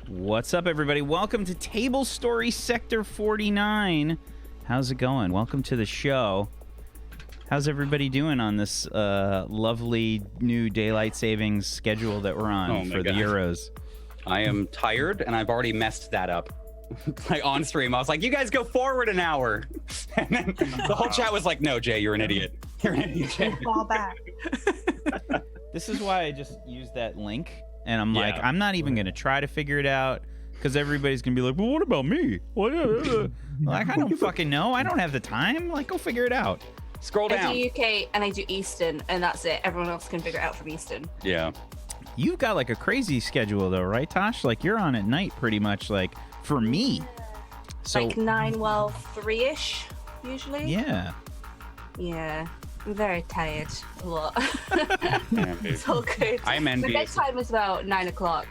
What's up, everybody? Welcome to Table Story Sector 49. How's it going? Welcome to the show. How's everybody doing on this lovely new daylight savings schedule that we're on for the Euros? I am tired, and I've already messed that up. Like on stream, I was like, "You guys go forward an hour," and then the whole chat was like, "No, Jay, you're an idiot. You're an idiot, Jay." Fall back. This is why I just used that link, and I'm like, I'm not even gonna try to figure it out because everybody's gonna be like, "Well, what about me?" Like, I don't fucking know. I don't have the time. Like, go figure it out. Scroll down. I do UK and I do Eastern, and that's it. Everyone else can figure it out from Eastern. Yeah. You've got like a crazy schedule though, right, Tosh? Like, you're on at night pretty much. Like, for me, so Like 9, well, 3-ish usually. yeah. Yeah. I'm very tired. A lot. Yeah, It's all good. I'm My envious. bedtime is about 9 o'clock.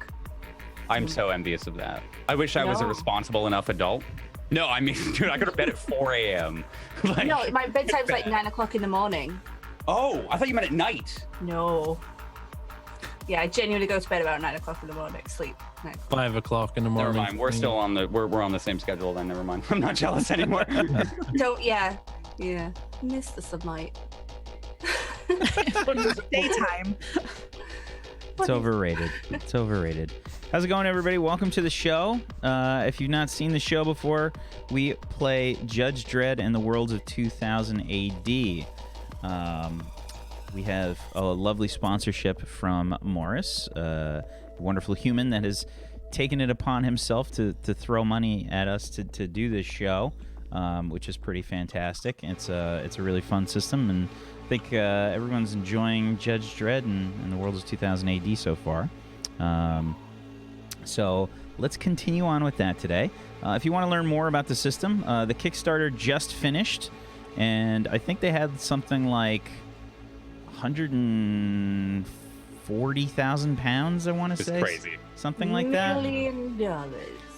I'm so envious of that. I wish I was a No. responsible enough adult. No, I mean, dude, I go to bed at 4 a.m. Like, No, my bedtime's like 9 o'clock in the morning. oh, I thought you meant at night. No. Yeah, I genuinely go to bed about 9 o'clock in the morning. Sleep. 9 o'clock. 5 o'clock in the Never morning. mind. We're still on the we're on the same schedule then. Never mind. I'm not jealous anymore. So, yeah. Miss the sunlight. Daytime. It's overrated. It's overrated. How's it going, everybody? Welcome to the show. If you've not seen the show before, we play Judge Dredd and the Worlds of 2000 AD. We have a lovely sponsorship from Morris, a wonderful human that has taken it upon himself to throw money at us to do this show, which is pretty fantastic. It's a really fun system, and I think everyone's enjoying Judge Dredd and the Worlds of 2000 AD so far. So let's continue on with that today. If you want to learn more about the system, the Kickstarter just finished, and I think they had something like 140,000 pounds, I want to say. It's crazy. Something like that. $1 million.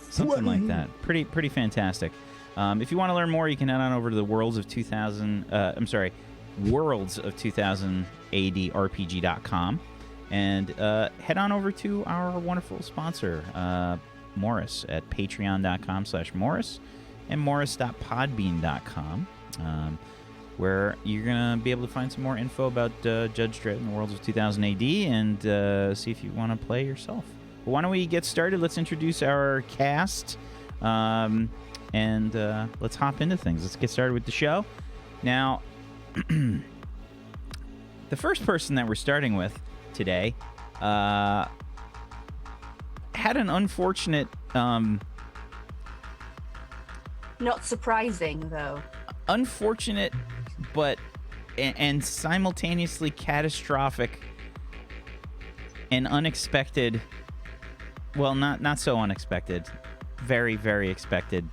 Something like that. Pretty fantastic. If you want to learn more, you can head on over to the Worlds of 2000 RPG.com and head on over to our wonderful sponsor, Morris, at patreon.com/Morris and morris.podbean.com, where you're going to be able to find some more info about Judge Dredd and the Worlds of 2000 AD and see if you want to play yourself. But why don't we get started? Let's introduce our cast, and let's hop into things. Let's get started with the show. Now, the first person that we're starting with today had an unfortunate, Not surprising, though. unfortunate, but and simultaneously catastrophic and unexpected. Well, not so unexpected. Very, very expected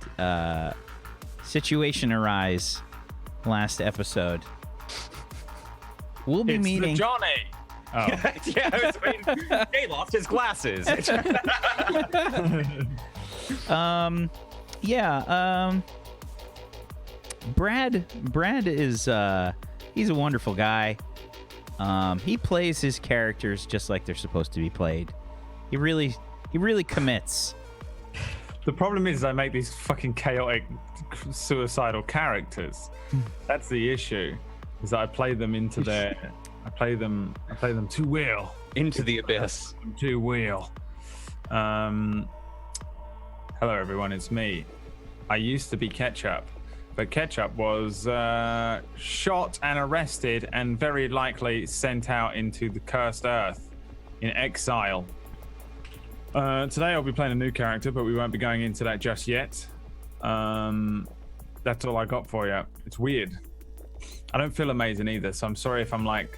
situation arise last episode. We'll be It's meeting the Johnny. Oh. Yeah, I mean, Jay lost his glasses. Brad is he's a wonderful guy. He plays his characters just like they're supposed to be played. He really commits. The problem is I make these fucking chaotic, suicidal characters. That's the issue. Is that I play them into their. I play them too well. Into the abyss. Too well. Hello everyone, it's me. I used to be Ketchup, but Ketchup was shot and arrested and very likely sent out into the cursed earth in exile. Today I'll be playing a new character, but we won't be going into that just yet. That's all I got for you. It's weird. I don't feel amazing either, so I'm sorry if I'm like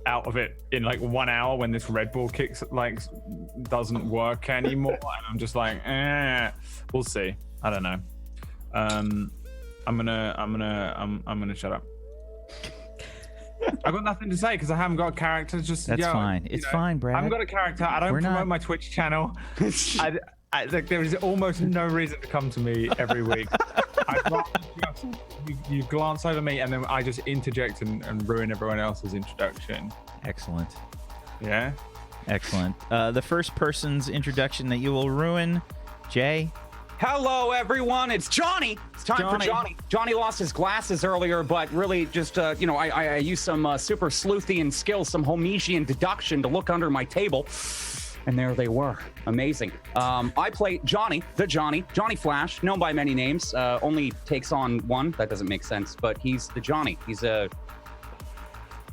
out of it in like 1 hour when this Red Bull kicks like doesn't work anymore, and I'm just like, we'll see. I don't know. I'm gonna shut up. I've got nothing to say because I haven't got a character. Just That's fine. It's fine, Brad. I haven't got a character. I don't We're promote not- my Twitch channel. Like, there is almost no reason to come to me every week. You glance over me and then I just interject and ruin everyone else's introduction. Excellent. Yeah. Excellent. The first person's introduction that you will ruin, Jay. Hello, everyone. It's Johnny. It's time for Johnny. Johnny lost his glasses earlier, but really just, I used some super sleuthian skills, some Homesian deduction to look under my table. And there they were. Amazing. I play Johnny Flash, known by many names. Only takes on one. That doesn't make sense, but he's the Johnny. He's a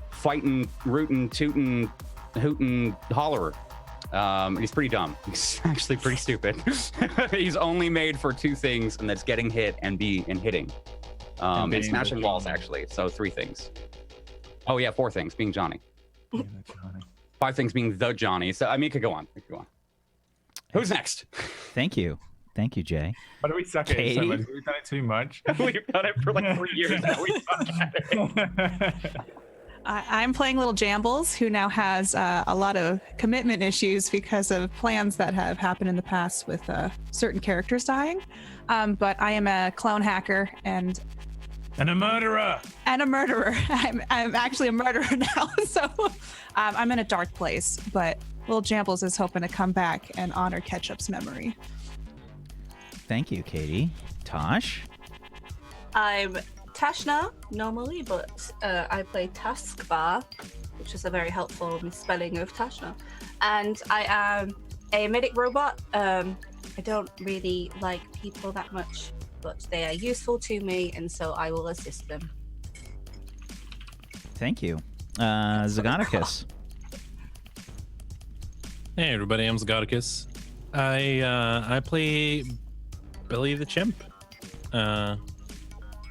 fighting, rootin', tootin', hootin' hollerer. He's pretty dumb. He's actually pretty stupid. He's only made for two things, and that's getting hit and hitting. And smashing walls, actually. So 3 things. Oh, yeah, 4 things, being Johnny. 5 things being the Johnny. So, I mean, it could go on. Who's next? Thank you. Thank you, Jay. Why do we suck at it so much? We've done it too much. We've done it for like 3 years now. We suck at it. I'm playing Little Jambles, who now has a lot of commitment issues because of plans that have happened in the past with certain characters dying. But I am a clone hacker and a murderer. I'm actually a murderer now, so I'm in a dark place. But Little Jambles is hoping to come back and honor Ketchup's memory. Thank you, Katie. Tosh? I'm Tashna normally, but I play Taskbar, which is a very helpful misspelling of Tashna. And I am a medic robot. I don't really like people that much, but they are useful to me, and so I will assist them. Thank you. Zagonicus. Hey everybody, I'm Zagonicus. I play Billy the Chimp.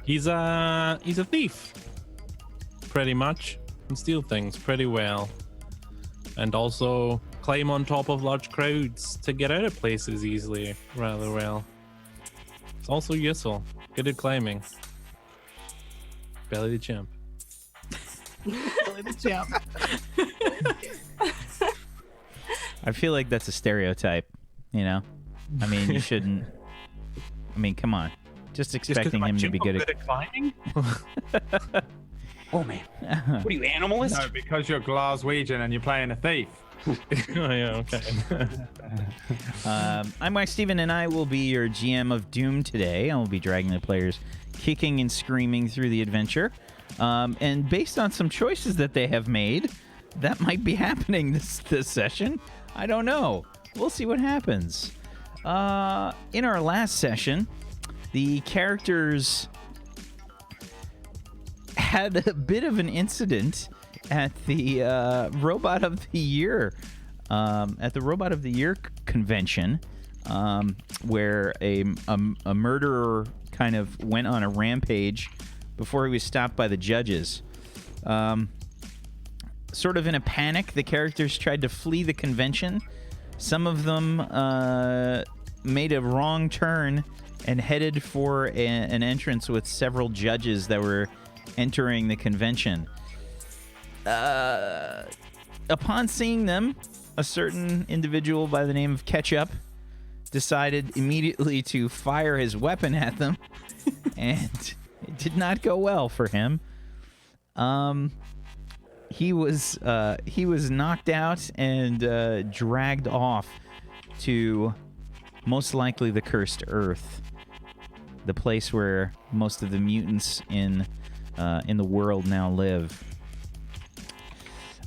He's a thief, pretty much, and steal things pretty well, and also climb on top of large crowds to get out of places easily rather well. It's also useful, good at climbing. Billy the Chimp. Billy the Champ. I feel like that's a stereotype, you know? I mean, you shouldn't... I mean, come on. Just expecting him to be good at climbing? Oh, man. What are you, animalist? No, because you're Glaswegian and you're playing a thief. Oh, yeah, okay. I'm Mike Steven, and I will be your GM of Doom today. I will be dragging the players kicking and screaming through the adventure. And based on some choices that they have made, that might be happening this session. I don't know. We'll see what happens. In our last session, the characters had a bit of an incident at the Robot of the Year convention, where a murderer kind of went on a rampage before he was stopped by the judges. Sort of in a panic, the characters tried to flee the convention. Some of them made a wrong turn and headed for an entrance with several judges that were entering the convention. Upon seeing them, a certain individual by the name of Ketchup decided immediately to fire his weapon at them, and it did not go well for him. He was knocked out and dragged off to most likely the Cursed Earth, the place where most of the mutants in the world now live.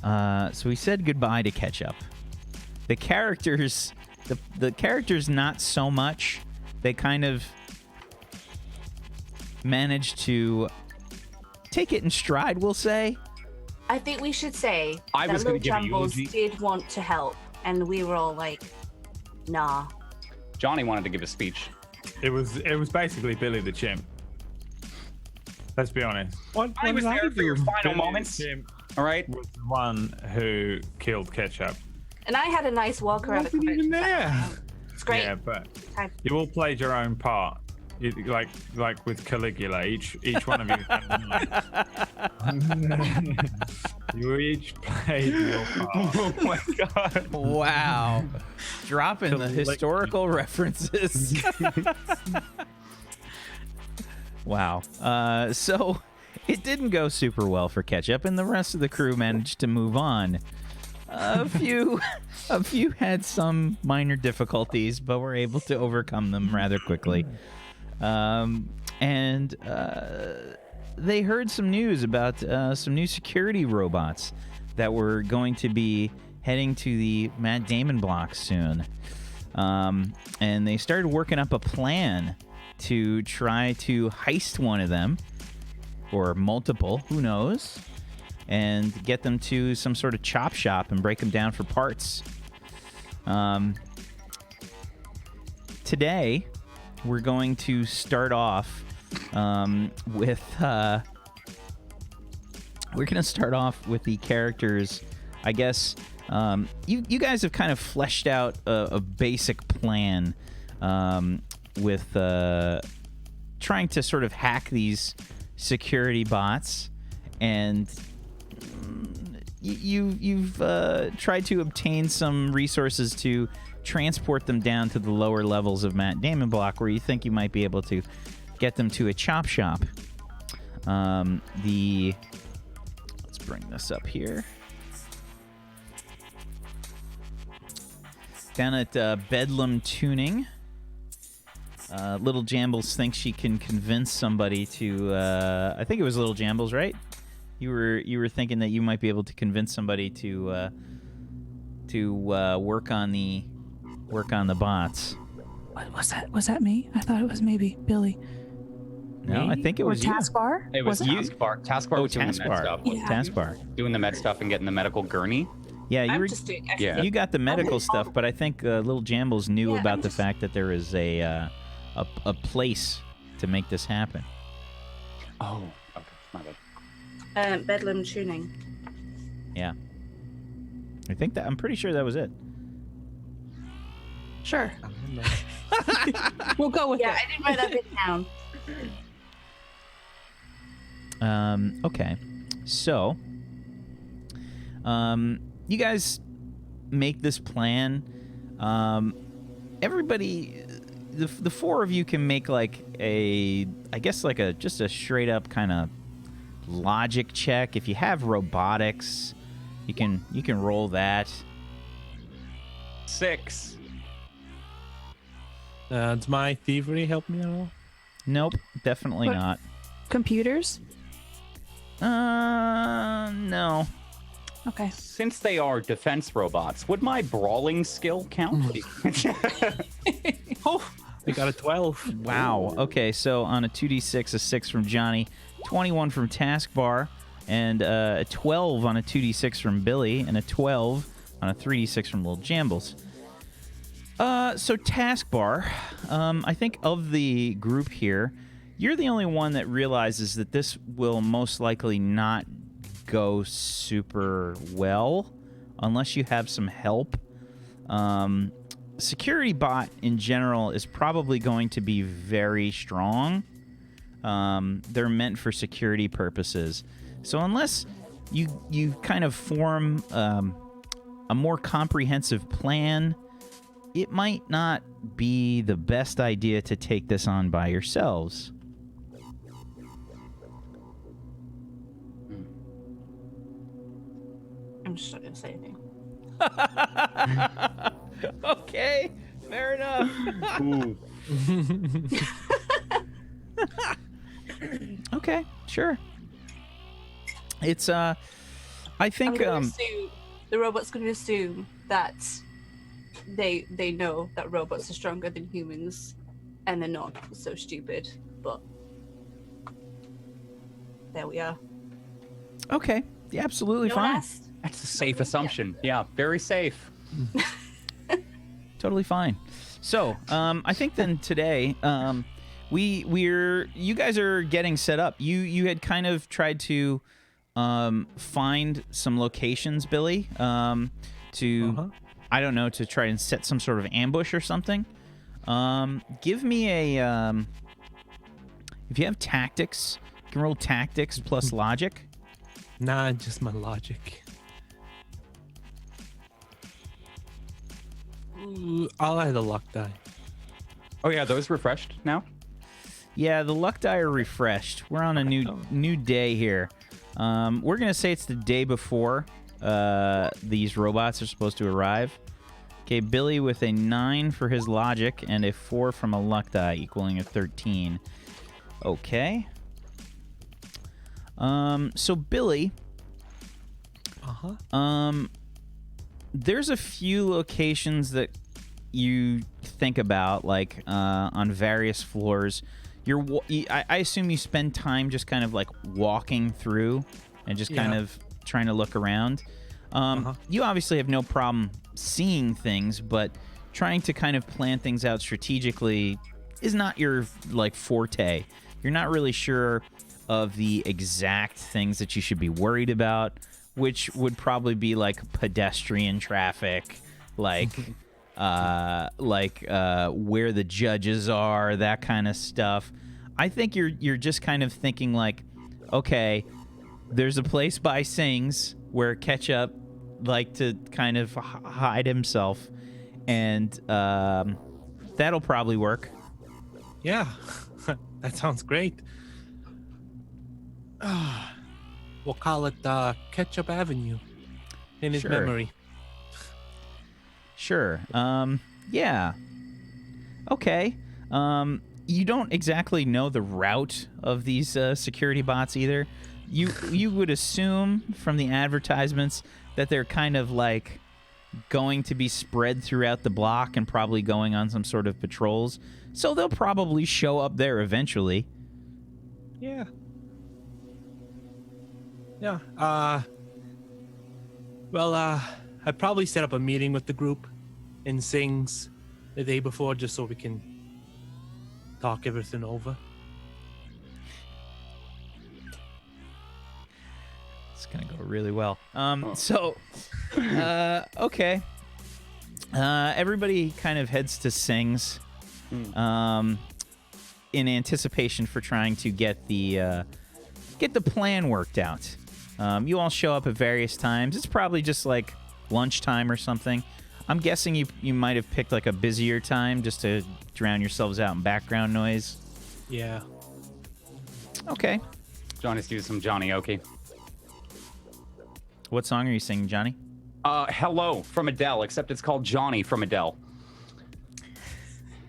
So we said goodbye to Ketchup. The characters not so much. They kind of managed to take it in stride, we'll say. I think we should say I was that gonna Little give a Jambles eulogy. did want to help, and we were all like, nah. Johnny wanted to give a speech. It was basically Billy the Chimp. Let's be honest. I was there for your final Billy moments. the Chimp All right. was the one who killed Ketchup. And I had a nice walk around the Wasn't even convention. there. It's great. Yeah, but Time. you all played your own part. Like with Caligula, each one of you. You each played your part. Oh my god. Wow. Dropping the historical references. Wow. So it didn't go super well for Ketchup, and the rest of the crew managed to move on. a few had some minor difficulties, but were able to overcome them rather quickly. And they heard some news about some new security robots that were going to be heading to the Matt Damon Block soon. And they started working up a plan to try to heist one of them, or multiple, who knows, and get them to some sort of chop shop and break them down for parts. Today, we're going to start off with the characters. I guess you guys have kind of fleshed out a basic plan with trying to sort of hack these security bots, and you've tried to obtain some resources to transport them down to the lower levels of Matt Damon Block, where you think you might be able to get them to a chop shop. Let's bring this up here. Down at Bedlam Tuning, Little Jambles thinks she can convince somebody to. I think it was Little Jambles, right? You were thinking that you might be able to convince somebody to work on the bots. What was that? Was that me? I thought it was maybe Billy. No, I think it was you. Taskbar? It was you? Taskbar. Taskbar was doing the med stuff. Yeah. Taskbar. Doing the med stuff and getting the medical gurney. Yeah, I'm just doing extra. You got the medical stuff, but I think Little Jambles knew Yeah, about I'm the just- fact that there is a place to make this happen. Oh, okay, my bad. Bedlam tuning. Yeah, I'm pretty sure that was it. Sure. We'll go with Yeah, it. I didn't write that bit down. Okay, so you guys make this plan. Everybody, the four of you can make like just a straight up kind of logic check. If you have robotics, you can roll that. 6. Does my thievery help me at all? Nope, definitely What? not. Computers? No. Okay. Since they are defense robots, would my brawling skill count? Oh, I got a 12. Wow. Okay, so on a 2d6, a 6 from Johnny, 21 from Taskbar, and a 12 on a 2d6 from Billy, and a 12 on a 3d6 from Little Jambles. So Taskbar, I think of the group here, you're the only one that realizes that this will most likely not go super well unless you have some help. Security bot in general is probably going to be very strong. They're meant for security purposes. So unless you kind of form a more comprehensive plan, it might not be the best idea to take this on by yourselves. I'm just not gonna say anything. Okay, fair enough. Okay, sure. It's I think The robot's gonna assume that they know that robots are stronger than humans, and they're not so stupid. But there we are. okay, yeah, absolutely No fine. last. That's a safe assumption. Yeah, very safe. Totally fine. So, I think then today, you guys are getting set up. You had kind of tried to find some locations, Billy, to I don't know, to try and set some sort of ambush or something. Give me a if you have tactics, you can roll tactics plus logic. Nah, just my logic. Ooh, I'll add a luck die. Oh yeah, those refreshed now. Yeah, the luck die are refreshed. We're on a new day here. We're gonna say it's the day before these robots are supposed to arrive. Okay, Billy with a 9 for his logic and a 4 from a luck die, equaling a 13. Okay. So Billy, there's a few locations that you think about, like on various floors. I assume you spend time just kind of like walking through and just kind of trying to look around. You obviously have no problem seeing things, but trying to kind of plan things out strategically is not your like forte. You're not really sure of the exact things that you should be worried about, which would probably be like pedestrian traffic, like where the judges are, that kind of stuff. I think you're just kind of thinking like, okay, there's a place by Sings where Ketchup like to kind of hide himself, and that'll probably work. Yeah, that sounds great. We'll call it Ketchup Avenue in his memory. Sure. Yeah. Okay. You don't exactly know the route of these security bots either. You would assume from the advertisements that they're kind of like going to be spread throughout the block and probably going on some sort of patrols. So they'll probably show up there eventually. Yeah. Yeah. Well, I'd probably set up a meeting with the group in Sings the day before just so we can talk everything over. It's gonna go really well. Okay. Everybody kind of heads to Sings, in anticipation for trying to get the plan worked out. You all show up at various times. It's probably just like lunchtime or something. I'm guessing you might have picked like a busier time just to drown yourselves out in background noise. Yeah. Okay. Johnny's doing some Johnny Okie. What song are you singing, Johnny? Hello from Adele, except it's called Johnny from Adele.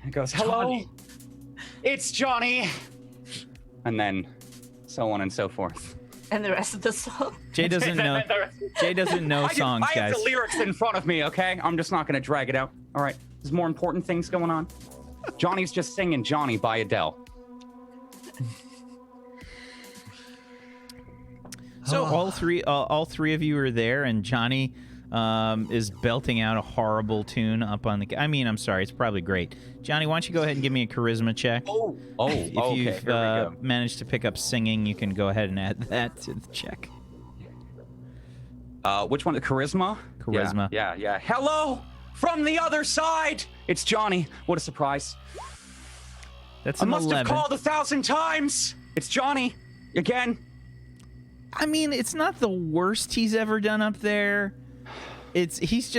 It goes, hello, Johnny. It's Johnny. And then so on and so forth. And the rest of the song. Jay doesn't know. Jay doesn't know songs, I guys. have the lyrics in front of me, okay? I'm just not going to drag it out. All right. There's more important things going on. Johnny's just singing Johnny by Adele. So all three of you are there, and Johnny is belting out a horrible tune up on the. I mean, I'm sorry, it's probably great. Johnny, why don't you go ahead and give me a charisma check? If you've managed to pick up singing, you can go ahead and add that to the check. Which one? Charisma? Charisma. Yeah. Hello from the other side. It's Johnny. What a surprise. That's I an must 11. have called 1,000 times. It's Johnny again. I mean, it's not the worst he's ever done up there. He's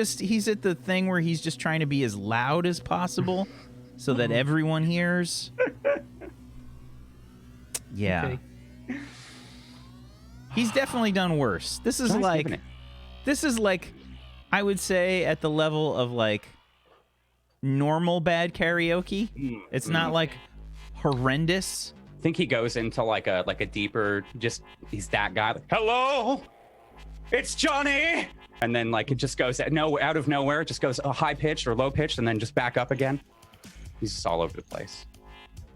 at the thing where he's just trying to be as loud as possible so that everyone hears. Yeah. Okay. He's definitely done worse. This is like I would say at the level of like normal bad karaoke. It's not like horrendous. I think he goes into like a deeper, just he's that guy. Like, hello, it's Johnny, and then like it just goes out of nowhere. It just goes high pitched or low pitched, and then just back up again. He's just all over the place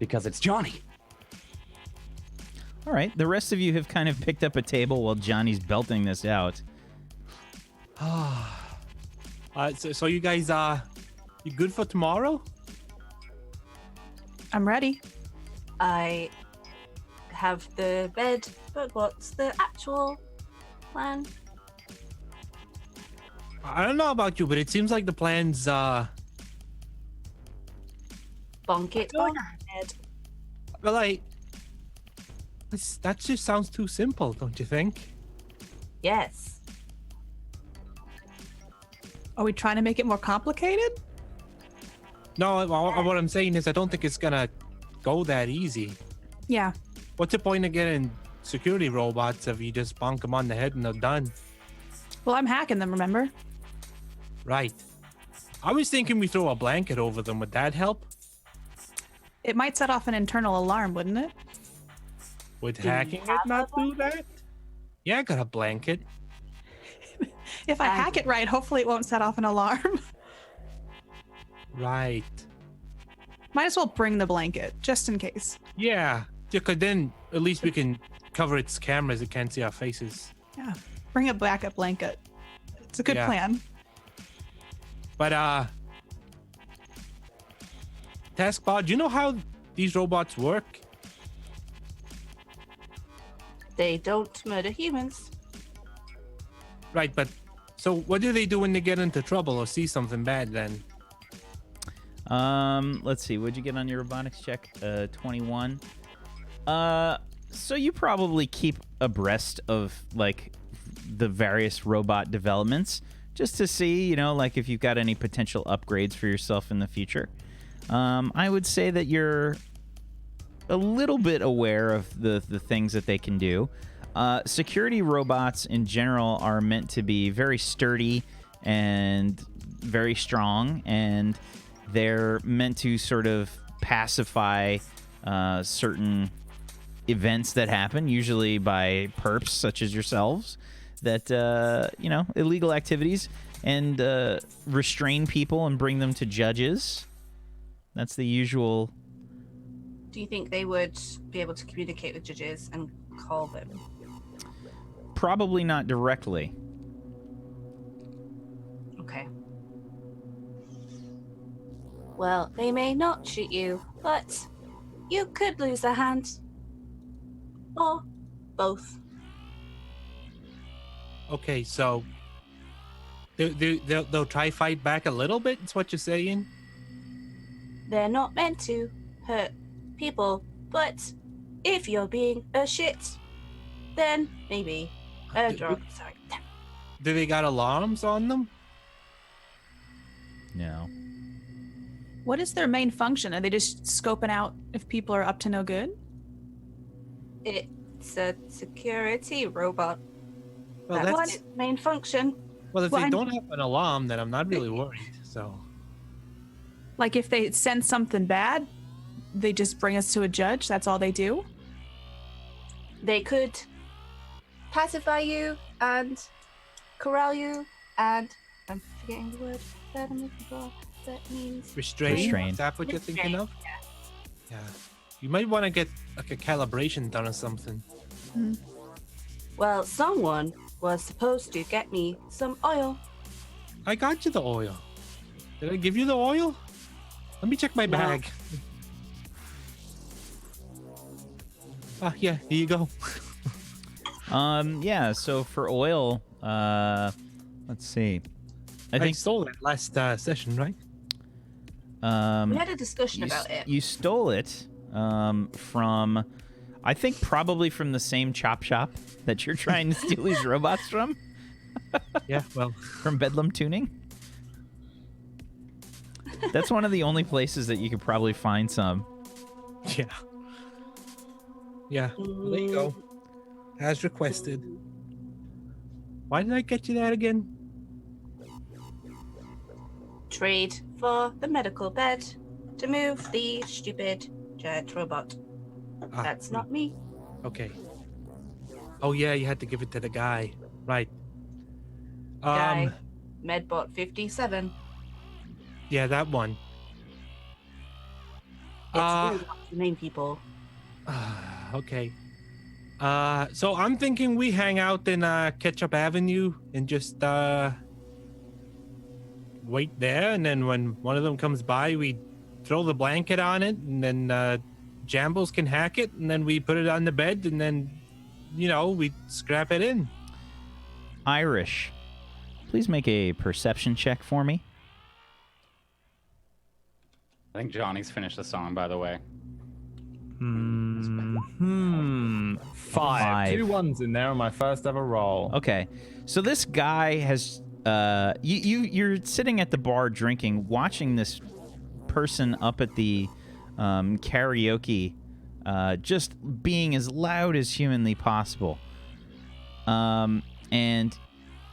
because it's Johnny. All right, the rest of you have kind of picked up a table while Johnny's belting this out. So you guys you good for tomorrow? I'm ready. I have the bed, but what's the actual plan? I don't know about you, but it seems like the plan's Bonk it on head. well, that just sounds too simple, don't you think? Yes. Are we trying to make it more complicated? No, what I'm saying is I don't think it's gonna go that easy. Yeah. What's the point of getting security robots if you just bonk them on the head and they're done? Well, I'm hacking them, remember? Right. I was thinking we throw a blanket over them. Would that help? It might set off an internal alarm, wouldn't it? Would hacking it not do that? Yeah, I got a blanket. If I hack it right, hopefully it won't set off an alarm. Right. Might as well bring the blanket, just in case. Yeah. Because then at least we can cover its cameras. It can't see our faces. Yeah. Bring a backup blanket. It's a good Yeah. plan. But, Taskbar, do you know how these robots work? They don't murder humans. Right, but so what do they do when they get into trouble or see something bad then? Let's see. What'd you get on your robotics check? 21. So you probably keep abreast of like the various robot developments just to see, you know, like if you've got any potential upgrades for yourself in the future. I would say that you're a little bit aware of the things that they can do. Security robots in general are meant to be very sturdy and very strong, and they're meant to sort of pacify certain events that happen, usually by perps such as yourselves, that, you know, illegal activities, and restrain people and bring them to judges. That's the usual. Do you think they would be able to communicate with judges and call them? Probably not directly. Okay. Well, they may not shoot you, but you could lose a hand. Or both. Okay, so they'll try fight back a little bit. Is what you're saying? They're not meant to hurt people, but if you're being a shit, then maybe. Sorry. Do they got alarms on them? No. What is their main function? Are they just scoping out if people are up to no good? It's a security robot. Well, That's its main function. well. If Well, they I'm- don't have an alarm, then I'm not really worried. So Like if they sense something bad, they just bring us to a judge. That's all they do. They could pacify you and corral you and I'm forgetting the word that I'm looking for. That means restrain. Restrain. Is that what you're thinking of? Yeah. You might want to get like a calibration done or something. well, someone was supposed to get me some oil. I got you the oil. Did I give you the oil? Let me check my No. bag. Ah, yeah, here you go. Yeah, so for oil, let's see. I I think stole it last session, right? We had a discussion you, about it. you stole it from, I think probably from the same chop shop that you're trying to steal these robots from, Yeah, well, from Bedlam Tuning. That's one of the only places that you could probably find some. yeah. Yeah, well, there you go. As requested. Why did I get you that again? Trade for the medical bed to move the stupid Dredd robot. Ah, That's not me. Okay. Oh, yeah, you had to give it to the guy. Right. Guy. Medbot 57. Yeah, that one. It's really not the main people. Okay. So I'm thinking we hang out in Ketchup Avenue and just wait there, and then when one of them comes by, we throw the blanket on it, and then Jambles can hack it, and then we put it on the bed, and then, you know, we scrap it in. Irish, please make a perception check for me. I think Johnny's finished the song, by the way. Five. 2 ones in there on my first ever roll. Okay, so this guy has you're sitting at the bar drinking, watching this person up at the karaoke, just being as loud as humanly possible, and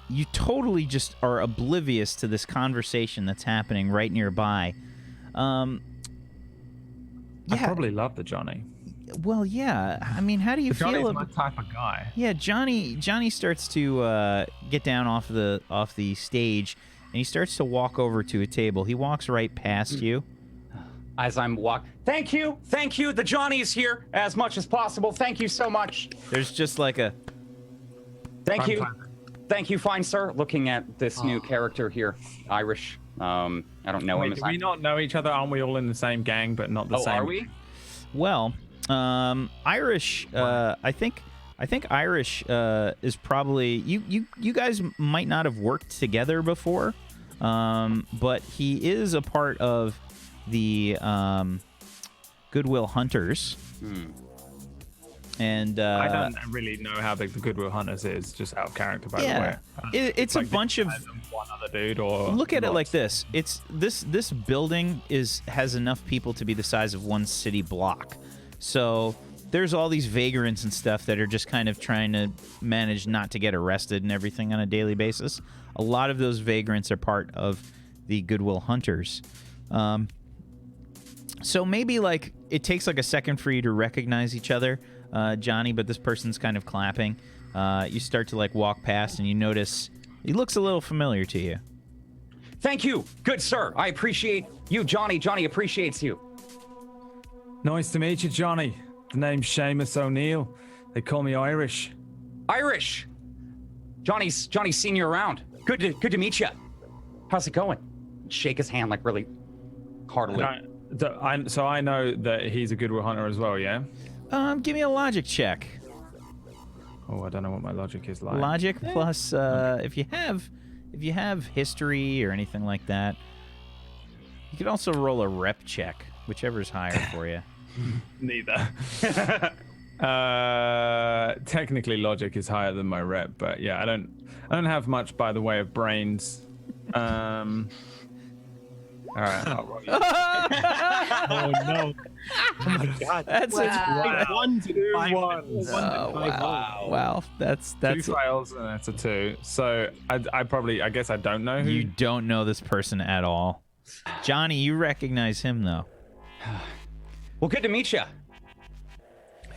you totally just are oblivious to this conversation that's happening right nearby. I probably love the Johnny. Well, yeah. I mean, how do you feel? Johnny's my type of guy. Yeah, Johnny starts to get down off the stage, and he starts to walk over to a table. He walks right past you. As I'm thank you. The Johnny's here as much as possible. Thank you so much. There's just like a thank you, fine sir. Looking at this new character here, Irish. I don't know him. Do we not know each other? Aren't we all in the same gang, but not the same? Oh, are we? Well, Irish. I think Irish is probably you guys might not have worked together before, but he is a part of the Goodwill Hunters. And I don't really know how big the Goodwill Hunters is, just out of character, by the way. It's like a bunch of one other dude, or look at it like this. It's this building has enough people to be the size of one city block. So there's all these vagrants and stuff that are just kind of trying to manage not to get arrested and everything on a daily basis. A lot of those vagrants are part of the Goodwill Hunters. So maybe like it takes like a second for you to recognize each other, Johnny, but this person's kind of clapping. You start to like walk past and you notice he looks a little familiar to you. Thank you, good sir. I appreciate you, Johnny. Johnny appreciates you. Nice to meet you, Johnny. The name's Seamus O'Neill. They call me Irish. Irish. Johnny's seen you around. Good to meet you. How's it going? Shake his hand like really heartily. So I know that he's a Goodwill Hunter as well, yeah? Give me a logic check. Oh, I don't know what my logic is like. Logic plus if you have history or anything like that. You could also roll a rep check, whichever's higher for you. Neither. Technically logic is higher than my rep, but yeah, I don't have much by the way of brains. All right. Oh no! Oh my god! That's wow. 1 2 1. Wow. That's 2 fails and that's a 2. So I guess I don't know who. You don't know this person at all. Johnny, you recognize him though. Well, good to meet you.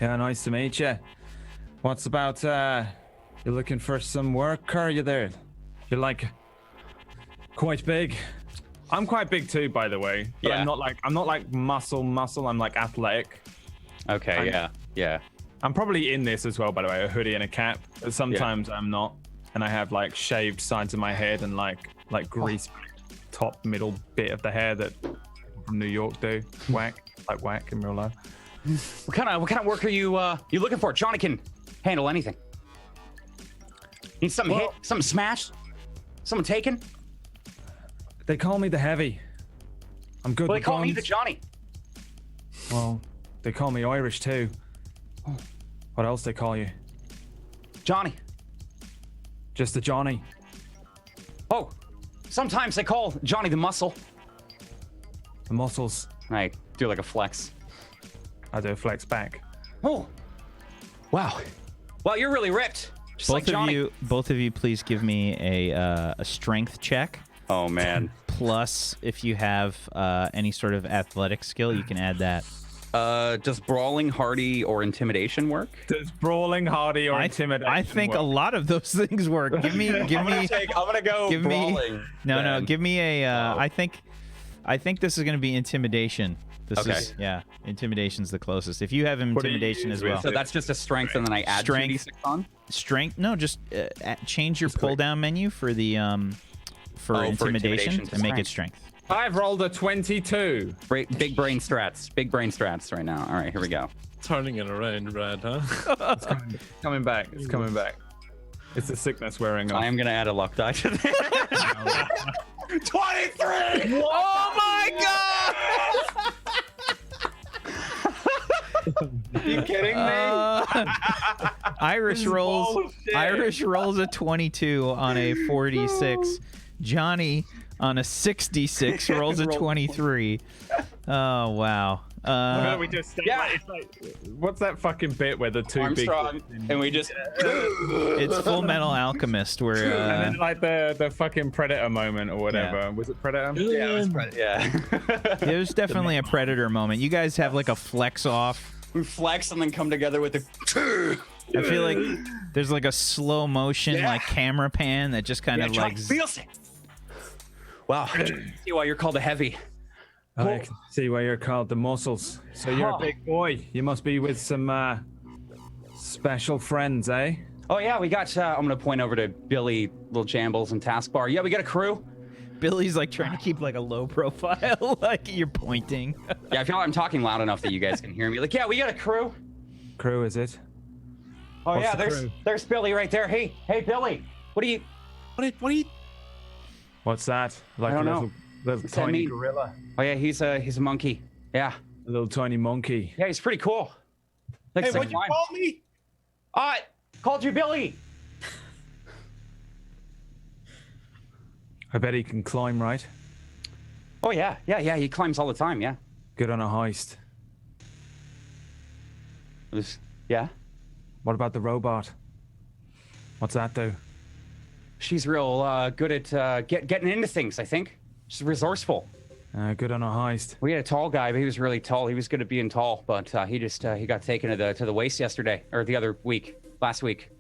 Yeah, nice to meet you. What's about you looking for some work, or are you there? You're like quite big. I'm quite big too, by the way. But Yeah. I'm not like muscle. I'm like athletic. Okay, yeah. I'm probably in this as well, by the way, a hoodie and a cap. But sometimes I'm not, and I have like shaved sides of my head and like grease top middle bit of the hair that people from New York do. Whack in real life. What kind of work are you looking for? Johnny can handle anything. Need something hit, something smashed, someone taken. They call me the Heavy. I'm good. Well, they with call me guns. the Johnny. Well, they call me Irish too. What else they call you? Johnny. Just the Johnny. Oh, sometimes they call Johnny the Muscle. The muscles. I do like a flex. I do a flex back. Oh, wow. Well, you're really ripped. Just like Johnny. Both of you, please give me a strength check. Oh man. Plus, if you have any sort of athletic skill, you can add that. Does brawling, hardy, or intimidation work? Does brawling, hardy, or intimidation I think work? a lot of those things work. I'm gonna go give brawling. Me, no. Give me a. I think this is gonna be intimidation. Intimidation's the closest. If you have intimidation as well. So that's just a strength, and then I add 2d6 on. Strength? No, just change your pull down menu for the for intimidation and make it strength. I've rolled a 22. Big brain strats right now. All right, here we go. Turning it around, Brad, huh? It's coming back. It's coming back. It's the sickness wearing off. I am gonna add a luck die to that. 23! Oh my god! Are you kidding me? Irish rolls a 22 on a 46. Johnny on a 66 rolls a 23. Oh wow. we just stay, Yeah. like, it's like, what's that fucking bit where the two Armstrong, big and we just. It's Full Metal Alchemist where and then like the fucking Predator moment or whatever. Yeah. Was it Predator? Yeah, it was yeah. there's definitely a Predator moment. You guys have like a flex off. We flex and then come together with the. I feel like there's like a slow motion Yeah. like camera pan that just kind of like feels it. Wow. See why you're called a heavy. I can see why you're called the muscles. So you're a big boy. You must be with some special friends, eh? Oh yeah, we got. I'm gonna point over to Billy, Little Jambles, and Taskbar. Yeah, we got a crew. Billy's like trying to keep like a low profile, like you're pointing. Yeah, I feel like I'm talking loud enough that you guys can hear me. Like, yeah, we got a crew. Crew, is it? Oh What's yeah, the crew? there's Billy right there. Hey Billy, what are you? What's that? Like I don't a know. little that tiny mean? gorilla. Oh yeah, he's a monkey. Yeah, A little tiny monkey. yeah, he's pretty cool. Hey, what'd you call me? Called you Billy. I bet he can climb, right? Oh yeah, he climbs all the time. Yeah. Good on a heist. Yeah. What about the robot? What's that do? She's real good at getting into things. I think she's resourceful. Good on a heist. We had a tall guy, but he was really tall. He was good at being tall, but he got taken to the waist yesterday or the other week, last week.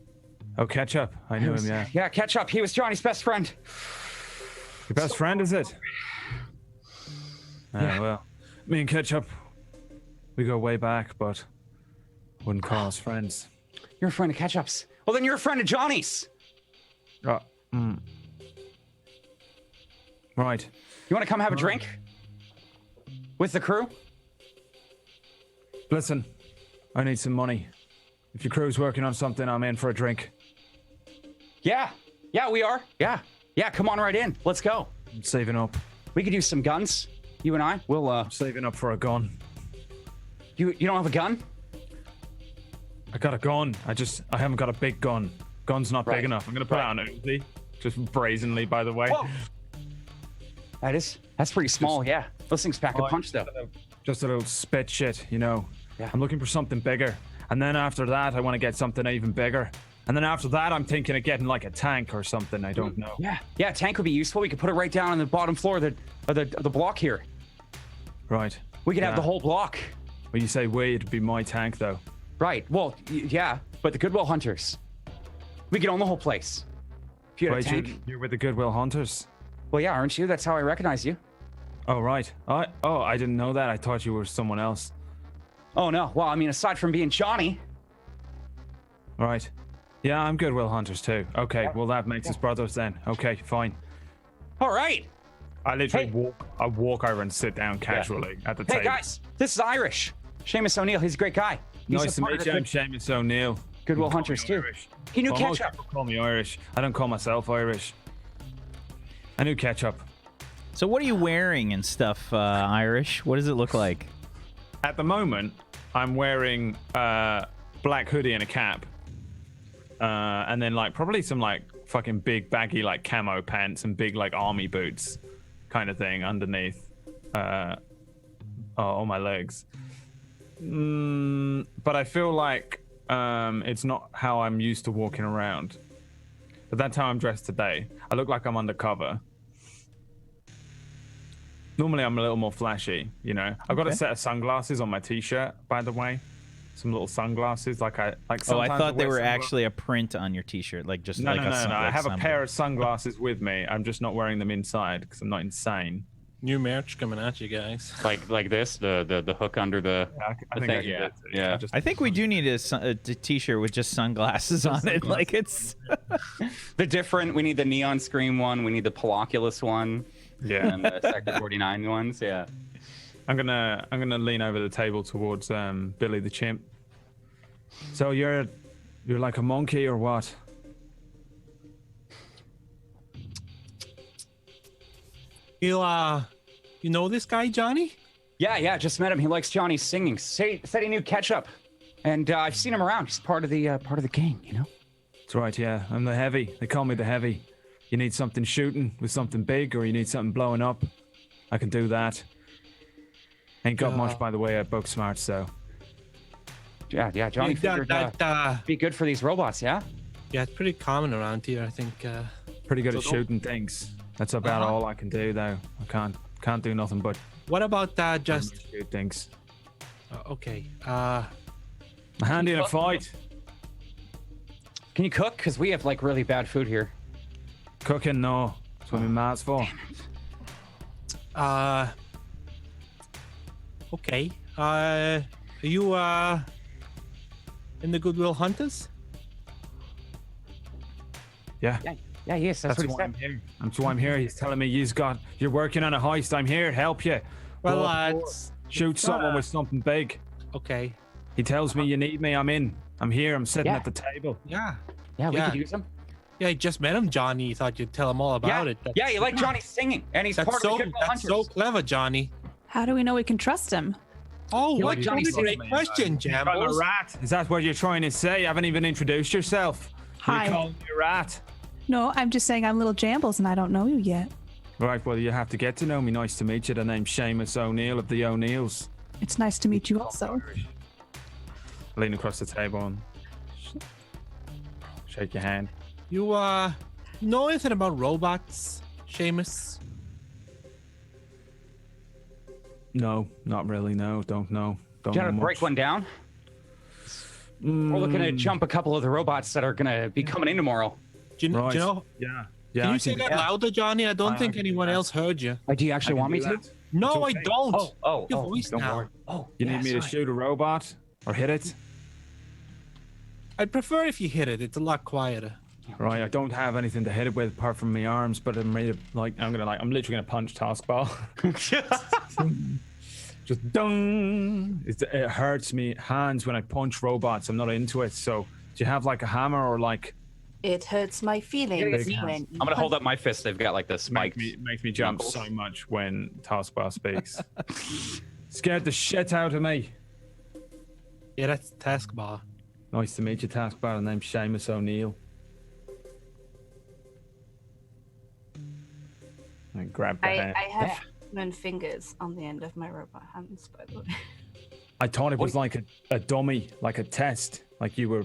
Oh, Ketchup. I knew him, yeah. Yeah, Ketchup. He was Johnny's best friend. Your best friend, is it? Well, me and Ketchup, we go way back, but wouldn't call us friends. You're a friend of Ketchup's. Well, then you're a friend of Johnny's. Right. You want to come have a drink with the crew? Listen, I need some money. If your crew's working on something, I'm in for a drink. Yeah, we are. Yeah, come on right in. Let's go. I'm saving up. We could use some guns. You and I. We'll. Saving up for a gun. You don't have a gun? I got a gun. I haven't got a big gun. Gun's not Right. big enough. I'm gonna put it on Uzi. Just brazenly, by the way. Whoa. That's pretty small. Yeah, those things pack a punch though. Just a little spit shit, you know. Yeah. I'm looking for something bigger. And then after that, I want to get something even bigger. And then after that, I'm thinking of getting like a tank or something. I don't know. Yeah, a tank would be useful. We could put it right down on the bottom floor of the block here. Right. We could have the whole block. When you say we, it'd be my tank though. Right. Well, yeah, but the Goodwill Hunters. We could own the whole place. If you had a Right, tank. you're with the Goodwill Hunters. Well, yeah, aren't you? That's how I recognize you. Oh, right. I didn't know that. I thought you were someone else. Oh no. Well, I mean, aside from being Johnny. Right. Yeah, I'm Goodwill Hunters too. Okay, well that makes us brothers then. Okay, fine. All right. I literally walk over and sit down casually at the Hey table. guys, this is Irish. Seamus O'Neill. He's a great guy. He's Nice a to part meet of you. the I'm Seamus O'Neill. Goodwill Call me Hunters too. Irish. He knew Well, most Ketchup. people call me Irish. I don't call myself Irish. I knew Ketchup. So what are you wearing and stuff, Irish? What does it look like? At the moment, I'm wearing a black hoodie and a cap. And then like probably some like fucking big baggy like camo pants and big like army boots kind of thing underneath on my legs. But I feel like it's not how I'm used to walking around. But that's how I'm dressed today. I look like I'm undercover. Normally I'm a little more flashy, you know. I've got a set of sunglasses on my t-shirt, by the way. Some little sunglasses, like Oh, I sometimes thought they wear were sunglasses. actually a print on your T-shirt, like just No, like no. I like have a some- pair of sunglasses with me. I'm just not wearing them inside because I'm not insane. New merch coming at you guys. Like this, the hook under the. I think thing, I can yeah, do it. yeah. I think we do need a T-shirt with just sunglasses on it. Like it's. We need the neon scream one. We need the Poloculus one. Yeah. And the Sector 49 ones. Yeah. I'm gonna lean over the table towards Billy the chimp. So you're like a monkey or what? You know this guy, Johnny? Yeah. Just met him. He likes Johnny's singing. Said he knew Ketchup, and I've seen him around. He's part of the gang. You know. That's right. Yeah, I'm the heavy. They call me the heavy. You need something shooting with something big, or you need something blowing up. I can do that. Ain't got much by the way of book smarts, though. Yeah, Johnny figured be good for these robots, yeah? Yeah, it's pretty common around here, I think. Pretty good at shooting things. That's about all I can do, though. I can't do nothing but What about just... shoot things. Okay. Handy in a fight. Can you cook? Because we have like really bad food here. Cooking, no. That's what my ma's for. Okay. Are you in the Goodwill Hunters? Yeah. Yeah, yes, that's what he why said. I'm here. That's why I'm here. He's telling me you're working on a heist. I'm here to help you. Well, Go up forward. Shoot someone with something big. Okay. He tells me you need me. I'm in. I'm here. I'm sitting at the table. Yeah. Yeah, we could use him. Yeah, I just met him, Johnny. You thought you'd tell him all about it. Yeah, you like Johnny's singing, and he's part of the Goodwill Hunters. That's so clever, Johnny. How do we know we can trust him? Oh, You what like Johnny a great singing? question, I'm a Jambles. rat. Is that what you're trying to say? You haven't even introduced yourself. Hi. You calling me a rat? No, I'm just saying I'm little Jambles and I don't know you yet. Right, well, you have to get to know me. Nice to meet you. The name's Seamus O'Neill of the O'Neills. It's nice to meet you also. Lean across the table and shake your hand. You know anything about robots, Seamus? No, not really. No, don't know. Don't You know gotta break much. one down. We're looking to jump a couple of the robots that are gonna be coming in tomorrow. Do you Right. know? Yeah. Can I you say that louder, Johnny? I don't think can anyone do that. else heard you. Do you actually want me to? No, It's I okay. don't. Your voice don't now. worry. Oh, You need me to shoot a robot or hit it? I'd prefer if you hit it. It's a lot quieter. Right, I don't have anything to hit it with apart from my arms, but I'm ready to, I'm literally gonna punch Taskbar. Just dung. It hurts me hands when I punch robots. I'm not into it. So do you have like a hammer or like? It hurts my feelings when I'm gonna hold up my fist. They've got like the spikes. Makes me jump knuckles. so much when Taskbar speaks. Scared the shit out of me. Yeah, that's Taskbar. Nice to meet you, Taskbar. The name's Seamus O'Neill. I grab the hand. I have human fingers on the end of my robot hands, by the way. I thought it was like a dummy, like a test, like you were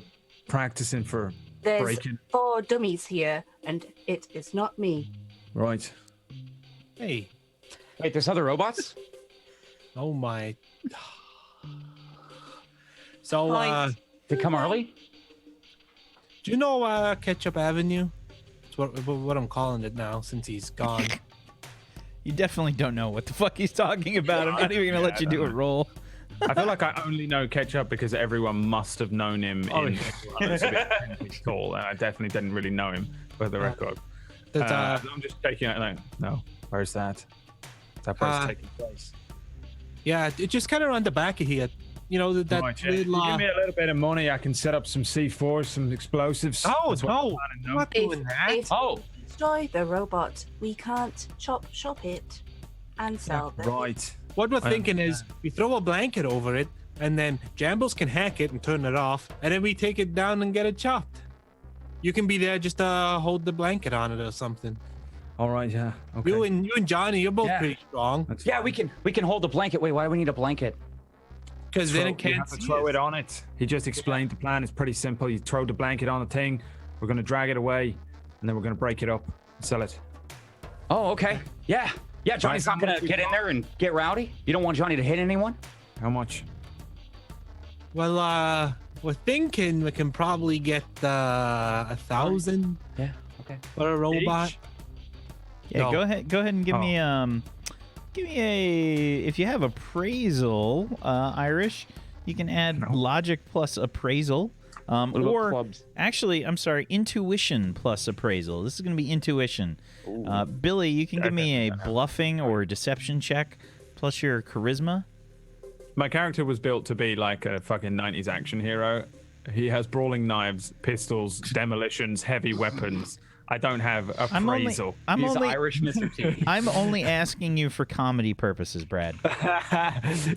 practicing for There's breaking. 4 dummies here, and it is not me. Right. Hey. Wait, there's other robots? Oh my. So, They come early? do you know Ketchup Avenue? It's what I'm calling it now since he's gone. You definitely don't know what the fuck he's talking about. I'm not even gonna let you do a roll. I feel like I only know Ketchup because everyone must have known him in school, and I definitely didn't really know him for the record. I'm just taking it like, no, where's that? That part's taking place. Yeah, it's just kind of around the back of here. You know, that Right, yeah. little, Give me a little bit of money, I can set up some C4s, some explosives. Oh, That's what no. I'm planning, I'm no? not doing that. If Oh, destroy the robot, we can't shop it and sell them. Right. What we're thinking is we throw a blanket over it, and then Jambles can hack it and turn it off, and then we take it down and get it chopped. You can be there just hold the blanket on it or something. All right, yeah. Okay. You and Johnny, you're both pretty strong. That's yeah, fine. we can hold the blanket. Wait, why do we need a blanket? Because then it You can't have to see throw us. it on it. He just explained the plan. It's pretty simple. You throw the blanket on the thing. We're going to drag it away, and then we're going to break it up and sell it. Oh, okay. Yeah. Yeah, Johnny's not gonna get in there and get rowdy. You don't want Johnny to hit anyone? How much? Well, we're thinking we can probably get 1,000 Yeah. Okay. for a robot. Each? Yeah, No. go ahead and give me a if you have appraisal, Irish, you can add logic plus appraisal. Or clubs? actually, I'm sorry, intuition plus appraisal. This is going to be intuition. Billy, you can give me a bluffing or deception check plus your charisma. My character was built to be like a fucking 90s action hero. He has brawling knives, pistols, demolitions, heavy weapons. I don't have appraisal. He's Irish Mr. T. I'm only asking you for comedy purposes, Brad.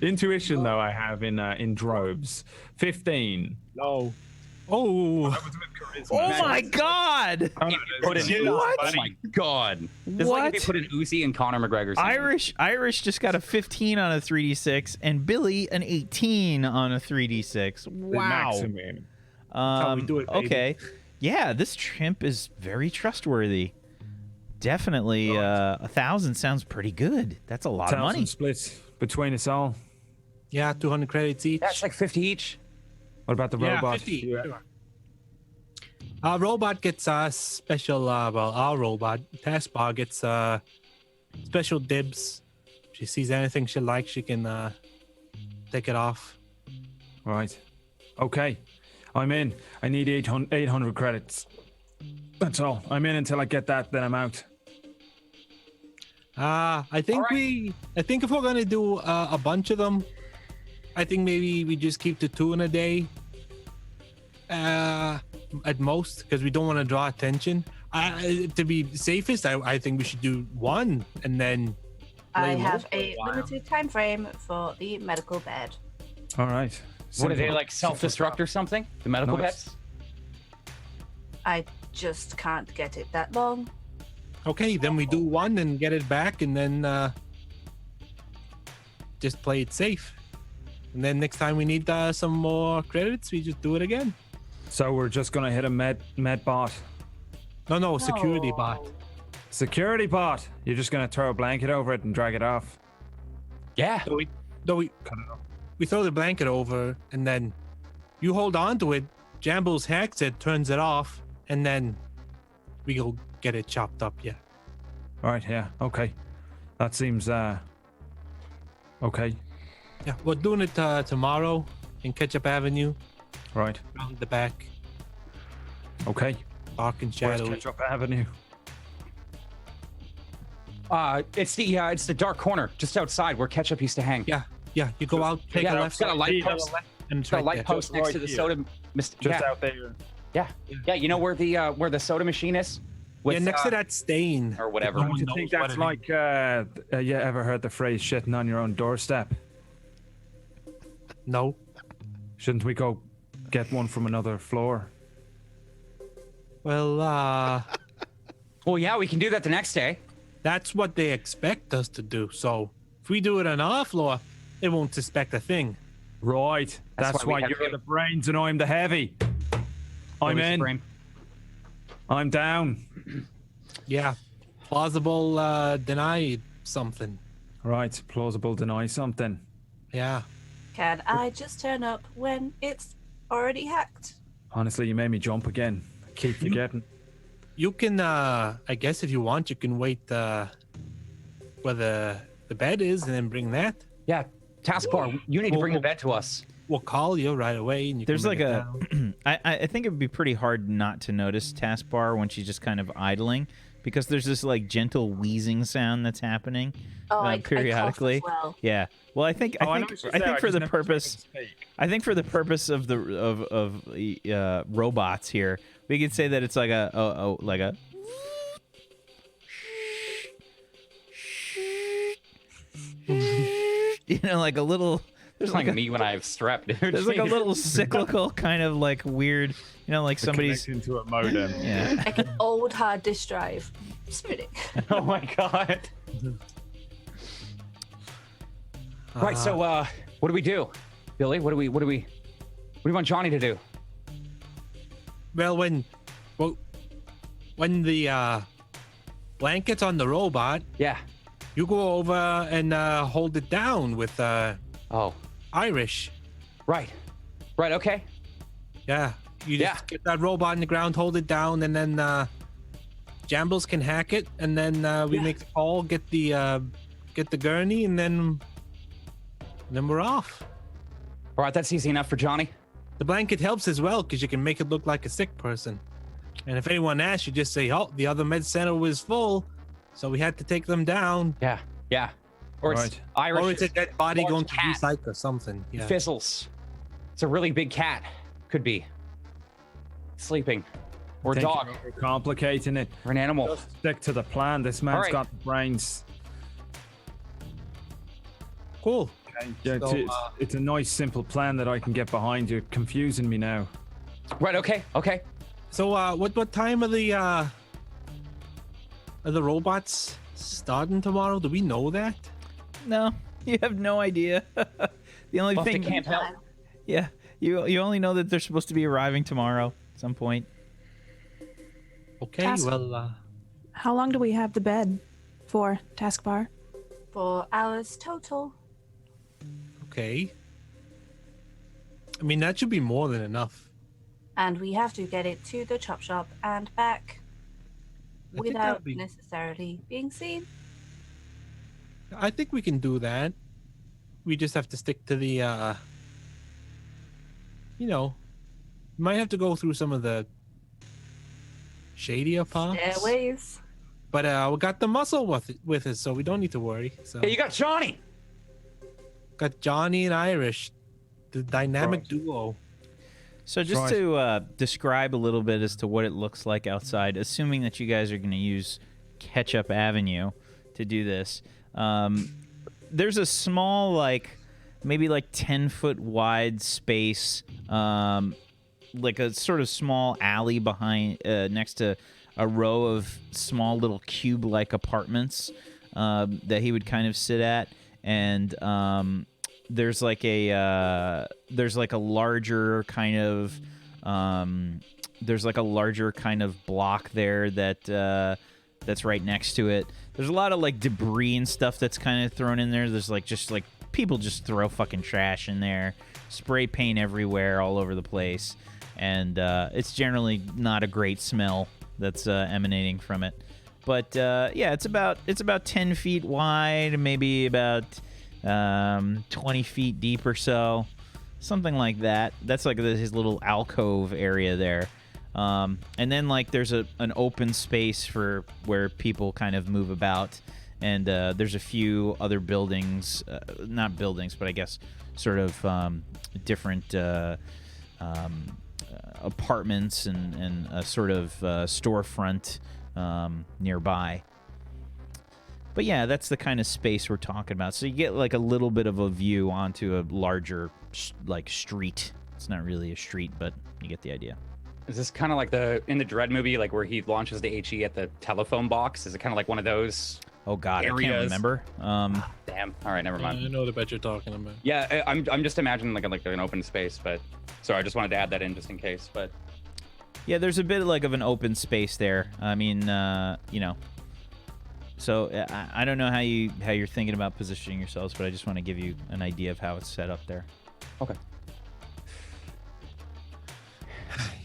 Intuition, though, I have in droves. 15. No. Oh, Oh my God! Put in What? Oh my God! This is like if you put an Uzi in Conor McGregor's hand. Irish just got a 15 on a 3d6, and Billy an 18 on a 3d6. Wow. maximum. how we do it, baby. Okay. Yeah, this chimp is very trustworthy. Definitely, 1,000 sounds pretty good. That's a lot of money. Split between us all. Yeah, 200 credits each. That's like 50 each. What about the yeah, robot? 50. Sure. Robot gets special. Well, our robot taskbar gets special dibs. If she sees anything she likes, she can take it off. Right. Okay. I'm in. I need 800 credits. That's all. I'm in until I get that, then I'm out. I think I think if we're gonna do a bunch of them, I think maybe we just keep the 2 in a day. At most, because we don't want to draw attention. To be safest, I think we should do 1 and then. I play have more for a while. limited time frame for the medical bed. All right. What are they Simple. like self-destruct or something? The medical Nice. beds? I just can't get it that long. Okay, then we do 1 and get it back, and then just play it safe. And then next time we need some more credits, we just do it again. So we're just gonna hit a med bot. No, security No. bot. Security bot. You're just gonna throw a blanket over it and drag it off. Yeah. We throw the blanket over, and then you hold on to it. Jambles hacks it, turns it off, and then we go get it chopped up. Yeah. All right. Yeah. Okay. That seems okay. Yeah, we're doing it tomorrow in Ketchup Avenue, Right. around the back, Okay. dark and Where's shadowy. Ketchup Avenue? It's the dark corner just outside where Ketchup used to hang. Yeah, you go out, take Yeah, a it's left, got a light take post. and it's The right light there. post next right to the here. soda. Just Yeah. out there. Yeah. You know where the soda machine is? Yeah, next to that stain or whatever. No Don't one you knows think what that's it like? You ever heard the phrase "shitting on your own doorstep"? is. No. Shouldn't we go get one from another floor? Well, Well, yeah, we can do that the next day. that's what they expect us to do. So if we do it on our floor, they won't suspect a thing. Right. That's why we why have you're to- the brains and I'm the heavy. I'm Billy's in. brain. I'm down. Yeah. Plausible denied something. Right. Plausible deny something. Yeah. Can I just turn up when it's already hacked? Honestly, you made me jump again. I keep forgetting. You can, I guess if you want, you can wait where the bed is and then bring that. Yeah, taskbar. You need to bring the bed to us. We'll call you right away. And you There's can like bring it a. down. I think it would be pretty hard not to notice taskbar when she's just kind of idling, because there's this like gentle wheezing sound that's happening periodically. I cough as well. Yeah. Well, I think Oh, I know what she's there, I for just the never purpose. heard her speak. I think for the purpose of the robots here, we could say that it's like a you know, like a little. There's It's like like a, me when I have strep, dude. there's like a little cyclical kind of like weird, you know, like somebody's. Connect into a modem. Yeah. Like an old hard disk drive. Spinning. Oh my god. Right. So, what do we do, Billy? What do we want Johnny to do? Well, when the blanket's on the robot, Yeah. you go over and hold it down with Oh. Irish. Right. Right. Okay. Yeah. You just Yeah. get that robot on the ground, hold it down, and then Jambles can hack it, and then we Yeah. make the call, get the gurney, and then we're off. All right. That's easy enough for Johnny. The blanket helps as well because you can make it look like a sick person. And if anyone asks, you just say, "Oh, the other med center was full, so we had to take them down." Yeah. Yeah. Or it's Right. Irish. Or it's a dead body large going to cat. recycle or something. Yeah. Fizzles. It's a really big cat. Could be. Sleeping. Or a Think dog. you're complicating it. Or an animal. Just stick to the plan. This man's right. got the brains. Cool. Yeah, So, it's a nice, simple plan that I can get behind. You're confusing me now. Right. Okay. Okay. So, what time are the robots starting tomorrow? Do we know that? No, you have no idea. The only Well, if thing, they can't help. yeah, you only know that they're supposed to be arriving tomorrow at some point. Okay, Task- well, How long do we have the bed for, taskbar? 4 hours total. okay. I mean, that should be more than enough. And we have to get it to the chop shop and back I think without that'd be- necessarily being seen. I think we can do that. We just have to stick to the, might have to go through some of the shadier parts. Stairways. But we got the muscle with us, so we don't need to worry. So Hey, you got Johnny. got Johnny and Irish, the dynamic duo. So just to describe a little bit as to what it looks like outside, assuming that you guys are going to use Ketchup Avenue to do this, there's a small, maybe 10-foot wide space, like a sort of small alley behind, next to a row of small little cube-like apartments that he would kind of sit at, and there's like a larger kind of block there that's right next to it. There's a lot of debris and stuff that's kind of thrown in there. There's just people just throw fucking trash in there, spray paint everywhere, all over the place, and it's generally not a great smell that's emanating from it. But yeah, it's about 10 feet wide, maybe about 20 feet deep or so, something like that. That's his little alcove area there. And then there's an open space for where people kind of move about, and there's a few other buildings, not buildings, but I guess sort of different apartments and a sort of storefront nearby. But yeah, that's the kind of space we're talking about. So you get a little bit of a view onto a larger street. It's not really a street, but you get the idea. Is this kind of like in the Dredd movie, where he launches the HE at the telephone box? Is it kind of like one of those? Oh God, I can't areas? remember. Damn. All right, never mind. I know the bet you're talking about. Yeah, I'm just imagining like an open space, but sorry, I just wanted to add that in just in case. But yeah, there's a bit of an open space there. I mean, So I don't know how you're thinking about positioning yourselves, but I just want to give you an idea of how it's set up there. okay.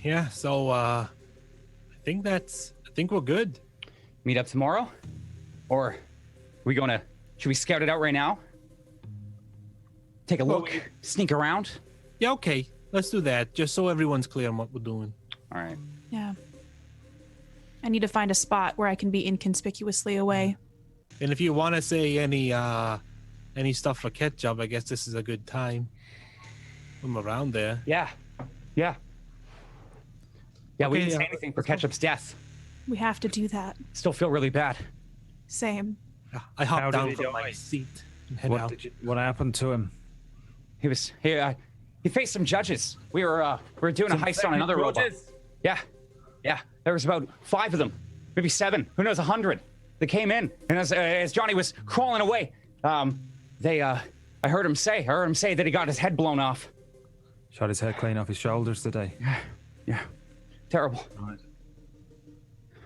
Yeah, so I think we're good. Meet up tomorrow, or should we scout it out right now? Take a look, sneak around. Yeah, okay. Let's do that, just so everyone's clear on what we're doing. All right. Yeah. I need to find a spot where I can be inconspicuously away. And if you want to say any stuff for Ketchup, I guess this is a good time. I'm around there. Yeah. Yeah. Yeah, we Okay, didn't say anything for Ketchup's death. We have to do that. Still feel really bad. Same. I How hopped did down he from my die? seat and head out. What happened to him? He faced some judges. We were doing a heist on another robot. Yeah. There was about 5 of them, maybe 7. Who knows? 100. They came in, and as Johnny was crawling away, I heard him say that he got his head blown off. Shot his head clean off his shoulders today. Yeah. Terrible. Right.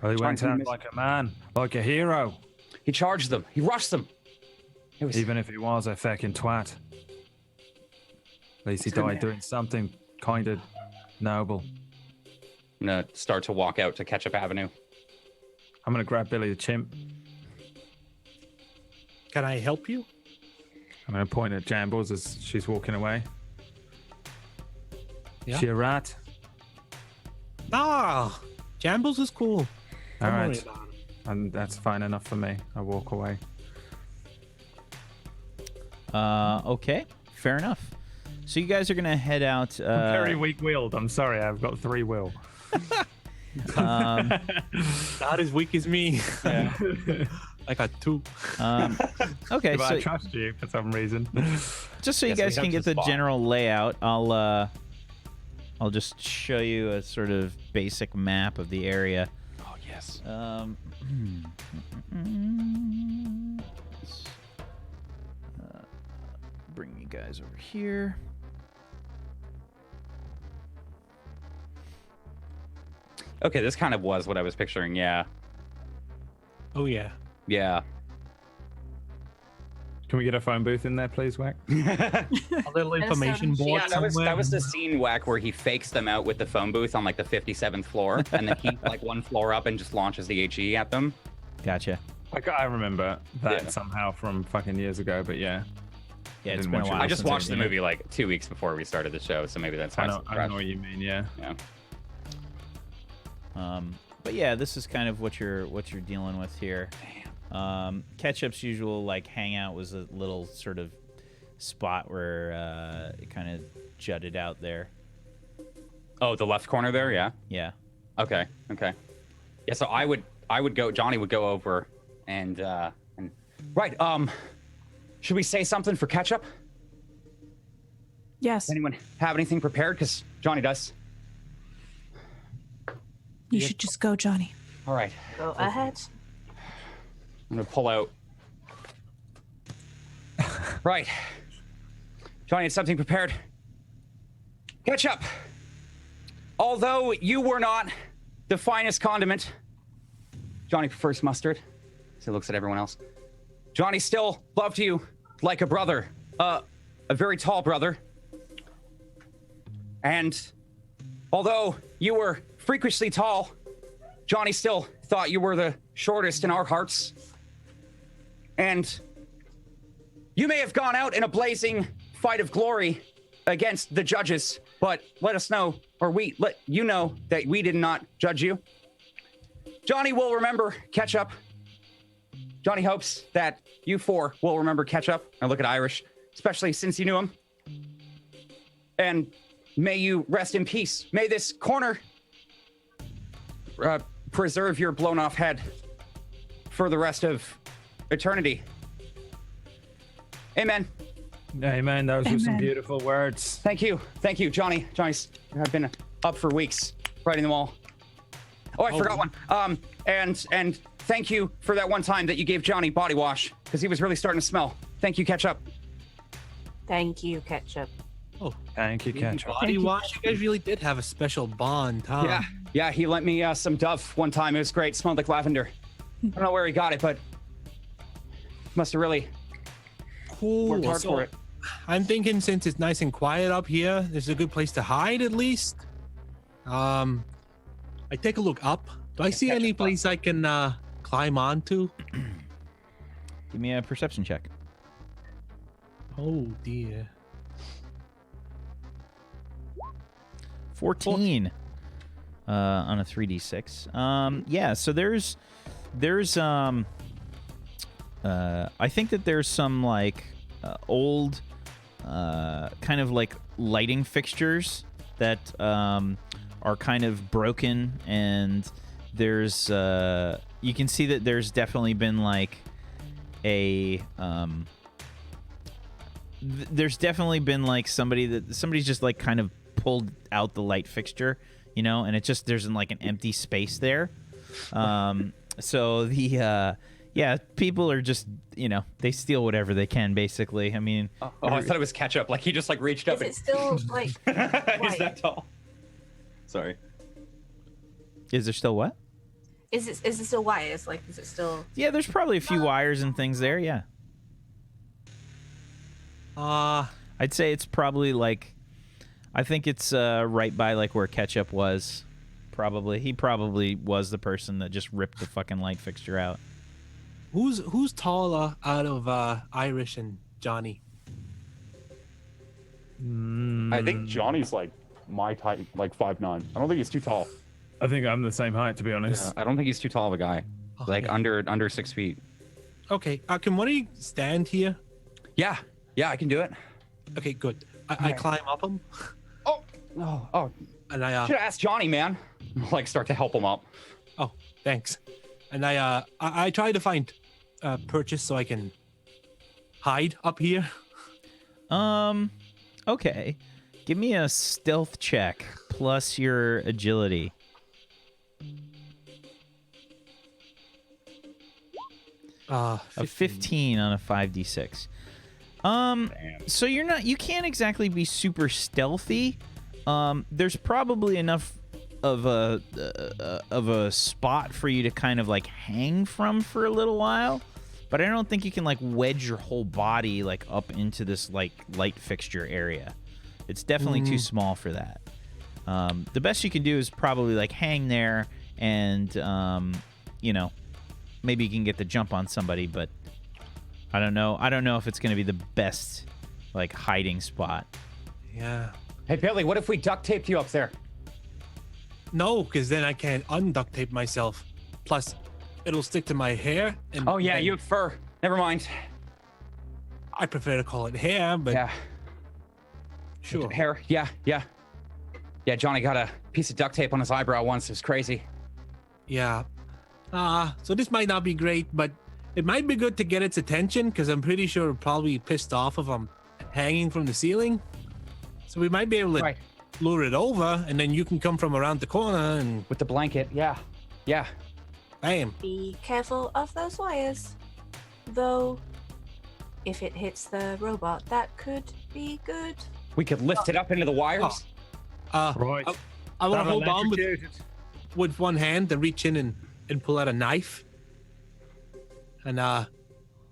Well, he went out like a man, like a hero. He charged them. He rushed them. Even if he was a fucking twat. At least he died doing something kind of noble. I'm gonna start to walk out to Ketchup Avenue. I'm gonna grab Billy the chimp. Can I help you? I'm gonna point at Jambles as she's walking away. Yeah. She a rat? Ah, Jambles is cool. All Don't worry right. about it. And that's fine enough for me. I walk away. Okay, fair enough. So you guys are gonna head out. I'm very weak-willed. I'm sorry. I've got 3 will. Not as weak as me. Yeah. I got 2. Okay, But so I trust you for some reason. just so you Yes, we guys can have get to the spot. general layout, I'll I'll just show you a sort of basic map of the area. Oh yes. Let's, bring you guys over here. Okay, this kind of was what I was picturing. Yeah. Oh yeah. Yeah. Can we get a phone booth in there, please, Wack? A little information board Yeah, that somewhere. was the scene, Whack, where he fakes them out with the phone booth on like the 57th floor, and then he like one floor up and just launches the HE at them. Gotcha. I remember that Yeah. somehow from fucking years ago, but yeah. Yeah, it's didn't been a watch it. while. I just since watched the seen it. movie like 2 weeks before we started the show, so maybe that's why. I it's know, so I fresh. know what you mean, yeah. Yeah. But yeah, this is kind of what you're dealing with here. Ketchup's usual like hangout was a little sort of spot where it kind of jutted out there. Oh, the left corner there. Yeah. Yeah. Okay. Okay. Yeah. So I would go. Johnny would go over and right. Should we say something for Ketchup? Yes. Anyone have anything prepared? Because Johnny does. You should just go, Johnny. All right. Go ahead. I'm gonna pull out. Right. Johnny had something prepared. Ketchup. Although you were not the finest condiment, Johnny prefers mustard. So he looks at everyone else. Johnny still loved you like a brother, a very tall brother. And although you were freakishly tall, Johnny still thought you were the shortest in our hearts. And you may have gone out in a blazing fight of glory against the judges, but let us know, or we let you know that we did not judge you. Johnny will remember Ketchup. Johnny hopes that you four will remember Ketchup. I look at Irish, especially since you knew him. And may you rest in peace. May this corner preserve your blown off head for the rest of eternity. Amen. Hey, man, those were some Amen. beautiful words. Thank you. Thank you, Johnny. Johnny's I've been up for weeks writing them all. Oh, I forgot one. And thank you for that one time that you gave Johnny body wash because he was really starting to smell. Thank you, Ketchup. Thank you, Ketchup. Oh, Thank you, Ketchup. body wash. You guys really did have a special bond, huh? Yeah, he lent me some Dove one time. It was great. Smelled like lavender. I don't know where he got it, but must have really Cool. worked hard So, for it. I'm thinking since it's nice and quiet up here, this is a good place to hide at least. I take a look up. Do I see any place I can climb onto? Give me a perception check. Oh dear. 14 on a 3d6. Yeah, so there's I think that there's some like old kind of like lighting fixtures that are kind of broken, and there's you can see that there's definitely been like a there's definitely been like somebody's just like kind of pulled out the light fixture, you know, and it just there's like an empty space there. So the yeah, people are just, you know, they steal whatever they can, basically. I mean, Oh, I thought it was Ketchup. Like he just like reached up Is it still like and he's white? that tall. Sorry. is there still what? Is it still wires? Like, is it still? Yeah, there's probably a few wires and things there. Yeah, I'd say it's probably like, I think it's right by like where Ketchup was. Probably he probably was the person that just ripped the fucking light fixture out. Who's taller out of Irish and Johnny? I think Johnny's like my type, like 5'9". I don't think he's too tall. I think I'm the same height, to be honest. I don't think he's too tall of a guy. Like Okay. under 6 feet. Okay. Can one of you stand here? Yeah, I can do it. Okay, good. I climb up him, Oh, and I should have asked Johnny, man. Like start to help him up. oh, thanks. And I try to find purchase so I can hide up here. Okay, give me a stealth check, plus your agility. A 15 on a 5d6. So you can't exactly be super stealthy. There's probably enough of a spot for you to kind of like hang from for a little while, but I don't think you can like wedge your whole body like up into this like light fixture area. It's definitely too small for that. The best you can do is probably like hang there and maybe you can get the jump on somebody, but I don't know if it's going to be the best like hiding spot. Yeah. Hey, Billy, what if we duct taped you up there? No, because then I can't unduct tape myself. Plus, it'll stick to my hair. And Oh, yeah, then you have fur. Never mind. I prefer to call it hair, but Yeah. sure. Hair. Yeah. Yeah, Johnny got a piece of duct tape on his eyebrow once. It was crazy. Yeah. So this might not be great, but it might be good to get its attention because I'm pretty sure it'll probably be pissed off if I'm hanging from the ceiling. So we might be able to Right. lure it over, and then you can come from around the corner and With the blanket. Yeah. bam. Be careful of those wires. Though, if it hits the robot, that could be good. We could lift it up into the wires. Right. I want to I'm hold on electrocuted. with one hand to reach in and pull out a knife and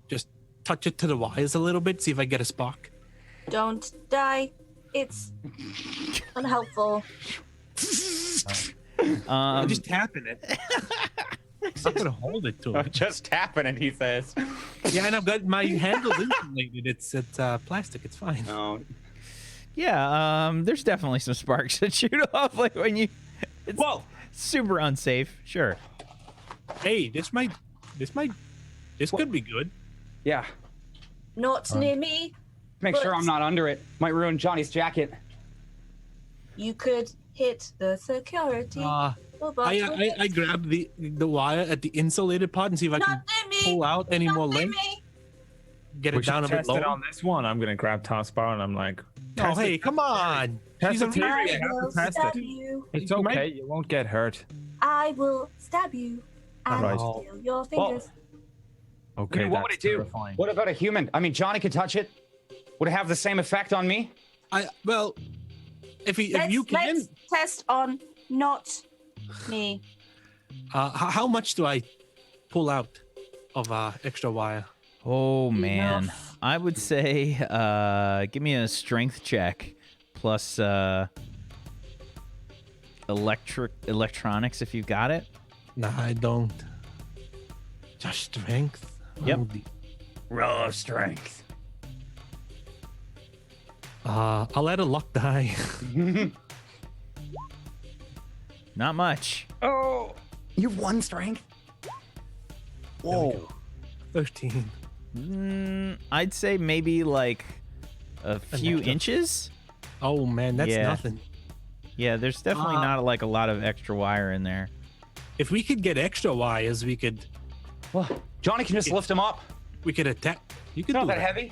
just touch it to the wires a little bit, see if I get a spark. Don't die. It's unhelpful. I'm just tapping it. I'm not gonna hold it to it. Just tapping it, he says. Yeah, and I've got my handles insulated. It's plastic. It's fine. No. Yeah, there's definitely some sparks that shoot off like when you. It's Whoa. super unsafe. Sure. Hey, this could be good. Yeah. Not near me. Make sure I'm not under it. Might ruin Johnny's jacket. You could hit the security. robot. I grab the wire at the insulated part and see if I can pull out any more length. Get We it should down a bit test it lower. on this one. I'm gonna grab taskbar and I'm like, Oh, test hey, it. come on. Test She's the a theory. I You have will to test stab it. you. It's You might- okay. You won't get hurt. I will stab you and Alright. steal your fingers. Okay. I mean, what would that's it do? terrifying. What about a human? I mean, Johnny could touch it. Would it have the same effect on me? Well, if you can, Let's test on not me. how much do I pull out of extra wire? Oh man, Enough. I would say give me a strength check plus electronics if you've got it. Nah, I don't. Just strength. Yep. Raw strength. I'll add a luck die. Not much. Oh, you have one strength. Whoa. 13. I'd say maybe like a few extra. inches. Oh man, that's Yeah. nothing. Yeah, there's definitely not like a lot of extra wire in there. If we could get extra wires, we could Well, Johnny can just lift him up. attack. You could Not do that that. heavy.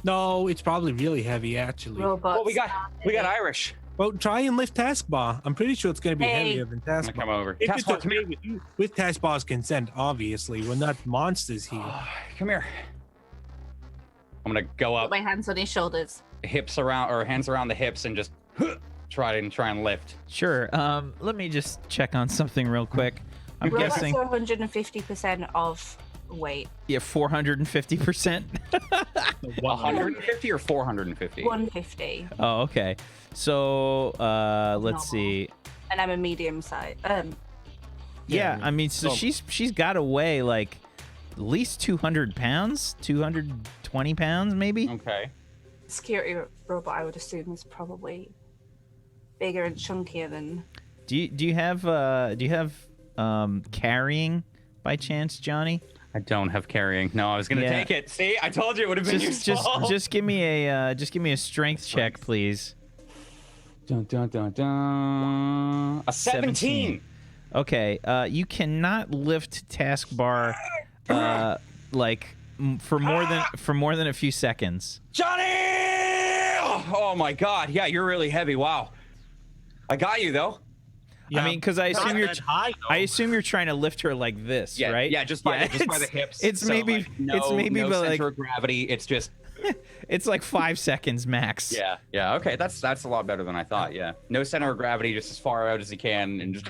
No, it's probably really heavy actually. Robots. Well, we got Irish. Well, try and lift taskbar. I'm pretty sure it's going to be Hey. heavy than I'm gonna taskbar. come over. If it's Taskbar, okay with taskbar's consent, obviously. We're not monsters here. come here. I'm gonna go Put up, my hands on his shoulders. hips around or hands around the hips, and just try and lift. Sure. Let me just check on something real quick. I'm Robots guessing are 150% of weight. 450%. 150 or 450? 150. Oh, okay. So let's Normal. see. And I'm a medium size. Yeah, I mean, so she's got to weigh like at least 200 pounds, 220 pounds, maybe. Okay. Security robot, I would assume, is probably bigger and chunkier than. Do you have carrying by chance, Johnny? I don't have carrying. No, I was gonna Yeah. take it. See, I told you it would have been useful. Just give me a strength check, please. Dun, dun, dun, dun. A 17. Okay, you cannot lift taskbar for more than a few seconds. Johnny! Oh my God! Yeah, you're really heavy. Wow. I got you though. I mean, because I assume Not that high, though. I assume you're trying to lift her like this, Yeah, right? yeah, just by the hips. It's So, maybe like, no, it's maybe no but center like of gravity. It's just it's like 5 seconds max. yeah. Okay, that's a lot better than I thought. Yeah, no center of gravity, just as far out as you can, and just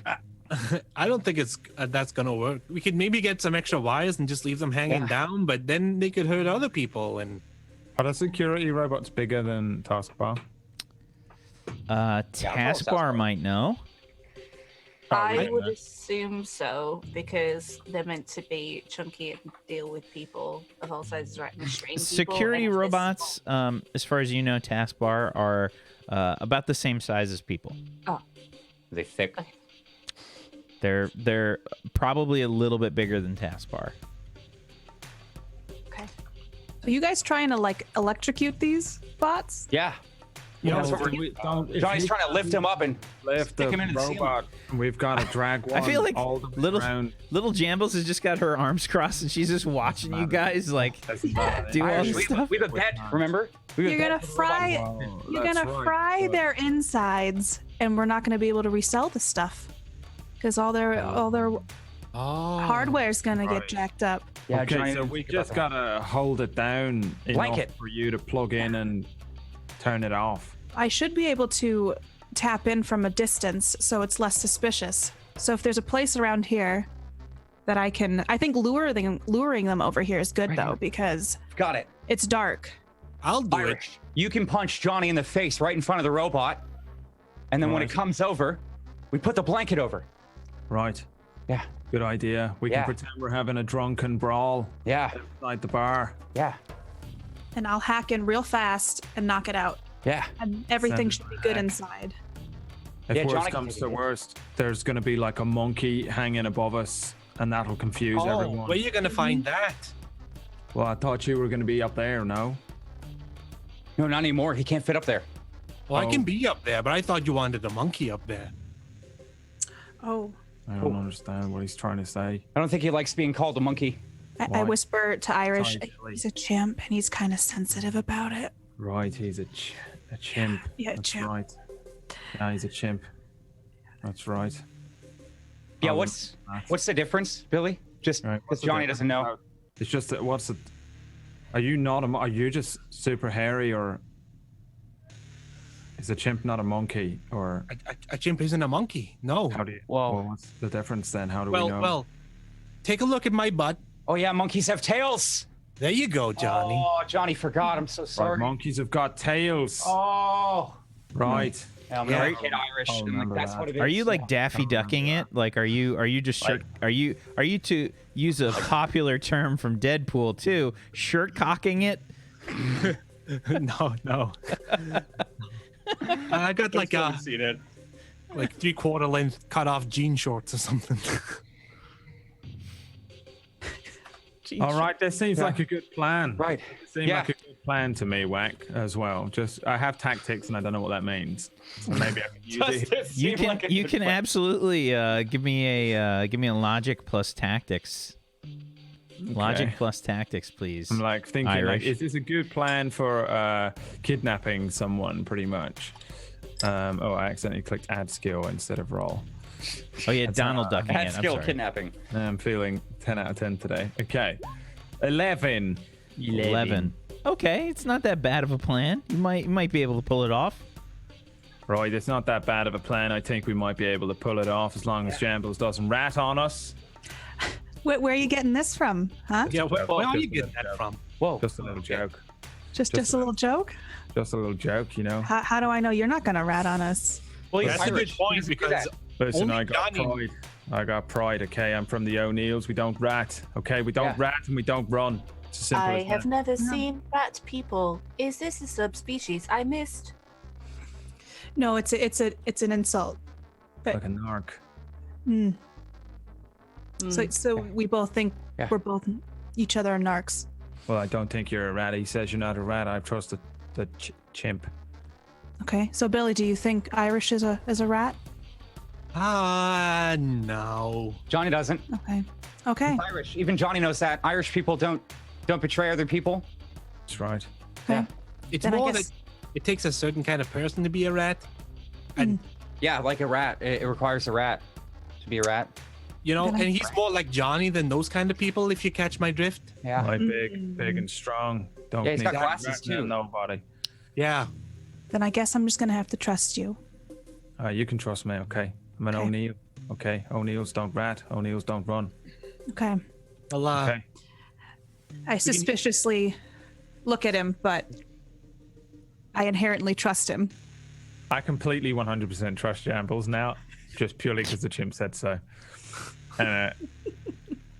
I don't think it's that's gonna work. We could maybe get some extra wires and just leave them hanging down, but then they could hurt other people. And Are the security robots bigger than Taskbar? Taskbar might know. I Probably. would assume so because they're meant to be chunky and deal with people of all sizes, right? And restrain people, Security and if this- robots, as far as you know, Taskbar are about the same size as people. they thick. Okay. They're probably a little bit bigger than Taskbar. Okay. Are you guys trying to like electrocute these bots? Yeah. You That's know, what we're- we don't, if Johnny's you trying to lift him up and lift stick the him into the ceiling. robot, we've got to drag one I feel like all the way little around. Jambles has just got her arms crossed and she's just watching you guys like do all Irish, this we stuff. have a bet, remember? We have a You're gonna bet for the robot. fry. Oh, You're that's gonna right. fry their insides, and we're not gonna be able to resell the stuff because all their hardware's gonna right. get jacked up. Yeah, Okay, Johnny so didn't we think about just gotta hold it down Blanket. enough for you to plug in and turn it off. I should be able to tap in from a distance, so it's less suspicious. So if there's a place around here that I think luring them over here is good Right though here. because that. Got it. it's dark. I'll do it. Irish, you can punch Johnny in the face right in front of the robot, and then when it Right. comes over, we put the blanket over. Right. Yeah, Good idea. We Yeah. can pretend we're having a drunken brawl yeah, outside the bar. yeah, And I'll hack in real fast and knock it out. yeah. And everything Send it should be good back. inside. If Yeah, worst Johnny can comes take to it. worst, there's going to be like a monkey hanging above us, and that'll confuse Oh, everyone. Where are you gonna find that? Well, I thought you were going to be up there, no? No, not anymore. He can't fit up there. Well, I Oh. can be up there, but I thought you wanted a monkey up there. Oh. I don't understand what he's trying to say. I don't think he likes being called a monkey. I Why? whisper to Irish, Sorry, Billy. he's a chimp and he's kind of sensitive about it. Right, he's a chimp. Yeah, That's chimp. right. Yeah, he's a chimp. That's right. Yeah, Oh, what's the difference, Billy? Just Right, because what's the Johnny difference doesn't know. about- It's just that what's it? Are you not a? Are you just super hairy, or is a chimp not a monkey? Or A chimp isn't a monkey. No. how do you? Well- well, what's the difference then? How do Well, we know? well, take a look at my butt. Oh yeah, monkeys have tails. There you go, Johnny. Oh, Johnny forgot. I'm so right, sorry. monkeys have got tails. Oh. Right. Yeah, I'm Yeah. very kid Irish, I'll and like, remember that's that. what it is. Are you like Daffy ducking it? Like are you just shirt are you to use a popular term from Deadpool too, shirt cocking it? No. I got like a seen it? like 3/4 length cut off jean shorts or something. All right. This seems Yeah. like a good plan. Right. Seems Yeah. like a good plan to me, Whack, as well. Just I have tactics and I don't know what that means. So maybe I can use it. You can absolutely give me a logic plus tactics. Logic Okay. plus tactics, please. I'm like thinking, like, Irish. is this a good plan for kidnapping someone? Pretty much. Oh, I accidentally clicked add skill instead of roll. Oh yeah, Donald ducking Had it. I'm skill sorry. kidnapping. I'm feeling 10 out of 10 today. Okay, 11. 11. Okay, it's not that bad of a plan. You might be able to pull it off. Right, it's not that bad of a plan. I think we might be able to pull it off as long as Jambles doesn't rat on us. Where are you getting this from? Huh? Yeah, where are you just getting a that from? Whoa. Just a little joke. Just a little joke? Just a little joke, you know. How do I know you're not going to rat on us? Well, he's That's a good Irish. He point doesn't do because that. Listen, only I got Johnny- pride. I got pride, okay? I'm from the O'Neills. We don't rat, okay? We don't Yeah. rat and we don't run. It's as simple I as have that. never seen rat people. Is this a subspecies I missed? No, it's an insult. Like a narc. Mm. Mm. So we both think Yeah. we're both each other are narcs. Well, I don't think you're a rat. He says you're not a rat. I trust the chimp. Okay. So Billy, do you think Irish is a rat? No. Johnny doesn't. Okay. Okay. He's Irish. Even Johnny knows that. Irish people don't betray other people. That's right. Okay. It's Then I more guess- that it takes a certain kind of person to be a rat, and Yeah, like a rat. It requires a rat to be a rat. You know, and he's more like Johnny than those kind of people, if you catch my drift. Yeah. My big and strong. Don't Yeah, he's need got that glasses, ratting too. at nobody. Yeah. Then I guess I'm just gonna have to trust you. You can trust me, okay? I'm an Okay. O'Neill. Okay, O'Neills don't rat. O'Neills don't run. Okay. Well, Okay. I suspiciously look at him, but I inherently trust him. I completely 100% trust Jambles now, just purely because the chimp said so. And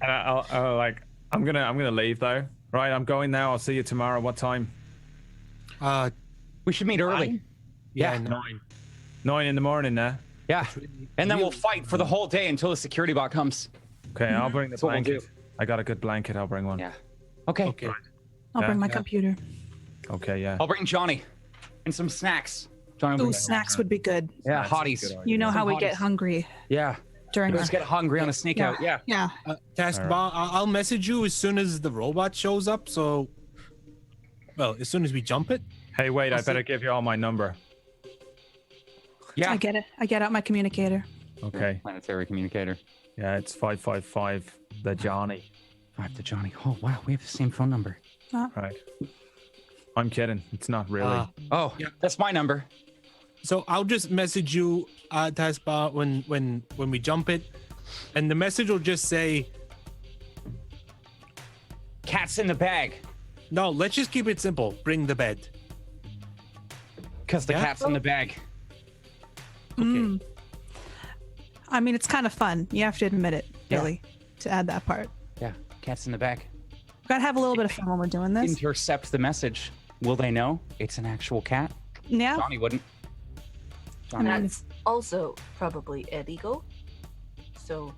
I'll like, I'm gonna leave though. Right, I'm going now. I'll see you tomorrow. What time? We should meet early. yeah, Yeah. 9 in the morning now. Yeah. And then we'll fight for the whole day until the security bot comes. Okay, I'll bring the That's what we'll blanket. do. I got a good blanket. I'll bring one. Yeah. Okay. Okay. I'll Yeah. bring my computer. Okay, yeah. I'll bring Johnny and some snacks. Johnny will Ooh, bring snacks would be good. Yeah, That's a hotties. good idea. You know how we get hotties. hungry Yeah. during Let's our... get hungry on a sneak out. Yeah. Yeah. Taskbar, I'll message you as soon as the robot shows up. So, well, as soon as we jump it. Hey, wait! I better give you all my number. Yeah. I get it. I get out my communicator. Okay. Planetary communicator. Yeah, it's 555 the Johnny. 5 to Johnny. Oh, wow. We have the same phone number. Right. I'm kidding. It's not really. Oh, Yeah. that's my number. So I'll just message you, Taskbar, when we jump it, and the message will just say, Cat's in the bag. "No, let's just keep it simple. Bring the bed." Because the Yeah? cat's in the bag. Okay. I mean, it's kind of fun. You have to admit it, Yeah. really, to add that part. Yeah. Cat's in the bag. Gotta have a little bit of fun when we're doing this. Intercept the message. Will they know it's an actual cat? Yeah. Johnny wouldn't. I mean, That's also probably illegal. So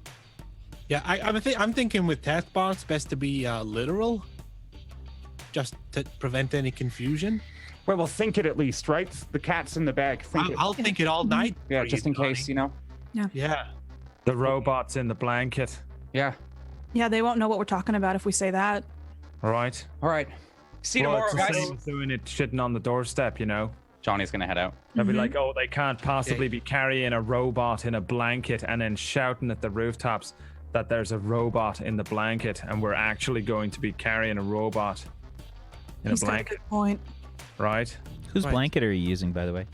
Yeah, I'm thinking with Taskbar, it's best to be literal, just to prevent any confusion. Well, we'll think it at least, right? The cat's in the bag. Think it. I'll think it all night. Yeah, for just you, in case, you know? Yeah. The robot's in the blanket. Yeah. yeah, they won't know what we're talking about if we say that. All right. All right. See you Well, tomorrow, it's the guys. same as doing it shitting on the doorstep, you know? Johnny's going to head out. They'll be like, oh, they can't possibly be carrying a robot in a blanket and then shouting at the rooftops that there's a robot in the blanket and we're actually going to be carrying a robot in He's a got a blanket, good point. right? Whose Right. blanket are you using, by the way?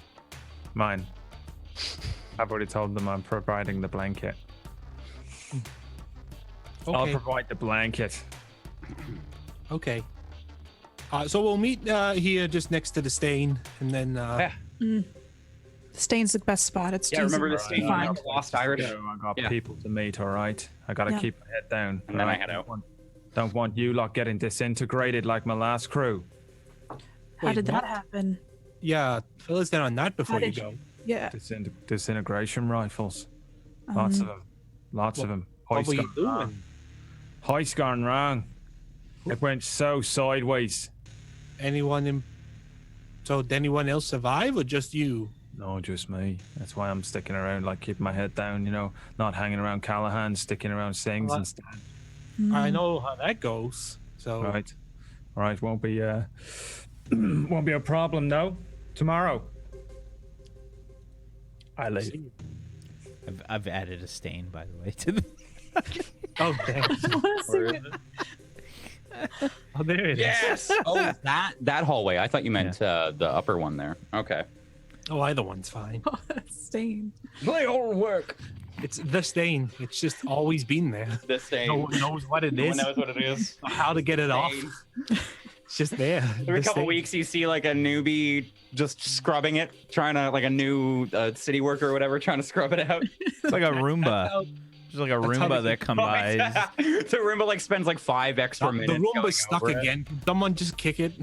Mine. I've already told them I'm providing the blanket. I'll Okay. provide the blanket. Okay. So we'll meet here just next to the stain, and then Yeah. Stain's the best spot. It's Yeah, easy remember the to stain find. Lost Irish? So I got Yeah. people to meet, all right? I got to Yeah. keep my head down. And then I right? head out. Don't want you lot getting disintegrated like my last crew. How Wait, did that what? happen? yeah, fill us in on that before you did go. Yeah. Disintegration rifles. Lots of them. Lots of them. What were you Heist gone wrong. doing? Heist gone wrong. It went so sideways. So did anyone else survive, or just you? No, just me. That's why I'm sticking around, like keeping my head down, you know, not hanging around Callahan, sticking around Sings Well, instead. I know how that goes. So Right. All right, won't be won't be a problem, no. Tomorrow. I leave. I've added a stain, by the way, to the. oh, thanks. Oh, there it is. Yes. Oh, that hallway. I thought you meant the upper one there. Okay. Oh, either one's fine. Stain. They all work. It's the stain. It's just always been there. The stain. No one knows what it No one is, knows what it is. or how to get it off. It's just there. Every The couple stain. weeks, you see like a newbie just scrubbing it, trying to like a new city worker or whatever, trying to scrub it out. It's like a Roomba. Just like a That's how Roomba they- that combines. The Roomba like spends like 5 extra The minutes. going Roomba's stuck over it. again. Can someone just kick it?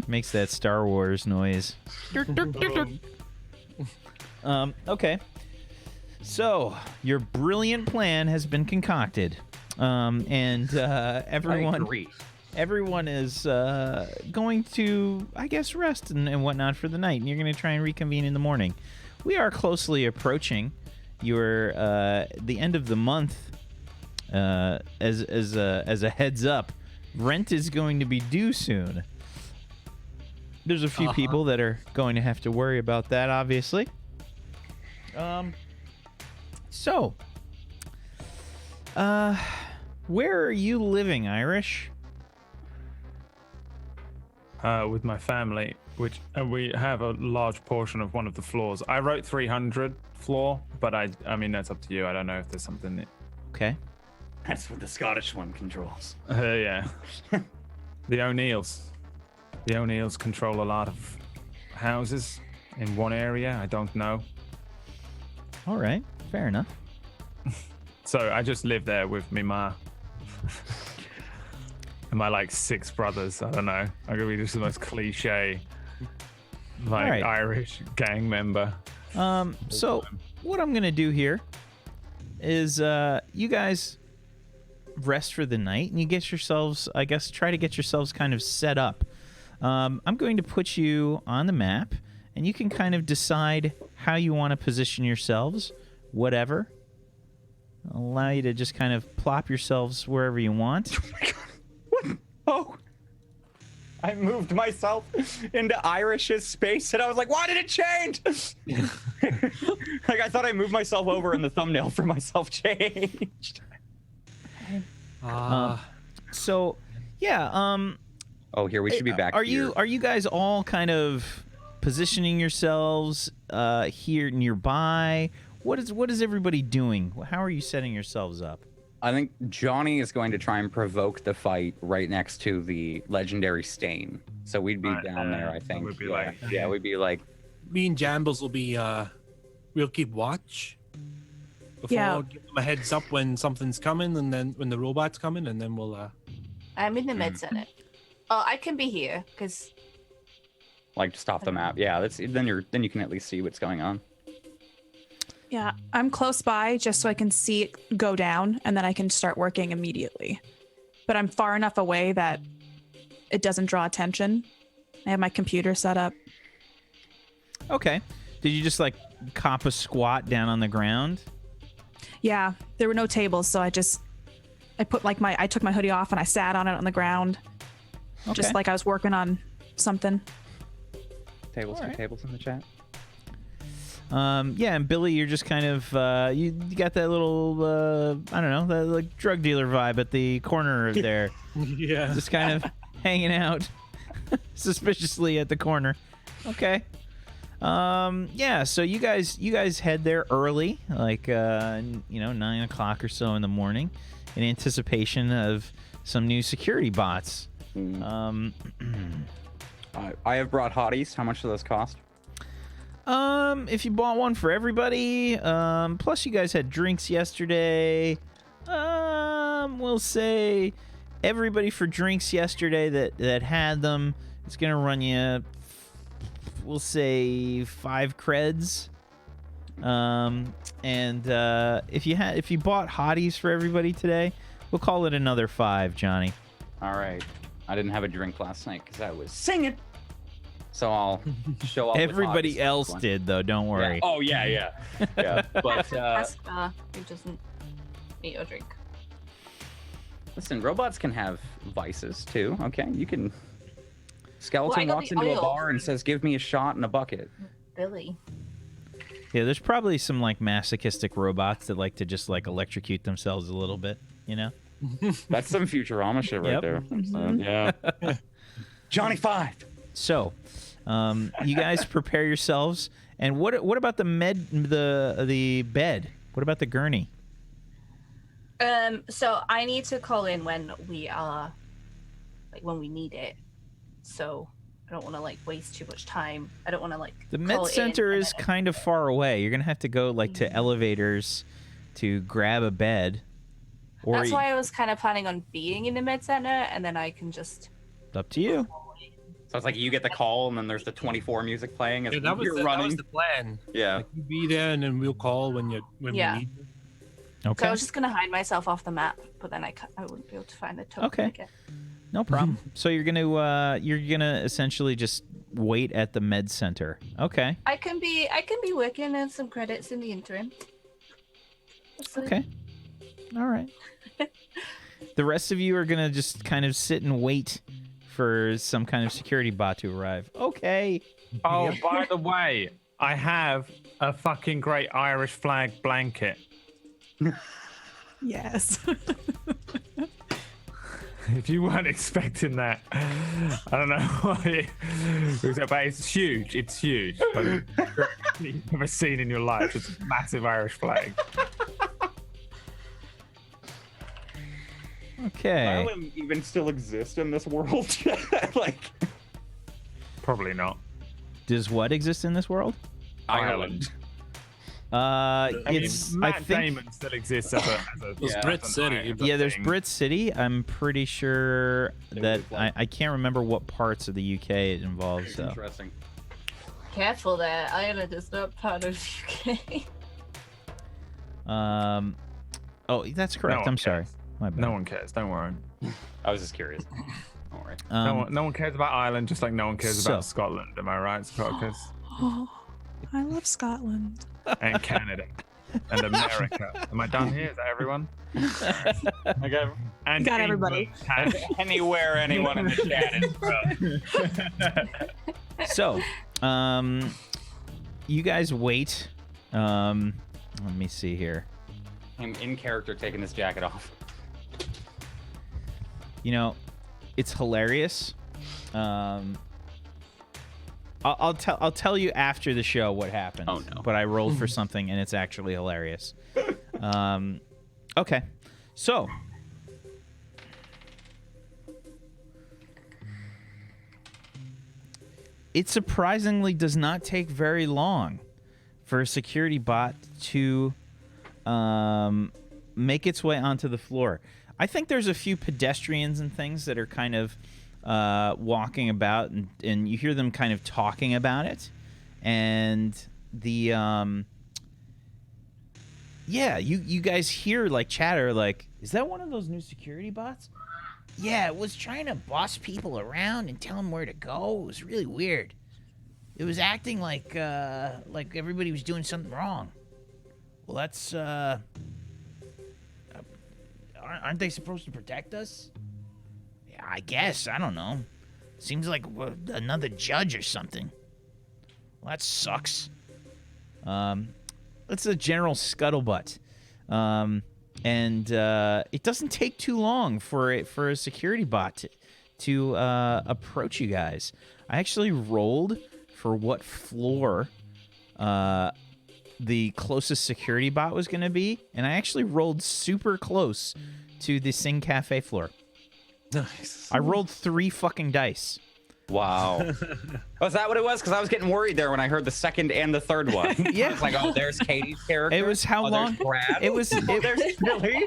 Makes that Star Wars noise. Okay. So your brilliant plan has been concocted, and I everyone agree. is going to, I guess, rest and whatnot for the night. And you're going to try and reconvene in the morning. We are closely approaching your the end of the month. As a heads up, rent is going to be due soon. There's a few people that are going to have to worry about that, obviously. So, where are you living, Irish? With my family, which we have a large portion of one of the floors. I wrote 300 floor, but I mean that's up to you. I don't know if there's something that... Okay. That's what the Scottish one controls. Yeah. The O'Neills. The O'Neills control a lot of houses in one area. I don't know. All right. Fair enough. So I just live there with me ma. And my like 6 brothers. I don't know. I'm gonna be just the most cliche like All right. Irish gang member. So what I'm gonna do here is you guys rest for the night and you get yourselves, I guess, try to get yourselves kind of set up. I'm going to put you on the map and you can kind of decide how you want to position yourselves, whatever. I'll allow you to just kind of plop yourselves wherever you want. Oh my God. What? Oh. I moved myself into Irish's space, and I was like, why did it change? Like, I thought I moved myself over, and the thumbnail for myself changed. So, yeah. Oh, here, we should be back Are here. you guys all kind of positioning yourselves here nearby? What is everybody doing? How are you setting yourselves up? I think Johnny is going to try and provoke the fight right next to the legendary stain. So we'd be Right, down there, I think. we'd be yeah. like- Yeah, we'd be like, Me and Jambles will be we'll keep watch before Yeah. give them a heads up when something's coming, and then when the robot's coming, and then we'll I'm in the med center. Oh, I can be here because just off the map. Yeah, then you can at least see what's going on. Yeah, I'm close by just so I can see it go down and then I can start working immediately. But I'm far enough away that it doesn't draw attention. I have my computer set up. Okay. Did you just like cop a squat down on the ground? Yeah, there were no tables, so I put like I took my hoodie off and I sat on it on the ground. Okay. Just like I was working on something. Tables All for right. tables in the chat. Yeah, and Billy, you're just kind of you got that little I don't know, that like drug dealer vibe at the corner of there, yeah. just kind of hanging out suspiciously at the corner. Okay. Yeah, so you guys head there early, like 9 o'clock or so in the morning, in anticipation of some new security bots. I have brought hotties. How much do those cost? If you bought one for everybody, plus you guys had drinks yesterday, we'll say everybody for drinks yesterday that had them, it's gonna run you, we'll say 5 creds. And if you bought hotties for everybody today, we'll call it another 5, Johnny. All right. I didn't have a drink last night because I was singing. So I'll show up. with Everybody hotties else for this one. did though, don't worry. Yeah. Oh yeah. Yeah. But Taskbar, who doesn't eat or drink. listen, robots can have vices too. Okay, you can. Skeleton got walks the into a oil. bar and says, "Give me a shot and a bucket." Billy. Yeah, there's probably some like masochistic robots that like to just like electrocute themselves a little bit, you know? That's some Futurama shit right Yep. there. Yeah. Johnny 5. So, you guys prepare yourselves. And what about the bed? What about the gurney? So I need to call in when we are, like when we need it. So I don't want to like waste too much time. I don't want to like. The call med it in center and is then- kind of far away. You're gonna have to go like to elevators to grab a bed. Or That's why I was kind of planning on being in the med center, and then I can just. up to you. So it's like you get the call and then there's the 24 music playing as Yeah, that was you're the, running. that was the plan. Yeah. Like, you be there, and then we'll call when Yeah. we need you. So Okay. I was just gonna hide myself off the map, but then I wouldn't be able to find the token Okay. again. No problem. So you're gonna essentially just wait at the med center. Okay. I can be working on some credits in the interim. So- Okay. All right. The rest of you are gonna just kind of sit and wait for some kind of security bot to arrive. Okay. Oh, by the way, I have a fucking great Irish flag blanket. Yes. If you weren't expecting that, I don't know why. But it's huge. It's huge. But you've never seen in your life. It's a massive Irish flag. Okay. Ireland even still exist in this world? Like, Probably not. Does what exist in this world? Ireland. It's Matt I think Damon still exists as a There's Brit City. yeah. There's Brit City. I'm pretty sure that I can't remember what parts of the UK it involves though. Interesting. Careful there. Ireland is not part of UK. Oh, that's correct. one I'm sorry. cares. My bad. No one cares. Don't worry. I was just curious. Don't worry. No one cares about Ireland, just like no one cares about Scotland. Am I right, Scotters? Oh, I love Scotland. And Canada and America. Am I done here? Is that everyone? Okay. And Got everybody. England. Anywhere anyone in the chat is from. So, you guys wait. Let me see here. I'm in character taking this jacket off. You know, it's hilarious. I'll tell you after the show what happened. Oh, no. But I rolled for something and it's actually hilarious. Okay, so it surprisingly does not take very long for a security bot to make its way onto the floor. I think there's a few pedestrians and things that are kind of walking about, and you hear them kind of talking about it. And the you guys hear like chatter like, is that one of those new security bots? Yeah, it was trying to boss people around and tell them where to go. It was really weird. It was acting like everybody was doing something wrong. Well, that's aren't they supposed to protect us? Yeah, I guess. I don't know. Seems like another judge or something. Well, that sucks. That's a general scuttlebutt. And it doesn't take too long for a security bot to approach you guys. I actually rolled for what floor the closest security bot was going to be, and I actually rolled super close to the Sing Cafe floor. Nice. I rolled 3 fucking dice. Wow. Was that what it was? Because I was getting worried there when I heard the second and the third one. Yeah. I was like, oh, there's Katie's character. It was how long? There's Brad. It was there's Billy.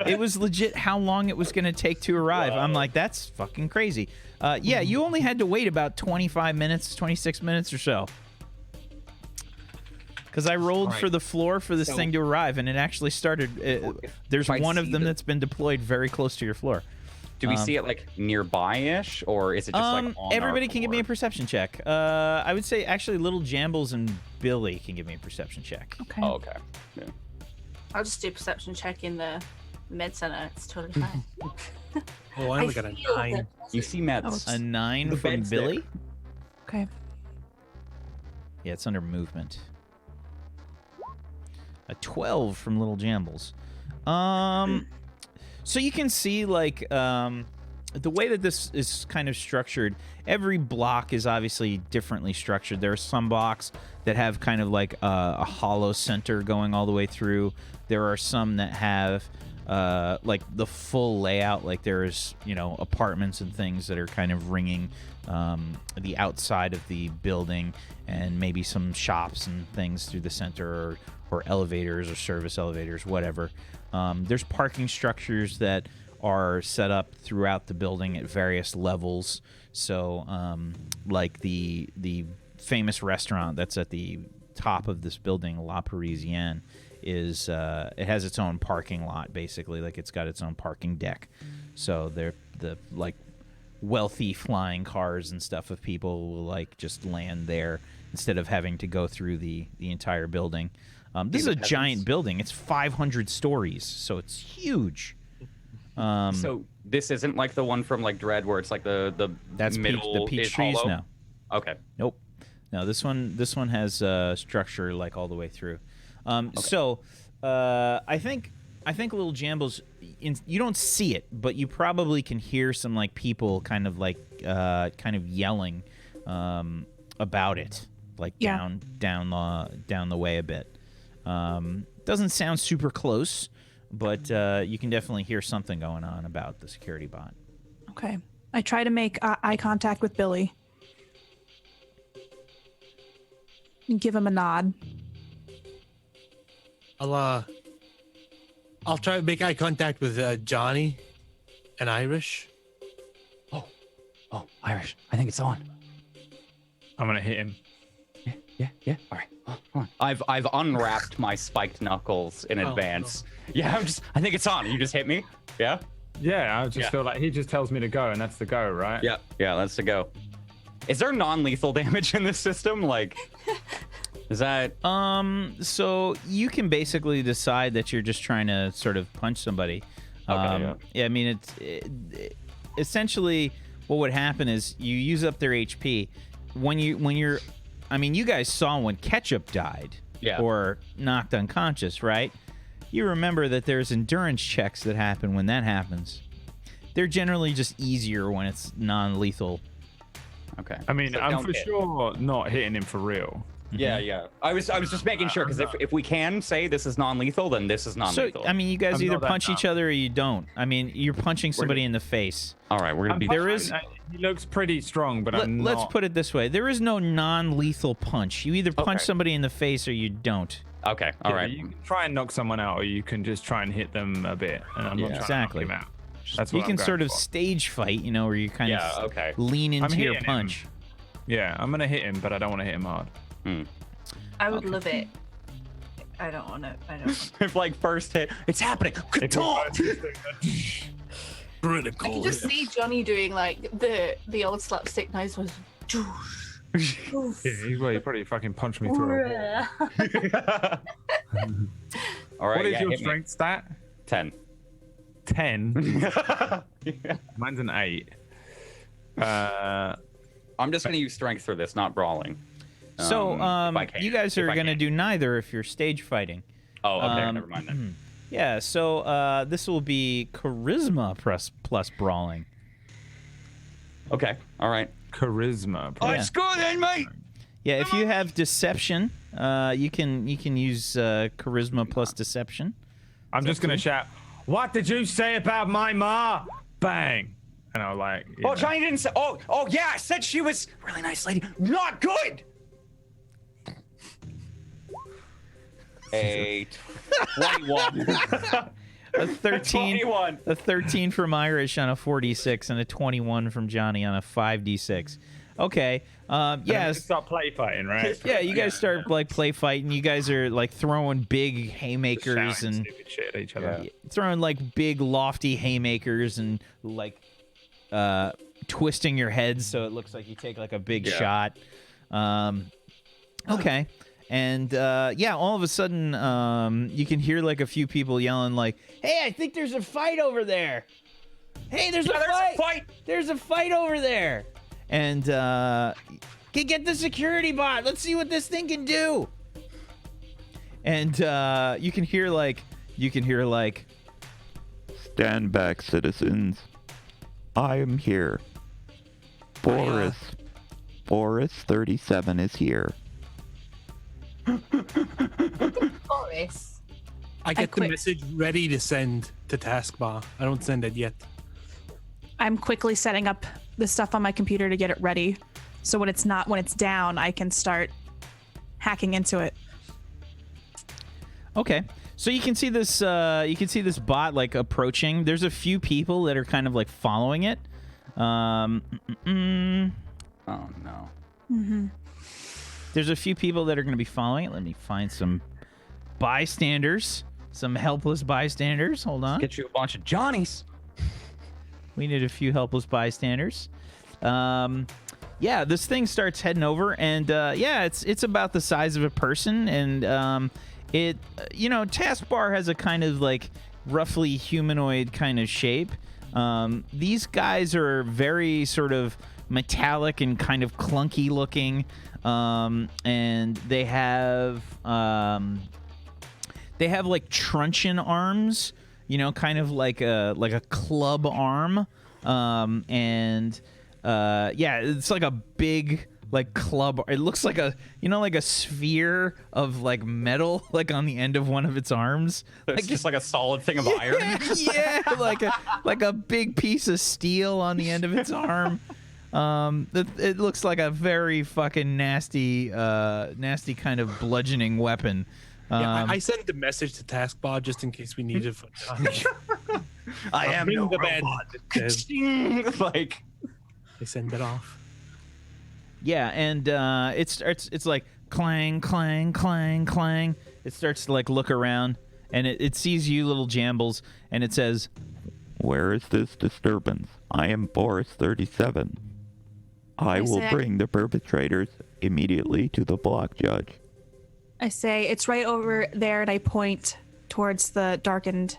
it was legit how long it was going to take to arrive. I'm like, that's fucking crazy. Yeah, you only had to wait about 25 minutes, 26 minutes or so. Because I rolled for the floor for this thing to arrive, and it actually started. There's one of them that's been deployed very close to your floor. Do we see it like nearby-ish, or is it just like on everybody our can give me a floor? perception check. I would say actually Little Jambles and Billy can give me a perception check. Okay. Oh, okay. Yeah. I'll just do perception check in the med center. It's totally fine. Oh, I only got a feel 9. that- You see meds. A 9 The from bed's Billy. there. Okay. Yeah, it's under movement. A 12 from Little Jambles. So you can see, like, the way that this is kind of structured, every block is obviously differently structured. There are some blocks that have kind of like a hollow center going all the way through. There are some that have like the full layout, like there's, you know, apartments and things that are kind of ringing the outside of the building, and maybe some shops and things through the center, or elevators or service elevators, whatever. There's parking structures that are set up throughout the building at various levels. So, like the famous restaurant that's at the top of this building, La Parisienne, is it has its own parking lot, basically. Like, it's got its own parking deck. So they're the like wealthy flying cars and stuff of people will like just land there instead of having to go through the entire building. This is a giant building. It's 500 stories, so it's huge. So this isn't like the one from like Dredd, where it's like the That's middle the peach is trees hollow? now. Okay. Nope. No, this one has structure like all the way through. So I think Little Jambles, you don't see it, but you probably can hear some like people kind of yelling about it, like down the way a bit. Doesn't sound super close, but you can definitely hear something going on about the security bot. Okay. I try to make eye contact with Billy. And give him a nod. I'll try to make eye contact with Johnny and Irish. Oh, Irish. I think it's on. I'm gonna hit him. Yeah. All right. Hold on. I've unwrapped my spiked knuckles in advance. No. Yeah, I think it's on. You just hit me. Yeah. Yeah, I just feel like he just tells me to go, and that's the go, right? Yeah, that's the go. Is there non-lethal damage in this system? Like, is that? So you can basically decide that you're just trying to sort of punch somebody. Okay, yeah. I mean, essentially what would happen is you use up their HP when you're. I mean, you guys saw when Ketchup died or knocked unconscious, right? You remember that there's endurance checks that happen when that happens. They're generally just easier when it's non-lethal. Okay. I mean, So I'm don't for hit. sure not hitting him for real. Yeah. I was just making sure because if we can say this is non-lethal, then this is So, non-lethal. I mean, you guys I'm either not that punch dumb. each other or you don't. I mean, you're punching somebody in the face. all right, we're gonna be. There is- He looks pretty strong, but I'm not. Let's put it this way. There is no non-lethal punch. You either punch Okay. somebody in the face or you don't. Okay. All right. You can try and knock someone out, or you can just try and hit them a bit. And I'm not trying Exactly. to knock him out. That's You what can I'm going sort of for. stage fight, where you kind Yeah, of okay. lean into your hitting him. punch. Yeah, I'm gonna hit him, but I don't want to hit him hard. I would love it. I don't want to. If like first hit, it's happening. Critical. I can just see Johnny doing like the old slapstick noise was. Yeah, he probably fucking punched me through a wall. All right. What is yeah, your hit me. strength stat? 10. 10. Mine's an 8. I'm just gonna use strength for this, not brawling. So, if I can, you guys if are I going to can. do neither if you're stage fighting. Oh, okay. um, Never mind then. Yeah, so this will be charisma plus brawling. Okay. All right. Charisma. Yeah. Let's go then, mate. Yeah, if you have deception, you can use charisma plus deception. I'm just gonna shout, "What did you say about my ma?" Bang. And I'll like. Oh, Johnny didn't say. Oh, yeah. I said she was a really nice lady. Not good. A 21. A 13, 21. a 13 from Irish on a 4d6 and a 21 from Johnny on a 5d6. Okay. Yes. Start play fighting, right? Yeah, you guys start like play fighting. You guys are like throwing big haymakers Shouting and stupid shit at each other. throwing like big lofty haymakers and like twisting your head so it looks like you take like a big shot. Okay. And all of a sudden you can hear like a few people yelling like, "Hey, I think there's a fight over there. Hey, there's a fight. There's a fight over there." And get the security bot. Let's see what this thing can do. And you can hear like Stand back, citizens. I am here. Boris 37 is here. Boris. I get the quit. message ready to send to taskbar. I don't send it yet. I'm quickly setting up the stuff on my computer to get it ready. So when it's down, I can start hacking into it. Okay. So you can see this bot like approaching. There's a few people that are kind of like following it. Oh no. There's a few people that are going to be following it. Let me find some bystanders, some helpless bystanders. Hold on. Get you a bunch of Johnnies. We need a few helpless bystanders. This thing starts heading over, and it's about the size of a person, and taskbar has a kind of like roughly humanoid kind of shape. These guys are very sort of metallic and kind of clunky looking, and they have like truncheon arms, you know, kind of like a club arm, and it's like a big like club. It looks like a like a sphere of like metal like on the end of one of its arms. It's just like a solid thing of iron. Yeah, like a big piece of steel on the end of its arm. It looks like a very fucking nasty kind of bludgeoning weapon. I sent the message to Taskbar just in case we needed for Johnny. I am no the bed. robot. Like, They send it off. Yeah, and it's like clang, clang, clang, clang. It starts to like look around, and it sees you, little Jambles, and it says, Where is this disturbance? I am Boris 37. I will bring the perpetrators immediately to the block judge. I say it's right over there, and I point towards the darkened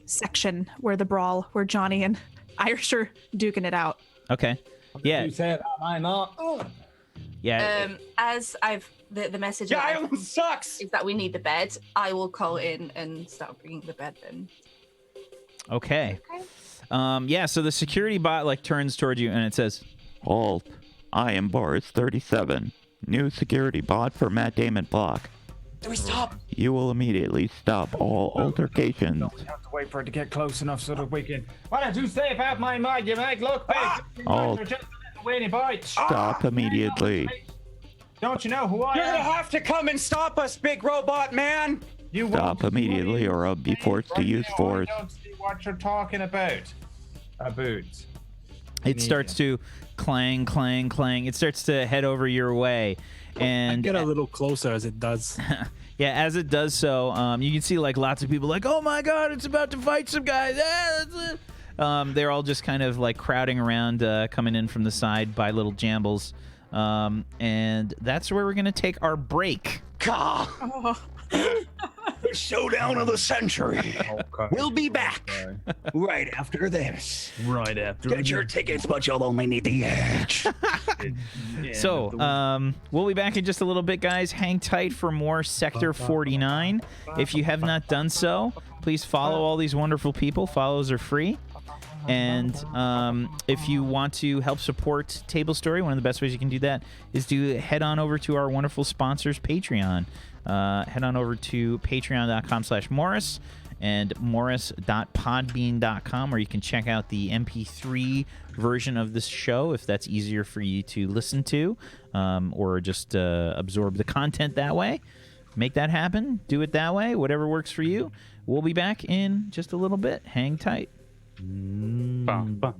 section where where Johnny and Irish are duking it out. okay. Yeah. You said, am I not? Yeah. As the message the that I've- island sucks. is that we need the bed, I will call in and start bringing the bed in. Okay. So the security bot like turns towards you and it says, Halt. I am Boris 37. New security bot for Matt Damon Block. Do we stop? You will immediately stop all altercations. We have to wait for it to get close enough so that we can. Why don't you say about my mind? You make look big. Oh. Just a little weeny bite. Stop immediately. Don't you know who I You're gonna am? have to come and stop us, big robot man. You Stop won't. immediately or I'll be forced to use force. I don't see what you're talking about. it starts to clang, clang, clang. It starts to head over your way. And Get a little closer as it does. yeah, as it does so, you can see like lots of people like, oh my God, it's about to fight some guys. That's it. They're all just kind of like crowding around, coming in from the side by little Jambles. And that's where we're going to take our break. God. The showdown of the century. We'll be back right after this. Right after. Get your tickets, but you'll only need the edge. So, we'll be back in just a little bit, guys. Hang tight for more Sector 49. If you have not done so, please follow all these wonderful people. Follows are free. And if you want to help support Table Story, one of the best ways you can do that is to head on over to our wonderful sponsors, Patreon. Head on over to patreon.com/Morris and morris.podbean.com, where you can check out the MP3 version of this show if that's easier for you to listen to, or just absorb the content that way. Make that happen. Do it that way. Whatever works for you. We'll be back in just a little bit. Hang tight. Bum, bum.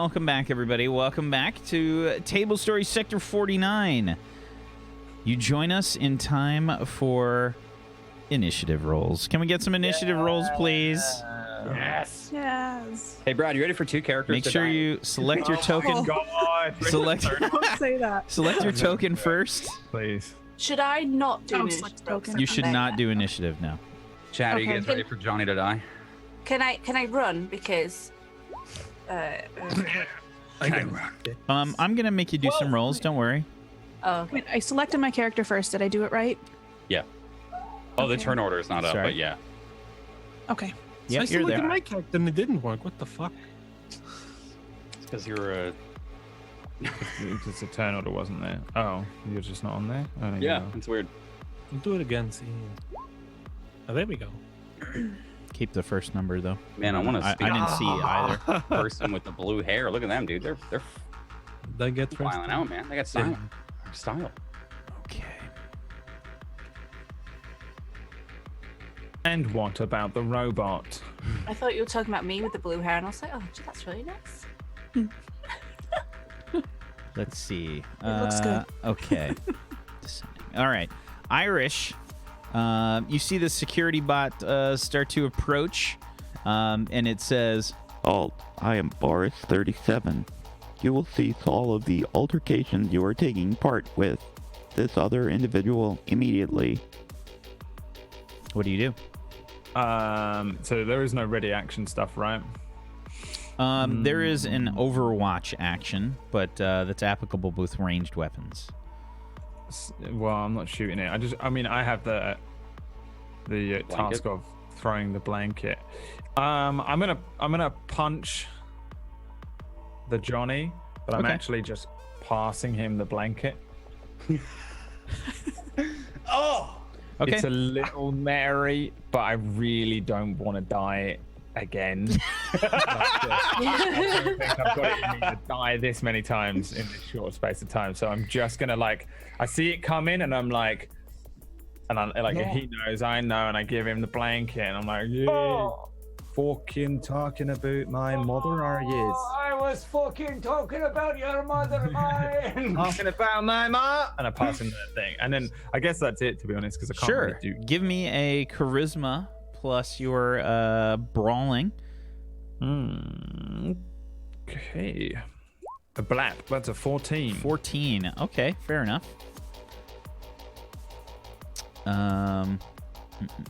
welcome back, everybody. Welcome back to Table Story Sector 49. You join us in time for initiative rolls. Can we get some initiative rolls, please? Yes. Yes. Hey, Brad, you ready for 2 characters? Make sure you select your token. God. Select, Don't say that. select your token first. Please. Should I not do Oh, initiative select rolls? token. You should not do initiative now. Chad, are you Okay. guys ready for Johnny to die? Can I run because? I can run. I'm gonna make you do some rolls. Don't worry. Oh, okay. Wait, I selected my character first. Did I do it right? Yeah. Oh, the Okay. turn order is not up, Sorry. but yeah. Okay. Yeah, I you're looked at there. my character and it didn't work. What the fuck? It's because you're a. It's a turn order wasn't there. Oh, you're just not on there? Oh, Yeah, it's weird. We'll do it again. See. Oh, there we go. Keep the first number though. Man, I want to I speak didn't see it either. to the person with the blue hair. Look at them, dude. They're They get first. filing out, man. They got style. Style. Okay. And what about the robot? I thought you were talking about me with the blue hair, and I was like, oh, gee, that's really nice. Let's see. It looks good. Okay. Descending. All right. Irish. You see the security bot start to approach, and it says, Alt, I am Boris 37. You will cease all of the altercations you are taking part with this other individual immediately. "What do you do?" So there is no ready action stuff, right? There is an Overwatch action, but that's applicable with ranged weapons. Well, I'm not shooting it. I have the task of throwing the blanket. I'm gonna punch the Johnny, but I'm Okay. actually just passing him the blanket. Okay. It's a little merry, but I really don't want to die again. I don't think I've got it in me to die this many times in this short space of time. So I'm just gonna I see it coming, and I'm like, he knows, I know, and I give him the blanket, and I'm like, yeah, fucking talking about my mother, are you? I was fucking talking about your mother, man. Talking about my mom, and I pass him the thing, and then I guess that's it, to be honest, because I can't Sure. really do. Give me a charisma plus your brawling. Okay. A blap. That's a 14. 14. Okay, fair enough.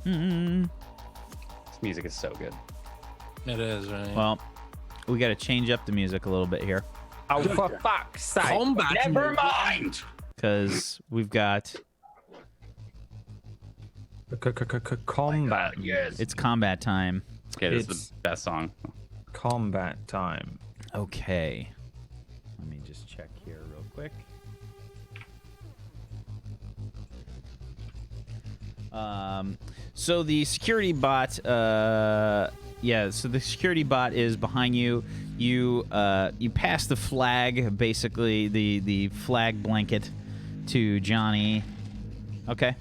This music is so good. It is, right? Well, we got to change up the music a little bit here Oh, for fuck's sake. Combat. Never mind. because we've got Combat. it's combat time. Okay, this is It's- the best song. Combat time. Okay. Let me just check here real quick. So the security bot, so the security bot is behind you. You pass the flag, basically the flag blanket to Johnny. Okay.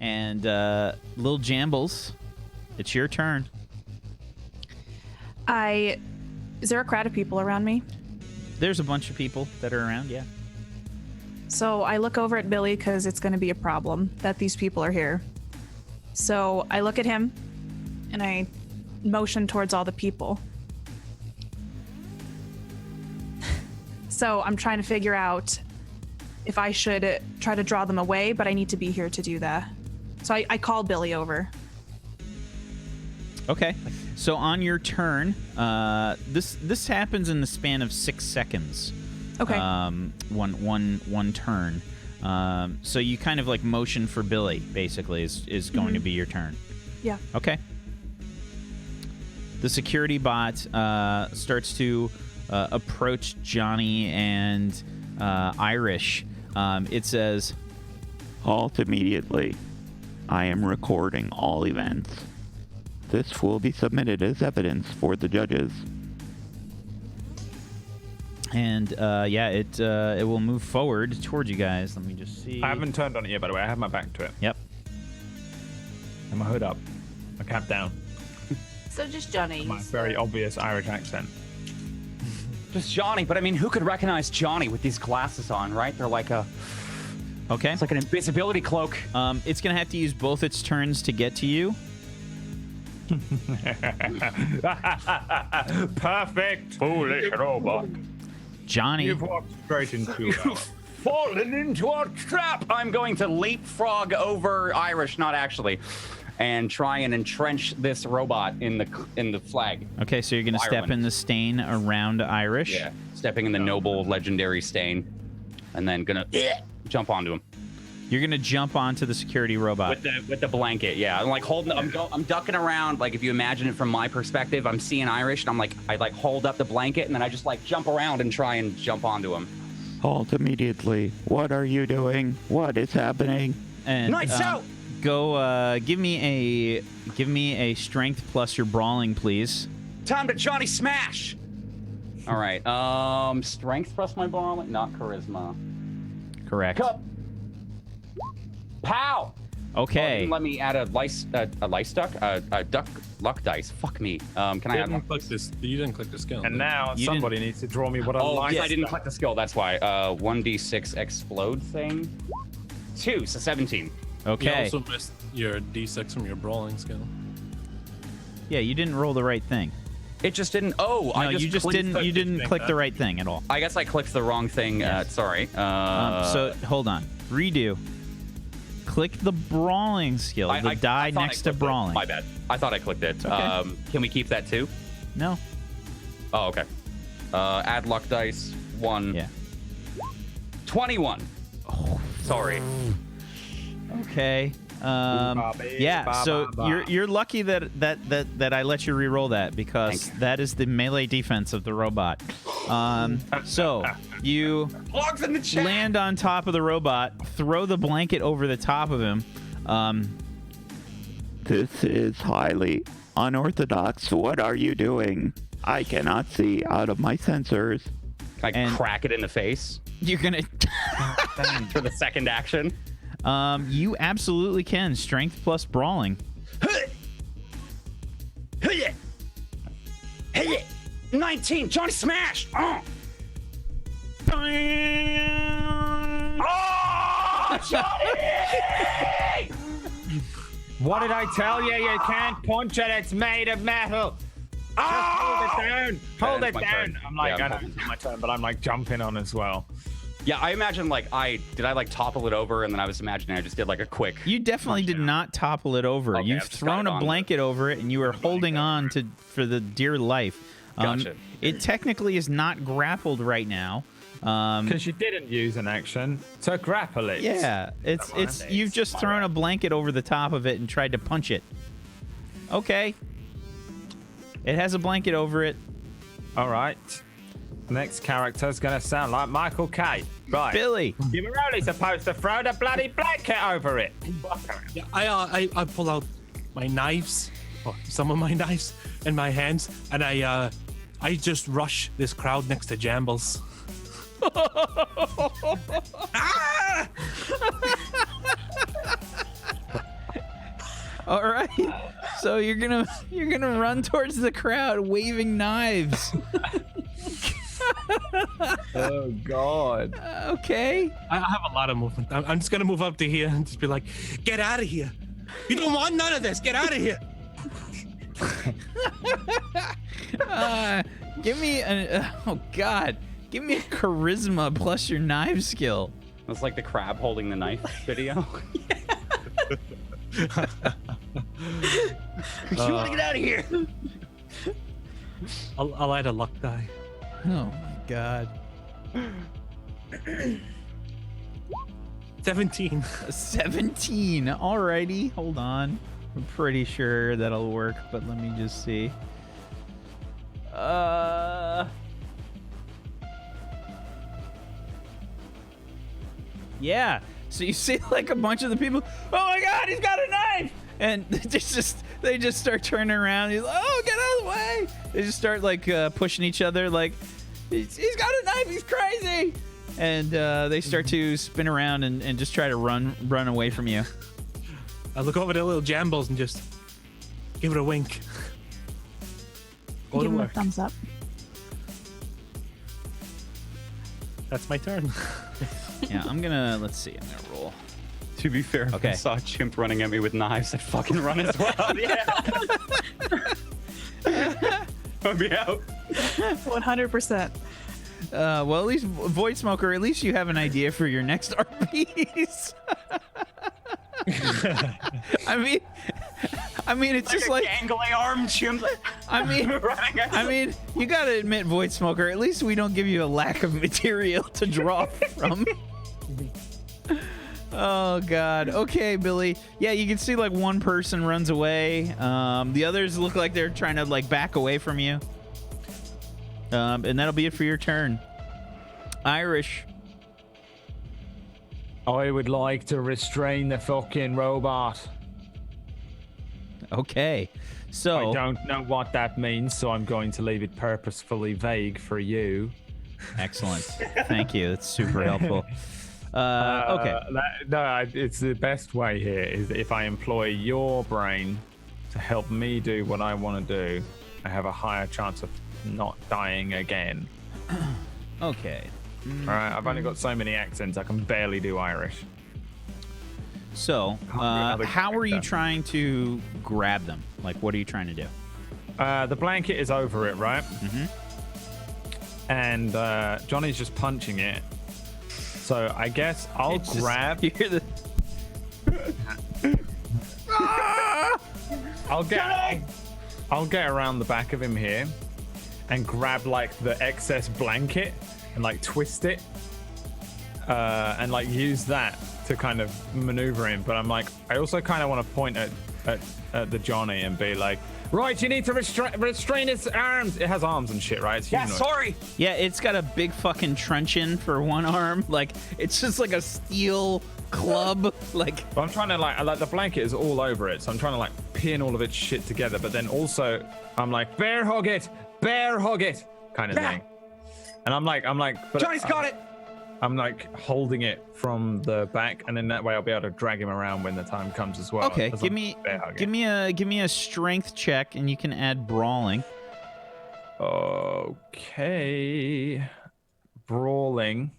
And Lil Jambles, it's your turn. Is there a crowd of people around me? There's a bunch of people that are around, yeah. So I look over at Billy because it's going to be a problem that these people are here. So I look at him and I motion towards all the people. So I'm trying to figure out if I should try to draw them away, but I need to be here to do that. So I call Billy over. Okay. So on your turn, this happens in the span of 6 seconds. Okay. One turn. So you kind of like motion for Billy, basically, is going to be your turn. Yeah. Okay. The security bot starts to approach Johnny and Irish. It says, Halt immediately. I am recording all events. This will be submitted as evidence for the judges. and it will move forward towards you guys. Let me just see. I haven't turned on it yet, by the way. I have my back to it. Yep. And my hood up. My cap down. So just Johnny. My very obvious Irish accent. Just Johnny, but I mean, who could recognize Johnny with these glasses on, right? They're like Okay. it's like an invisibility cloak. It's gonna have to use both its turns to get to you. Perfect. Foolish robot. Johnny. You've walked straight into our Fallen into a trap. I'm going to leapfrog over Irish, not actually, and try and entrench this robot in the flag. Okay, so you're gonna step Ireland. in the stain around Irish. Yeah, stepping in the noble, legendary stain, and then gonna jump onto him You're gonna jump onto the security robot. with the blanket. Yeah, I'm like holding. I'm ducking around. Like if you imagine it from my perspective, I'm seeing Irish, and I like hold up the blanket, and then I just like jump around and try and jump onto him. Halt immediately. What are you doing? What is happening? And Nice out. go. Give me a strength plus your brawling, please. Time to Johnny Smash. All right. Strength plus my brawling, not charisma. Correct. Cup. Pow. Okay. Let me add a duck luck dice. Fuck me. Can I add one? You didn't click the skill. And now You somebody needs to draw me what I Oh, like. yes, I didn't click the skill. That's why. 1d6 explode thing. 2, so 17. You Okay. also missed your D6 from your brawling skill. Yeah, you didn't roll the right thing. It just didn't. Oh, No, I just you just clicked didn't. the- You didn't thing, click huh? the right thing at all. I guess I clicked the wrong thing. Sorry. So hold on. Redo. Click the brawling skill. The die thought I next to clicked it. brawling. My bad. I thought I clicked it. okay. Can we keep that too? No. Oh, okay. Add luck dice. 1. Yeah. 21. Oh, sorry. Okay. Yeah. So you're lucky that I let you re-roll that because that is the melee defense of the robot. So you Logs in the chat. land on top of the robot, throw the blanket over the top of him. This is highly unorthodox. What are you doing? I cannot see out of my sensors. I and- crack it in the face You're gonna. for the second action. You absolutely can. Strength plus brawling. Hey it! 19. Johnny Smash. Oh, Johnny! What did I tell you? You can't punch it. It's made of metal. Just hold it down. Hold Yeah, it it's my down. turn. I'm like, Yeah, I know it's my turn, but I'm like jumping on as well. Yeah, I imagine like I topple it over, and then I was imagining I just did like a quick. You definitely did not topple it over. Okay, You've I've just thrown got it a on blanket over it, and you are holding on to for the dear life. Gotcha. It technically is not grappled right now. Because you didn't use an action to grapple it. Yeah, it's you've just thrown a blanket over the top of it and tried to punch it. Okay. It has a blanket over it. All right. Next character's gonna sound like Michael Caine. Right. Billy. You were only supposed to throw the bloody blanket over it. Yeah, I pull out my knives, or some of my knives, in my hands, and I just rush this crowd next to Jambles. All right. So you're gonna run towards the crowd waving knives. Oh God. Okay. I have a lot of movement. I'm just gonna move up to here and just be like, "Get out of here! You don't want none of this. Get out of here!" Give me oh God. Give me a charisma plus your knife skill. It's like the crab holding the knife video. You want to get out of here? I'll add a luck die. Oh my God. 17. 17. Alrighty. Hold on. I'm pretty sure that'll work, but let me just see. Yeah. So you see like a bunch of the people, oh my God, he's got a knife! And they just start turning around. He's like, oh, get out of the way! They just start like pushing each other like, he's got a knife, he's crazy! And they start to spin around and just try to run away from you. I look over the little Jambles and just give it a wink. Go to Give him a work. thumbs up. That's my turn. Yeah, I'm gonna, let's see, I'm gonna roll. To be fair, Okay. I saw a chimp running at me with knives. I'd fucking run as well. Yeah. I'd be out. 100%. Well, at least Void Smoker, at least you have an idea for your next RPs. I mean, it's just like gangly arm chimp. I mean, running at I mean, you gotta admit, Void Smoker, at least we don't give you a lack of material to draw from. Oh God. Okay, Billy. Yeah, you can see like one person runs away. The others look like they're trying to like back away from you. And that'll be it for your turn. Irish. I would like to restrain the fucking robot. Okay. So I don't know what that means, so I'm going to leave it purposefully vague for you. excellent. Thank you. That's super helpful. Okay. It's the best way here is if I employ your brain to help me do what I want to do, I have a higher chance of not dying again. Okay. All right, I've only got so many accents, I can barely do Irish. So, another how are you character. trying to grab them? Like, what are you trying to do? The blanket is over it, right? Mhm. And Johnny's just punching it. So I guess I'll It's just- grab. you hear the I'll get around the back of him here and grab like the excess blanket and like twist it and like use that to kind of maneuver him. But I'm like, I also kind of want to point at the Johnny and be like, right, you need to restrain his arms. It has arms and shit, right? It's Yeah, humanoid. sorry. Yeah, it's got a big fucking truncheon for one arm. Like, it's just like a steel club. Like, But I'm trying to like the blanket is all over it, so I'm trying to like pin all of its shit together. But then also I'm like, bear hug it, kind of thing. And I'm like, but Johnny's got it. I'm like holding it from the back, and then that way I'll be able to drag him around when the time comes as well. okay, as give long me as bear hug it. give me a strength check, and you can add brawling. Okay. Brawling.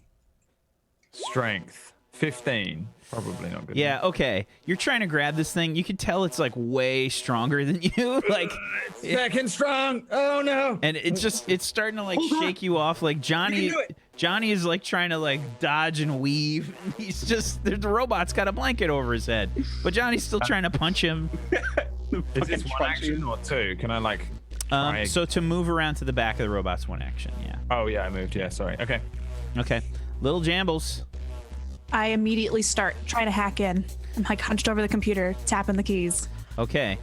Strength. 15. Probably not good. Yeah, okay. You're trying to grab this thing. You can tell it's like way stronger than you. Like, Second strong. Oh no. and it's starting to like shake you off. Like Johnny is like trying to like dodge and weave. He's just the robot's got a blanket over his head, but Johnny's still trying to punch him. Is this one action or two? Can I like try? So to move around to the back of the robot's one action. Yeah. Oh yeah, I moved. Yeah, sorry. Okay. Okay. Little Jambles. I immediately start trying to hack in. I'm like hunched over the computer, tapping the keys. Okay.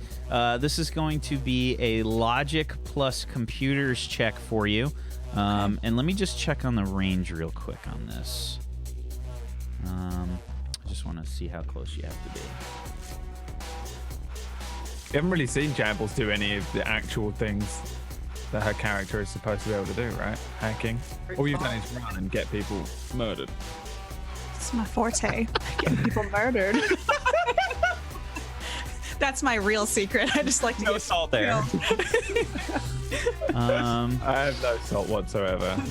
This is going to be a logic plus computers check for you. And let me just check on the range real quick on this. I just want to see how close you have to be. You haven't really seen Jambles do any of the actual things that her character is supposed to be able to do, right? Hacking. All you've done is run and get people murdered. It's my forte. Getting people murdered. That's my real secret. I just like to No get salt there. I have no salt whatsoever.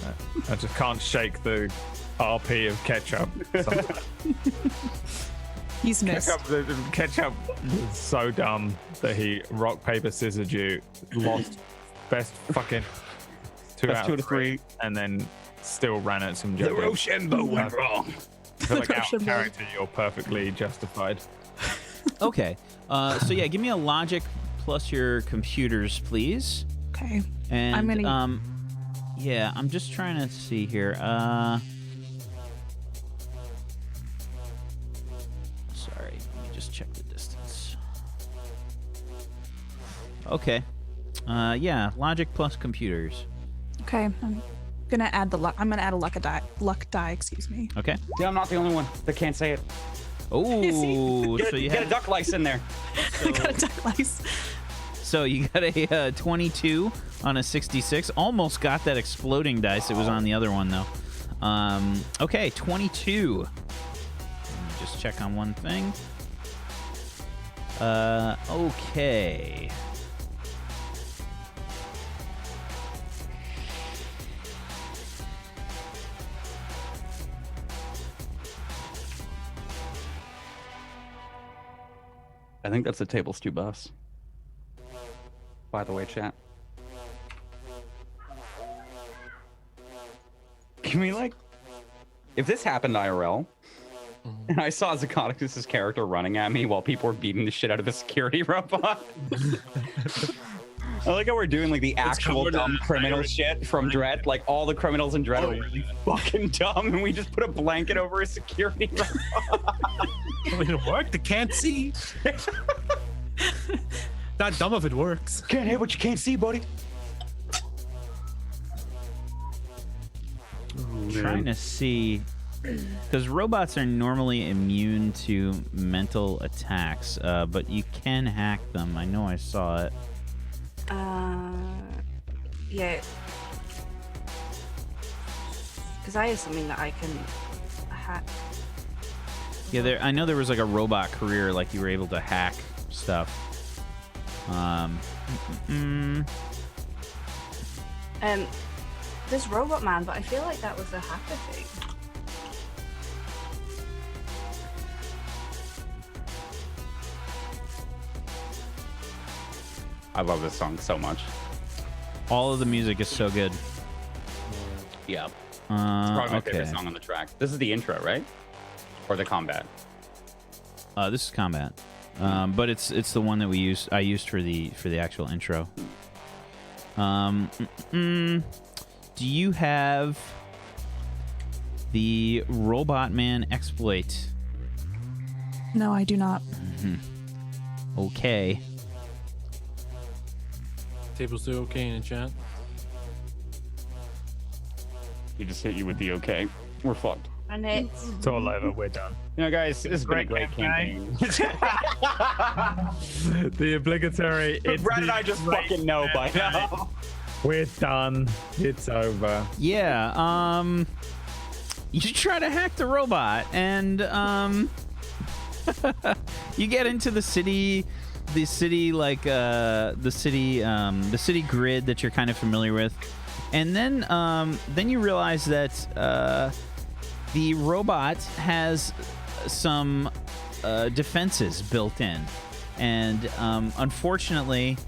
I just can't shake the RP of ketchup. He's missed. Ketchup is so dumb that he rock, paper, scissors you, lost best fucking two Best out two of to three. and then still ran at some The jokers. Rochambeau went wrong. I feel like out of Rochambeau. character, you're perfectly justified. Okay. So yeah, give me a logic plus your computers, please. Okay. And I'm gonna- yeah, I'm just trying to see here. Sorry, let me just check the distance. Okay. Yeah, logic plus computers. Okay. I'm gonna add the luck. I'm gonna add a luck die. Excuse me. Okay. Yeah, I'm not the only one that can't say it. Oh, Get, so a, you get a have, duck lice in there. I got a duck lice. so you got a 22 on a 66. Almost got that exploding dice. It was on the other one though. Okay, 22. Let me just check on one thing. Okay. I think that's a table stew bus. By the way, chat. Can we like, if this happened IRL, and I saw Zacatecus' character running at me while people were beating the shit out of the security robot. I like how we're doing like the actual dumb criminal shit from Dredd. Like all the criminals in Dredd are really fucking dumb, and we just put a blanket over a security robot. It'll work. They can't see. Not dumb if it works. Can't hit what you can't see, buddy. Trying to see, because robots are normally immune to mental attacks, but you can hack them. I know I saw it. Yeah. Because I have something that I can hack. Yeah, I know there was like a robot career, like you were able to hack stuff. There's Robot Man, but I feel like that was a hacker thing. I love this song so much. All of the music is so good. Yeah. It's probably my favorite okay. song on the track. This is the intro, right? Or the combat? This is combat, but it's the one that I used for the actual intro. Do you have the Robot Man exploit? No, I do not. Okay. Table stew okay in the chat. He just hit you with the okay. We're fucked. And it's It's all over. We're done. You know, guys, this has been a great campaign. The obligatory. Brad and I just fucking know by now. We're done. It's over. Yeah. You try to hack the robot, and you get into the city grid that you're kind of familiar with, and then you realize that the robot has some defenses built in, and unfortunately,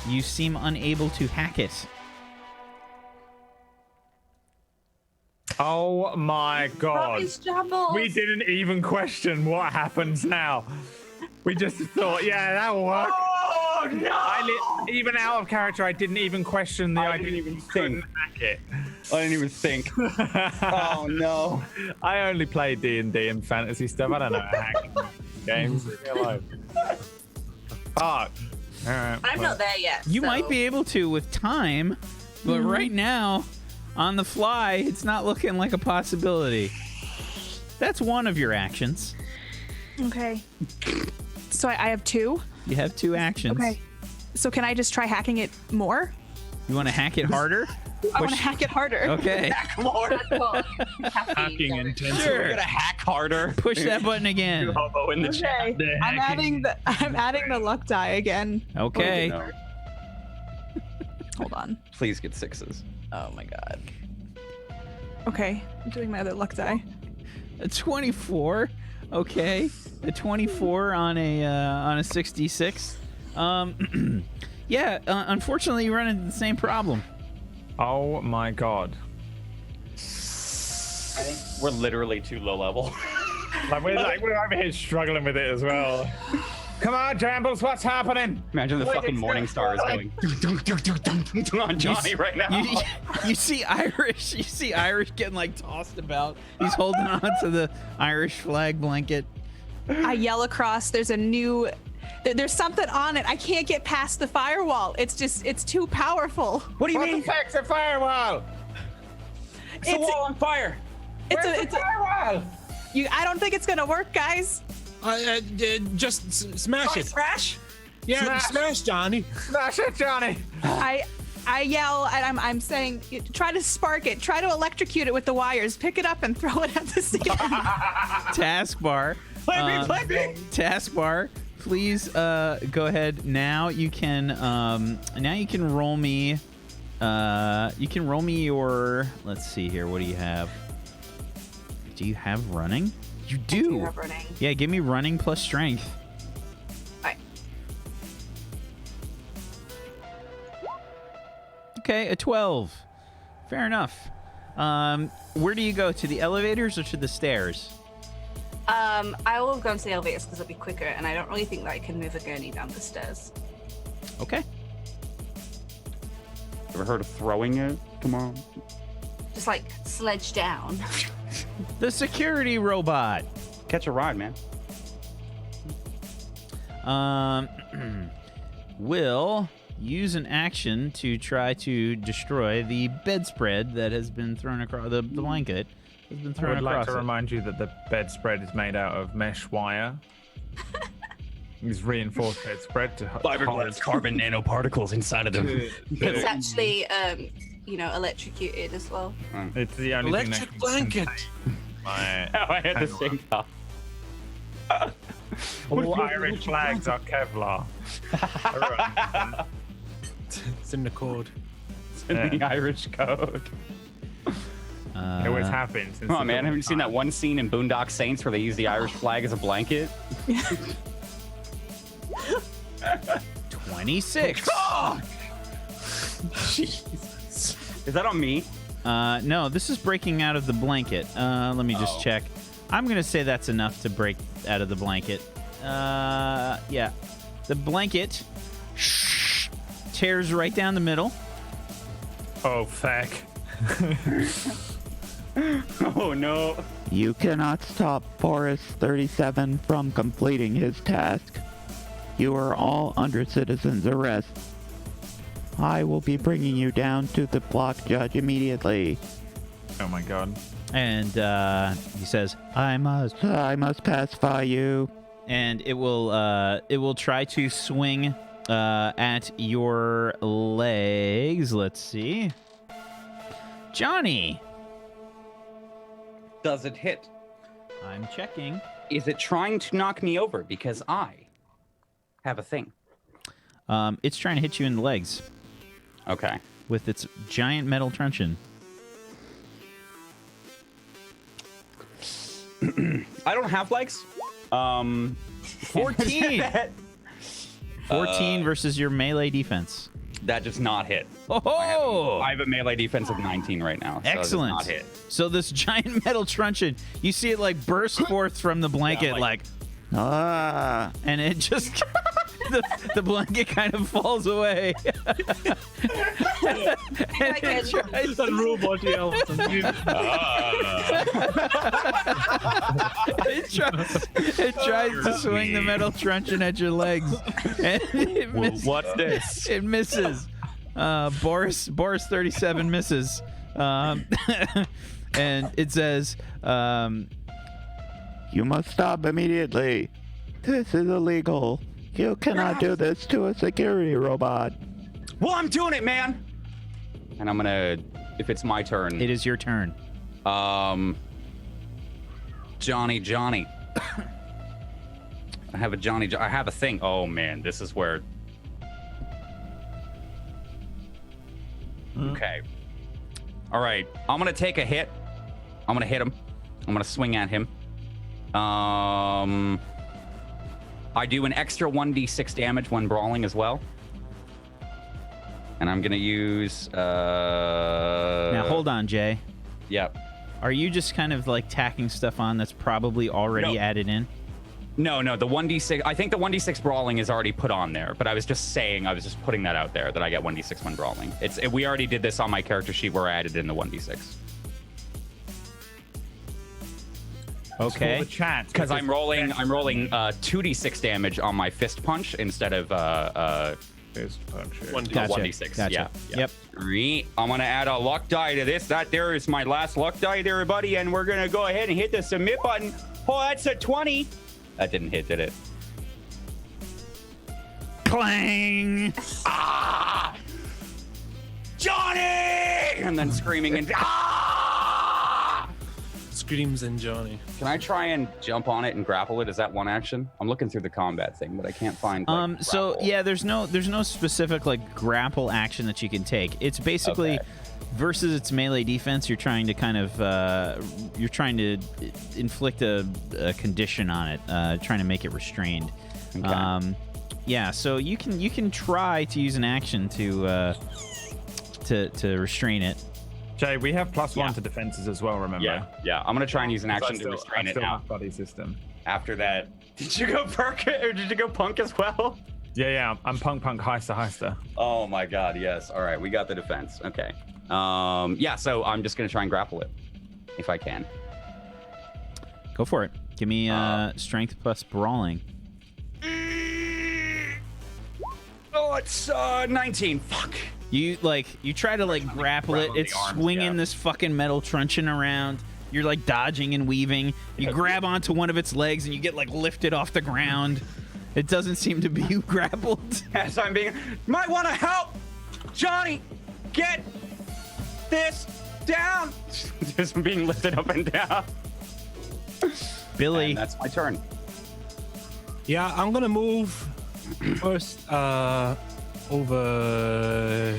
you seem unable to hack it. Oh my god. We didn't even question what happens now. We just thought, yeah, that'll work. Oh no! Even out of character, I didn't even question the I idea. didn't even you couldn't think. hack it. I didn't even think. Oh no! I only play D&D and fantasy stuff. I don't know hacking games. Leave me alone. Fuck. All right. I'm not there yet. You so- might be able to with time, but right now, on the fly, it's not looking like a possibility. That's one of your actions. Okay. So I have two. You have two actions. Okay. So can I just try hacking it more? You want to hack it harder? I want to hack it harder. Okay. Hacking intensity. Sure. We're gonna hack harder. Push that button again. Hobo in the chat. Okay. I'm adding the luck die again. Okay. No. Hold on. Please get sixes. Oh my god. Okay. I'm doing my other luck die. A 24. Okay. A 24 on a 66. Yeah. Unfortunately, you run into the same problem. Oh my god. I think we're literally too low level. We're over here struggling with it as well. Come on, Jambles, what's happening? Imagine the fucking morning star is going on Johnny right now. You see Irish. You see Irish getting like tossed about. He's holding on to the Irish flag blanket. I yell across. There's there's something on it. I can't get past the firewall. It's too powerful. What do you What mean? affects a firewall? It's a wall on fire. It's Where's the firewall? I don't think it's gonna work, guys. Just smash it. Smash? Yeah, smash, Johnny. Smash it, Johnny. I yell and I'm saying, try to spark it. Try to electrocute it with the wires. Pick it up and throw it at the ceiling. Taskbar. Play me. Taskbar. Please go ahead. Now you can roll me. You can roll me your. Let's see here. What do you have? Do you have running? You do. I do have running. Yeah, give me running plus strength. Alright. Okay, a 12. Fair enough. Where do you go? To the elevators or to the stairs? I will go into the elevators because it'll be quicker, and I don't really think that I can move a gurney down the stairs. Okay. Ever heard of throwing it? Come on. Just like sledge down. The security robot. Catch a ride, man. Will use an action to try to destroy the bedspread that has been thrown across the blanket. Has been I thrown would like across to it. remind you that the bedspread is made out of mesh wire. It's reinforced bedspread to Fiberglass carbon nanoparticles inside of them. It's actually, electrocuted as well. It's the only thing that Electric can blanket. contain my I had the same thought. All Irish flags are Kevlar. Alright. It's in the code. It's in the Irish code. It always happens. Come on, man. Haven't you seen that one scene in Boondock Saints where they use the Irish flag as a blanket? 26. Jesus. Is that on me? No, this is breaking out of the blanket. Let me just check. I'm going to say that's enough to break out of the blanket. Yeah. The blanket tears right down the middle. Oh, feck. Oh, no. You cannot stop Boris 37 from completing his task. You are all under citizen's arrest. I will be bringing you down to the block judge immediately. Oh my god. And he says, I must. I must pacify you. And it will try to swing at your legs. Let's see. Johnny. Does it hit? I'm checking. Is it trying to knock me over? Because I have a thing. It's trying to hit you in the legs Okay. with its giant metal truncheon. I don't have legs. 14. 14 versus your melee defense. That does not hit. Oh! I have a melee defense of 19 right now. So it does Excellent. not hit. So this giant metal truncheon, you see it like burst forth from the blanket, like- Ah, and it just the blanket kind of falls away. And it tries That robot yells. it tries to swing the metal truncheon at your legs, and it misses. What's this? It misses. Boris 37 misses, and it says, you must stop immediately. This is illegal. You cannot do this to a security robot. Well, I'm doing it, man. And I'm gonna, if it's my turn. "It is your turn." Johnny. I have a Johnny. I have a thing. Oh man, this is where. Okay. All right. I'm gonna take a hit. I'm gonna hit him. I'm gonna swing at him. I do an extra 1d6 damage when brawling as well. And I'm gonna use. Now hold on, Jay. Yep. Are you just kind of like tacking stuff on that's probably already No. added in? No, the 1d6. I think the 1d6 brawling is already put on there, but I was just saying, I was just putting that out there that I get 1d6 when brawling. We already did this on my character sheet where I added in the 1d6. Okay. For the chat. Because I'm rolling 2d6 damage on my fist punch instead of Fist punch. Gotcha. 1d6. Gotcha. Yeah. Yep. I'm gonna add a luck die to this. That there is my last luck die there, buddy, and we're gonna go ahead and hit the submit button. Oh, that's a 20. That didn't hit, did it? Clang! Ah! Johnny! And then screaming and ah! Screams in Johnny. Can I try and jump on it and grapple it? Is that one action? I'm looking through the combat thing, but I can't find. Like, So grapple. yeah, there's no specific like grapple action that you can take. It's basically Okay. versus its melee defense. You're trying to kind of inflict a condition on it, trying to make it restrained. Okay. Yeah, so you can try to use an action to to restrain it. Jay, we have +1 Yeah. to defenses as well, remember? Yeah. I'm gonna try and use an I action still, to restrain I it still now. have buddy system. After that, did you go perk or did you go punk as well? Yeah, I'm punk, heister. Oh my god, yes. All right, we got the defense. Okay. Yeah, so I'm just gonna try and grapple it if I can. Go for it. Give me strength plus brawling. Oh, it's 19. Fuck. You try to grapple it. grab It's the arms, swinging yeah. this fucking metal truncheon around. You're like dodging and weaving. You grab onto one of its legs and you get lifted off the ground. It doesn't seem to be grappled. As I'm being, might want to help, Johnny. Get this down. Just being lifted up and down. Billy, And that's my turn. Yeah, I'm gonna move first over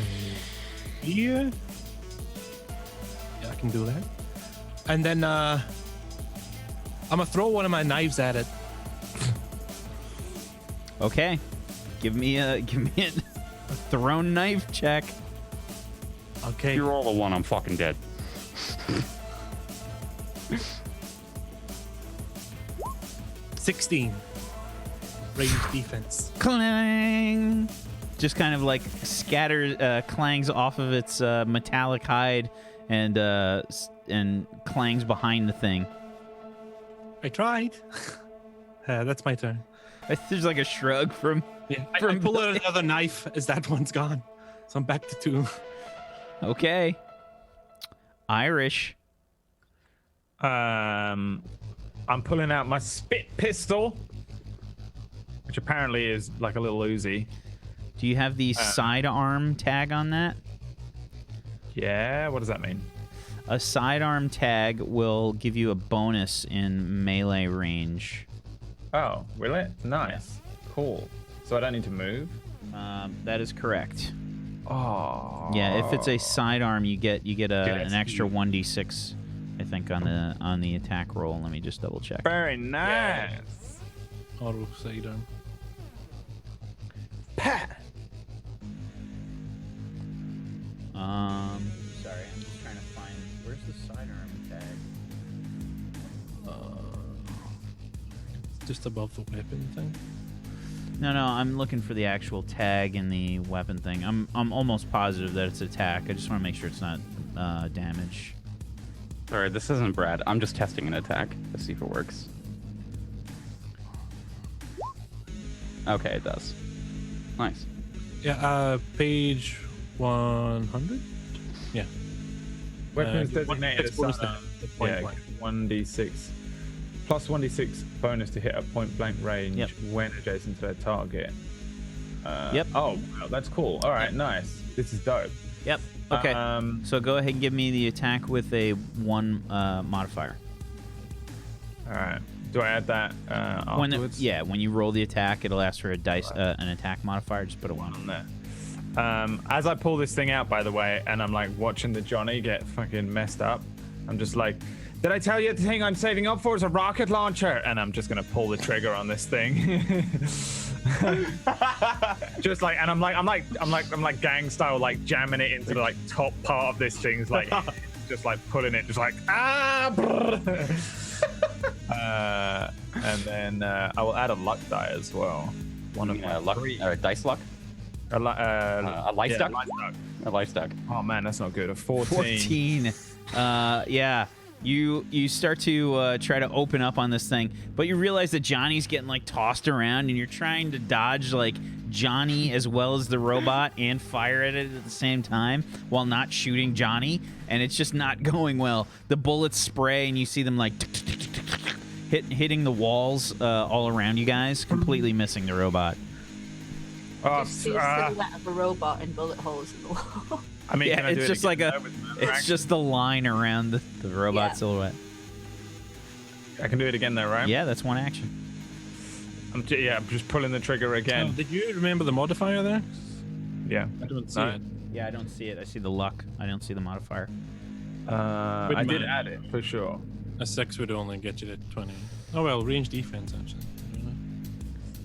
here. Yeah, I can do that. And then I'm gonna throw one of my knives at it. okay. Give me a thrown knife check. Okay. If you roll a 1, I'm fucking dead. 16. Range defense. Clang. Just kind of scatters, clangs off of its metallic hide and clangs behind the thing. I tried. That's my turn. There's a shrug from. Yeah. I pull out another knife as that one's gone. So I'm back to 2. Okay. Irish. I'm pulling out my spit pistol, which apparently is a little Uzi. Do you have the sidearm tag on that? Yeah, what does that mean? A sidearm tag will give you a bonus in melee range. Oh, will it? Nice. Cool. So I don't need to move? That is correct. Oh. Yeah, if it's a sidearm, you get an that's extra huge. 1d6, I think, on the attack roll. Let me just double check. Very nice. Auto sidearm. Pat. Sorry, I'm just trying to find where's the sidearm tag. Just above the weapon thing. No, I'm looking for the actual tag in the weapon thing. I'm almost positive that it's attack. I just want to make sure it's not damage. Sorry, this isn't Brad. I'm just testing an attack to see if it works. Okay, it does. Nice. Yeah, page 100? Yeah. Weapons One- designated it's bonus as to point yeah, blank. 1d6. Plus 1d6 bonus to hit at point blank range Yep. when adjacent to their target. Yep. Oh, wow, that's cool. All right, nice. This is dope. Yep. Okay. So go ahead and give me the attack with a 1 modifier. All right. Do I add that afterwards? When you roll the attack, it'll ask for a dice an attack modifier. Just put a 1 On there. As I pull this thing out, by the way, and I'm watching the Johnny get fucking messed up, I'm just did I tell you the thing I'm saving up for is a rocket launcher? And I'm just gonna pull the trigger on this thing. Just and I'm like gang style, jamming it into the top part of this thing, just pulling it, just and then I will add a luck die as well. One of my Luck, three. dice luck. A life life stuck? life stuck. A life stack. Oh man, that's not good. A 14. 14. Yeah. You start to try to open up on this thing, but you realize that Johnny's getting tossed around, and you're trying to dodge Johnny as well as the robot and fire at it at the same time while not shooting Johnny, and it's just not going well. The bullets spray, and you see them hitting the walls all around you guys, completely missing the robot. Oh, Just see a silhouette of a robot in bullet holes in the wall. I mean, Yeah, can I do it's it just again, though, with boomerang? it's just the line around the robot Yeah. silhouette. I can do it again though, right? Yeah, that's one action. I'm just pulling the trigger Oh, again. did you remember the modifier there? Yeah. I don't see No. it. Yeah, I don't see it. I see the luck. I don't see the modifier. I did mine. add it for sure. A 6 would only get you to 20. Oh well, range defense actually. I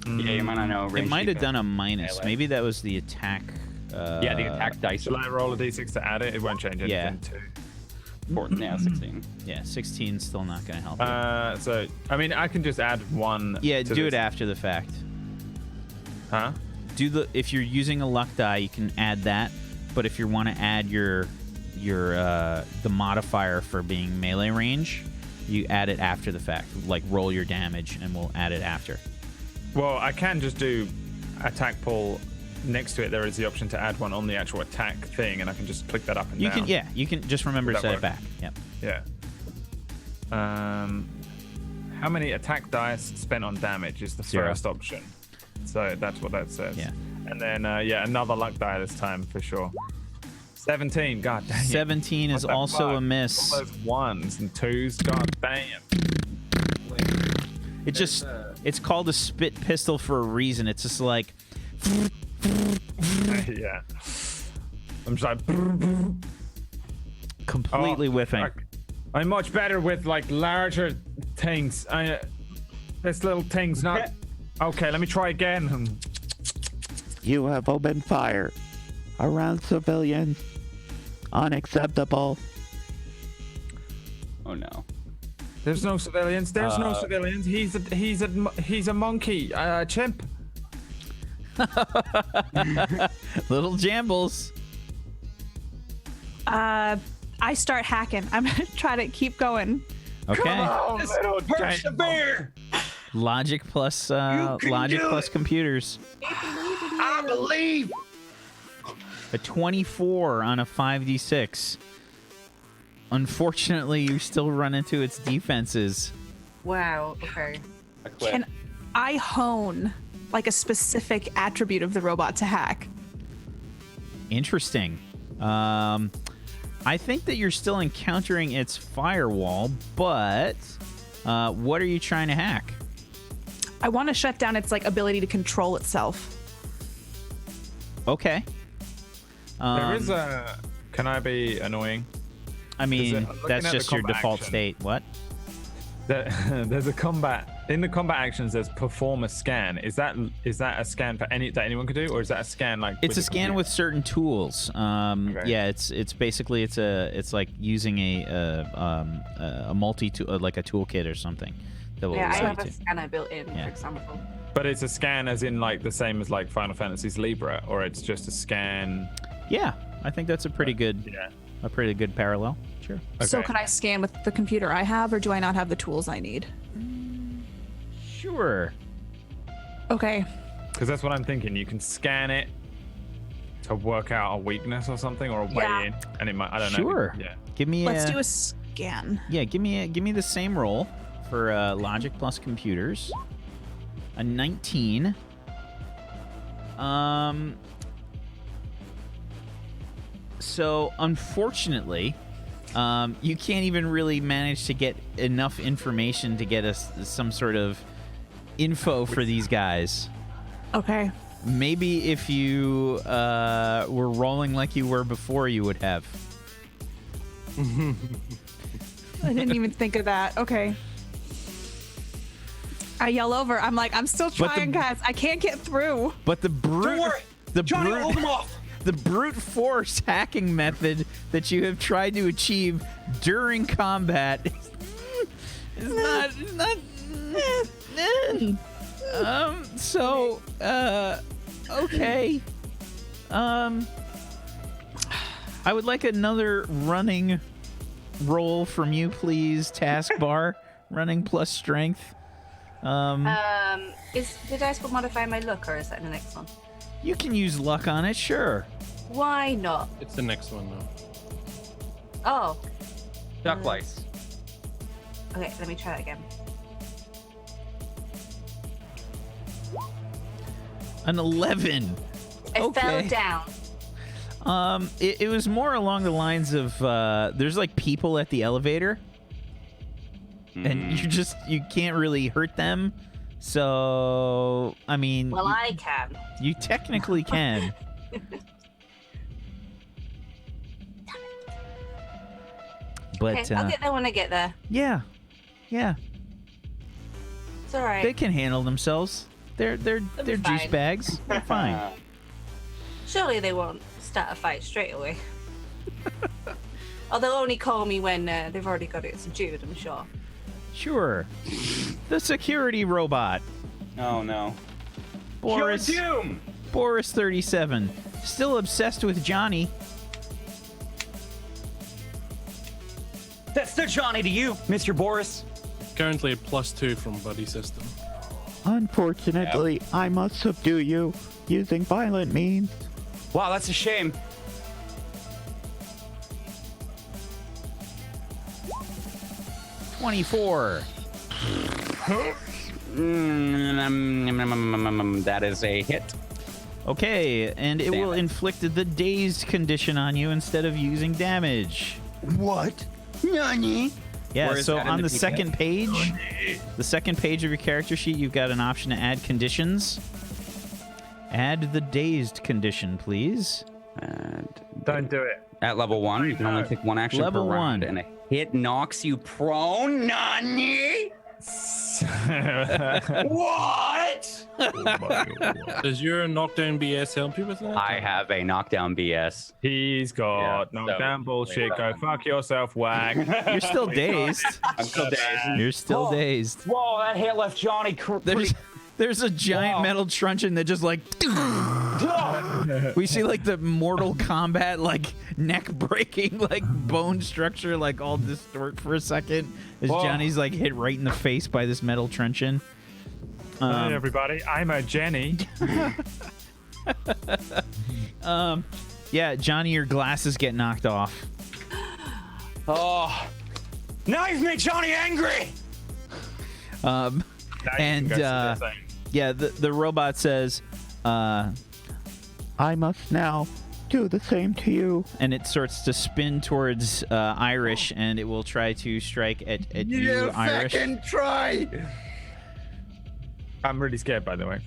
don't know. Yeah, you might not know. It range might have defense. done a minus. Melee. Maybe that was the attack Yeah, the attack dice. Shall I roll a d6 to add it? It won't change anything. Yeah. Yeah, 16. Yeah, 16 still not going to help. You. So, I mean, I can just add one. Yeah, to do this. it after the fact. Huh? If you're using a luck die, you can add that. But if you want to add the modifier for being melee range, you add it after the fact. Like roll your damage, and we'll add it after. Well, I can just do attack pull. Next to it, there is the option to add one on the actual attack thing, and I can just click that up and You down. can, yeah, you can just remember to Would that set it work? back. Yep. Yeah. How many attack dice spent on damage is the 0. first option. So that's what that says. Yeah. And then, another luck die this time for sure. 17. God dang it. 17 is What the also fuck? a miss. All those 1s and 2s. God damn. It's called a spit pistol for a reason. It's just like Yeah. I'm just like. completely whiffing. I'm much better with like larger things. This little thing's not. Okay, let me try again. You have opened fire around civilians. Unacceptable. Oh no. There's no civilians. There's no civilians. He's a monkey. Chimp. Little Jambles. I start hacking. I'm gonna try to keep going. Okay. Oh, little Persevere. Logic plus computers. I believe. A 24 on a 5d6. Unfortunately, you still run into its defenses. Wow. Okay. I quit. Can I hone like a specific attribute of the robot to hack? Interesting. I think that you're still encountering its firewall, but what are you trying to hack? I want to shut down its like ability to control itself. Okay. There is a. Can I be annoying? I mean, I'm looking that's at the just your combat default action. state. What? There's a combat. In the combat actions, there's perform a scan. Is that a scan for that anyone could do, or is that a scan like? It's with a the scan computer? with certain tools. Okay. Yeah, it's basically it's like using a multi tool, like a toolkit or something. That will Yeah, I allow have you a to. scanner built in, Yeah. for example. But it's a scan as in like the same as like Final Fantasy's Libra, or it's just a scan. Yeah, I think that's a pretty good parallel. Sure. So Okay. can I scan with the computer I have, or do I not have the tools I need? Sure. Okay. Because that's what I'm thinking. You can scan it to work out a weakness or something, or a way Yeah. in, and it might. I don't know. Sure. Yeah. Give me Let's do a scan. Yeah, give me the same roll for logic plus computers. A 19. So unfortunately, you can't even really manage to get enough information to get us some sort of info for these guys. Okay. Maybe if you were rolling like you were before, you would have. I didn't even think of that. Okay. I yell over. I'm like, I'm still But trying, guys. I can't get through. But the brute, Don't worry. the Johnny, brute, hold him off. the brute force hacking method that you have tried to achieve during combat is not. Okay. I would like another running roll from you, please. Taskbar, running plus strength. Is the dice will modify my luck, or is that the next one? You can use luck on it, sure. Why not? It's the next one though. Oh, Duck lice. okay. Let me try it again. An 11. It Okay. fell down. It was more along the lines of there's like people at the elevator, and you can't really hurt them. So I mean, Well, I can. you technically can. But Okay, I'll get there when I get there. yeah, It's all right. they can handle themselves. They're be juice fine. bags. They're fine. Surely they won't start a fight straight away. Or they'll only call me when they've already got it subdued, I'm sure. Sure. The security robot. Oh no. Boris. Your doom. Boris 37. Still obsessed with Johnny. That's the Johnny to you, Mr. Boris. Currently a +2 from buddy system. Unfortunately, I must subdue you using violent means. Wow, that's a shame. $24. That is a hit. Okay, and it will Damn it. inflict the dazed condition on you instead of using damage. What? Nani? Yeah, Where is so that in on the the PDF? second page, the second page of your character sheet, you've got an option to add conditions. Add the dazed condition, please. And Don't do it. at level 1, you can only take one action Level per round, 1. and a hit knocks you prone. Nani? What? Does your knockdown BS help you with that? I have a knockdown BS. He's got Yeah, knockdown so- bullshit. Go fuck yourself, wag. You're still dazed. I'm still dazed. You're still Oh. dazed. Whoa, that hit left Johnny. There's a giant Wow. metal truncheon that just like we see like the Mortal Kombat like neck breaking like bone structure like all distort for a second as Whoa. Johnny's like hit right in the face by this metal truncheon. Hi, everybody. I'm a Jenny. Yeah, Johnny, your glasses get knocked off. Oh, now you've made Johnny angry. Now you And, can go see that thing. Yeah, the robot says, I must now do the same to you. and it starts to spin towards Irish, and it will try to strike at you, Irish. try. I'm really scared, by the way.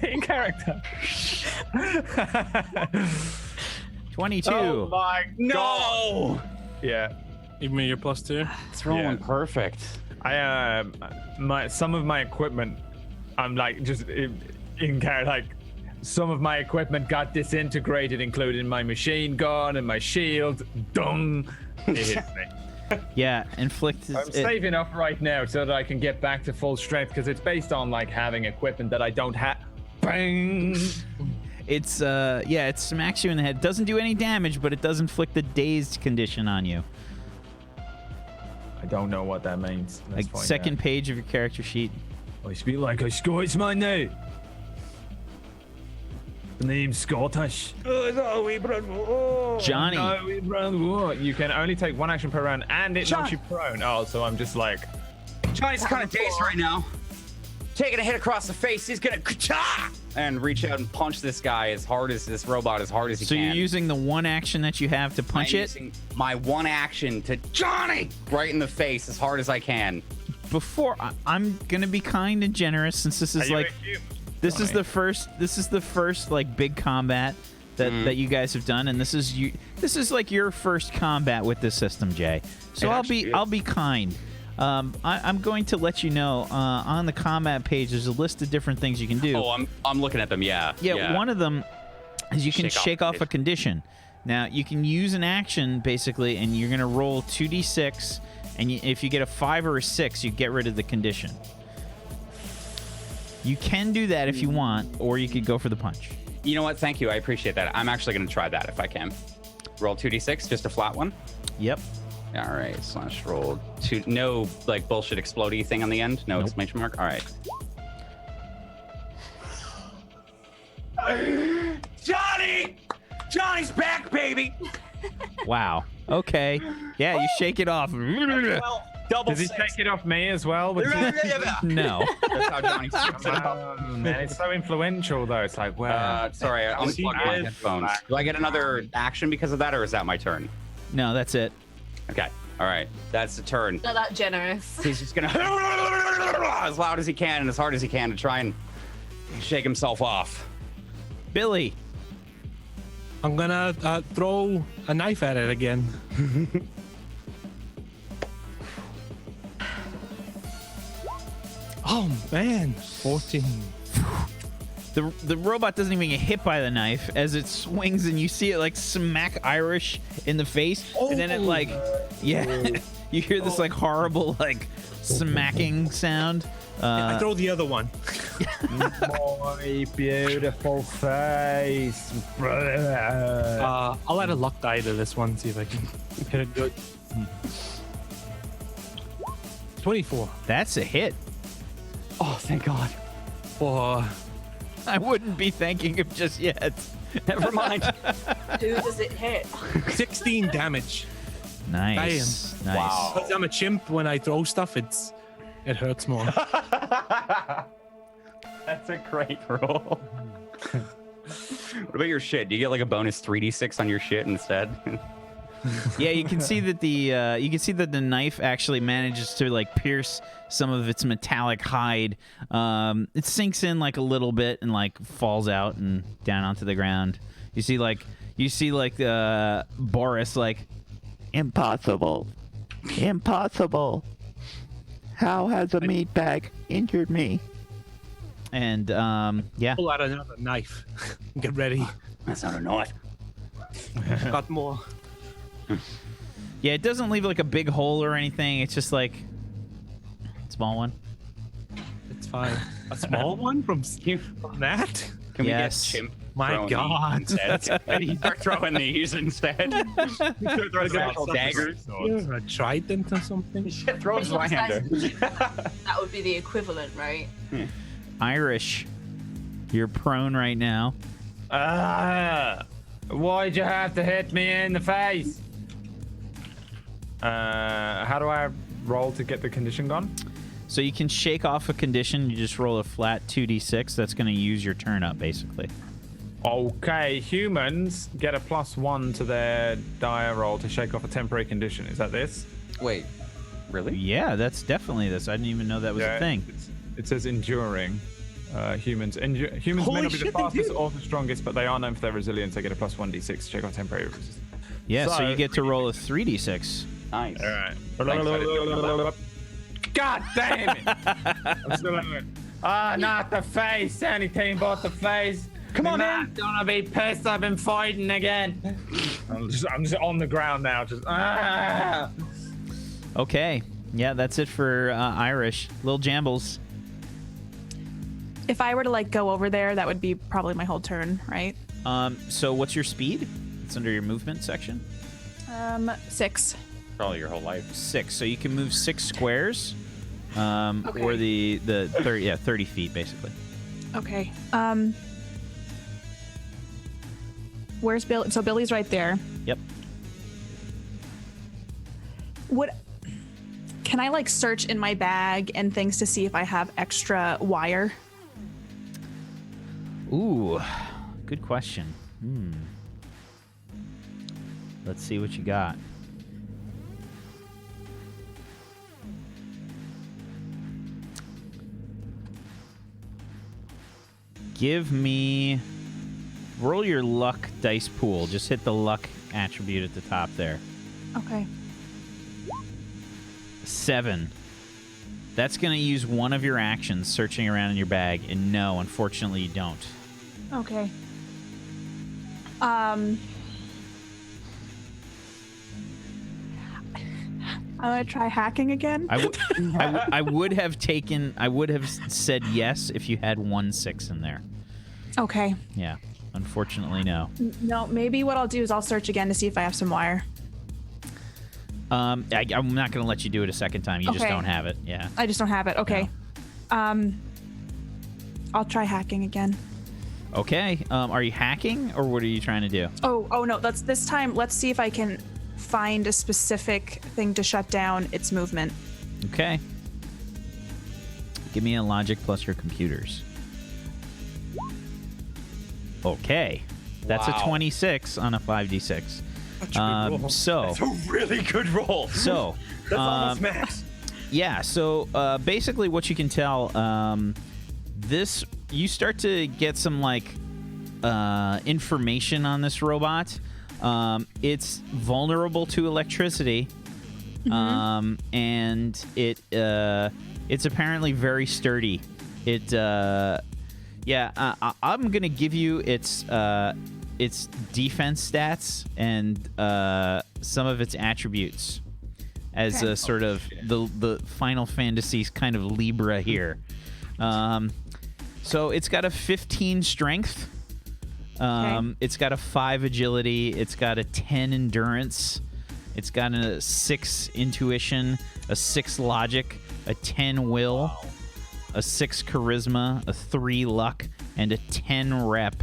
In character. 22. Oh my No. Yeah. Even with your +2? It's rolling Yeah. perfect. I some of my equipment, I'm like just in character. Like some of my equipment got disintegrated, including my machine gun and my shield. Dung. It hits me. Yeah, inflict. I'm safe enough right now so that I can get back to full strength because it's based on like having equipment that I don't have. Bang! It's yeah, it smacks you in the head. Doesn't do any damage, but it does inflict the dazed condition on you. I don't know what that means. Let's Like find second page of your character sheet. out. I speak like a Scotsman now. The name's Scottish. Johnny. No, we run what? You can only take one action per round, and it knocks you prone. Oh, so I'm just like, Johnny's kind of dazed right now. Taking a hit across the face, he's gonna ka-cha! And reach out and punch this guy as hard as this robot as hard as he So can. you're using the one action that you have to punch I'm it. using my one action to Johnny right in the face as hard as I can. Before I'm gonna be kind and generous since this is like this is the first like big combat that you guys have done, and this is like your first combat with this system, Jay. So I'll be kind. I'm going to let you know on the combat page there's a list of different things you can do. Oh, I'm looking at them. Yeah. One of them is you can shake off a condition. Now you can use an action basically, and you're gonna roll 2d6, and if you get a 5 or a 6, you get rid of the condition. You can do that if you want, or you could go for the punch. You know what? Thank you. I appreciate that. I'm actually gonna try that if I can. Roll 2d6, just a flat one. Yep. All right, /roll 2. No like bullshit explodey thing on the end. No exclamation mark. All right. Johnny's back, baby. Wow. Okay. Yeah, you shake it off. Well, double does he six. take it off me as well? No. That's how Johnny takes it off. Oh, man, it's so influential though. It's like, wow. Sorry, I unplugged my headphones. Do I get another action because of that, or is that my turn? No, that's it. Okay. All right. That's the turn. Not that generous. He's just gonna as loud as he can and as hard as he can to try and shake himself off. Billy. I'm gonna throw a knife at it again. Oh man, 14. The robot doesn't even get hit by the knife as it swings, and you see it like smack Irish in the face, and then it like, you hear this like horrible like smacking sound. I throw the other one. My beautiful face. I'll add a luck die to this one, see if I can hit it good. 24. That's a hit. Oh, thank God. For I wouldn't be thanking him just yet. Never mind. Who does it hit? 16 damage. Nice. Damn. Nice. Wow. Because I'm a chimp, when I throw stuff, it hurts more. That's a great roll. What about your shit? Do you get like a bonus 3d6 on your shit instead? Yeah, you can see that the knife actually manages to like pierce some of its metallic hide. It sinks in like a little bit and like falls out and down onto the ground. You see Boris like, Impossible. Impossible. How has a meat bag injured me? and yeah. Pull out another knife. Get ready. That's not a knife. Got more. Yeah, it doesn't leave like a big hole or anything. It's just like a small one. It's fine. A small one from that? Can Yes. we get chimp? My throwing God. these instead? Can we start throwing these instead. Throw some actual daggers. A trident or something? Shit, throw a It looks Zweihander. That would be the equivalent, right? Irish, you're prone right now. Why'd you have to hit me in the face? How do I roll to get the condition gone? So you can shake off a condition. You just roll a flat 2d6. That's going to use your turn up, basically. Okay, humans get a +1 to their die roll to shake off a temporary condition. Is that this? Wait, really? Yeah, that's definitely this. I didn't even know that was a thing. It says enduring. Humans may Holy not be the shit, they fastest do. or the strongest, but they are known for their resilience. They get a +1d6 to shake off temporary resistance. Yeah, so So- you get to roll a 3d6. Nice. All right. Thanks, God damn it! I'm still in it. Not the face. Anything but the face. Come on, not man. gonna be pissed. I've been fighting again. I'm just on the ground now. Just Okay. Yeah, that's it for Irish. Lil Jambles. If I were to like go over there, that would be probably my whole turn, right? So what's your speed? It's under your movement section. 6. Probably your whole life. 6. So you can move 6 squares. Okay. Or the 30 feet basically. Okay. Where's Bill? So Billy's right there. Yep. Can I like search in my bag and things to see if I have extra wire? Ooh, good question. Let's see what you got. Roll your luck dice pool. Just hit the luck attribute at the top there. Okay. 7. That's going to use one of your actions, searching around in your bag, and no, unfortunately, you don't. Okay. I'm gonna try hacking again. I would have said yes if you had 1 6 in there. Okay. Yeah, unfortunately, no. No, maybe what I'll do is I'll search again to see if I have some wire. I'm not going to let you do it a second time. You just Okay. don't have it. Yeah. I just don't have it. Okay. I'll try hacking again. Okay. Are you hacking, or what are you trying to do? Oh no, this time let's see if I can find a specific thing to shut down its movement. Okay. Give me a logic plus your computers. Okay. That's Wow. a 26 on a 5d6. So, Really good roll. so, That's almost max. yeah. So, basically, what you can tell, you start to get some like information on this robot. It's vulnerable to electricity, and it's apparently very sturdy. Yeah, I'm gonna give you its defense stats and some of its attributes as a sort of the Final Fantasy's kind of Libra here. So it's got a 15 strength. It's got a 5 agility. It's got a 10 endurance. It's got a 6 intuition, a 6 logic, a 10 will, a 6 charisma, a 3 luck, and a 10 rep.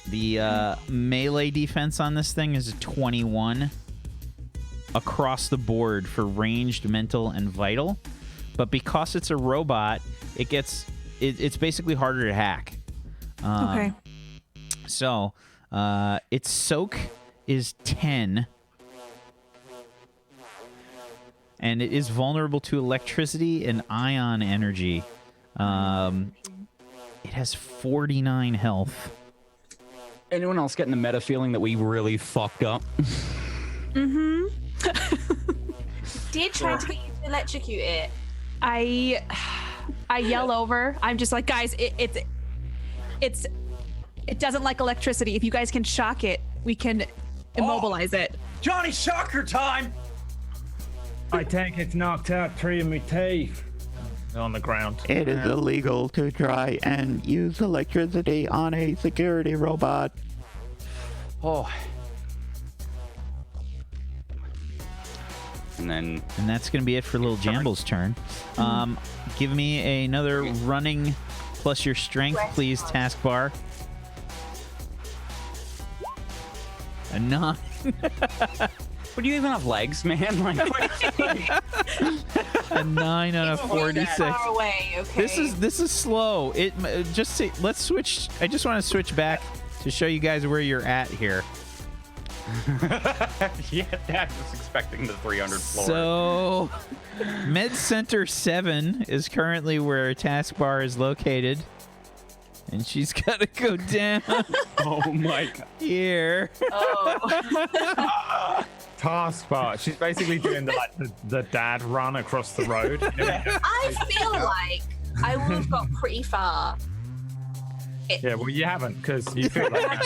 The melee defense on this thing is a 21 across the board for ranged, mental, and vital. But because it's a robot, it's basically harder to hack. Okay. So its soak is 10. And it is vulnerable to electricity and ion energy. It has 49 health. Anyone else getting the meta feeling that we really fucked up? Did try to get you to electrocute it. I yell over. I'm just like, guys, it doesn't like electricity. If you guys can shock it, we can immobilize it. Johnny, shocker time! I think it's knocked out 3 of my teeth. They're on the ground. It is illegal to try and use electricity on a security robot. Oh. And that's going to be it for Little Jamble's turn. Give me another running plus your strength, please, taskbar. A 9. What, do you even have legs, man? Like, A 9 on a 46. Far away, okay. This is slow. Let's switch. I just want to switch back to show you guys where you're at here. yeah, Dad was expecting the 300 floor. So, Med Center 7 is currently where taskbar is located. And she's got to go down. Oh my god. Here. Oh. Taskbar. She's basically doing the dad run across the road. I feel like I would have got pretty far. Yeah, well, you haven't, because you feel like... I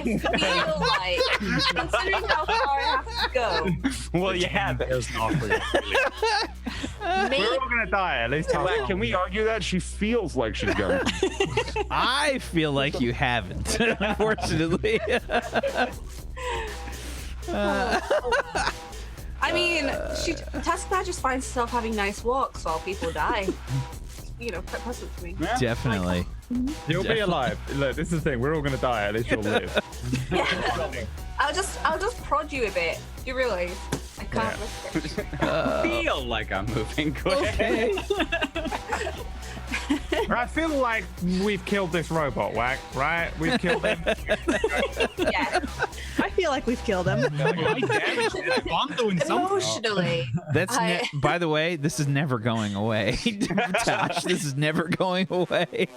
feel like, considering how far I have to go, Well, you have. It's not for you, really. maybe We're all going to die, at least. Can we argue that? She feels like she's going. I feel like you haven't, unfortunately. I mean, Taskbar just finds herself having nice walks while people die. You know, quite pleasant for me. Yeah. Definitely. You'll be alive. Look, this is the thing. We're all going to die, at least you'll live. I'll just prod you a bit. Do you realize? I can't lift it. Feel like I'm moving. Go ahead. I feel like we've killed this robot, Whack, right? We've killed him. Yeah. I feel like we've killed him. I'm doing something. Emotionally. That's by the way, this is never going away. Tosh, this is never going away.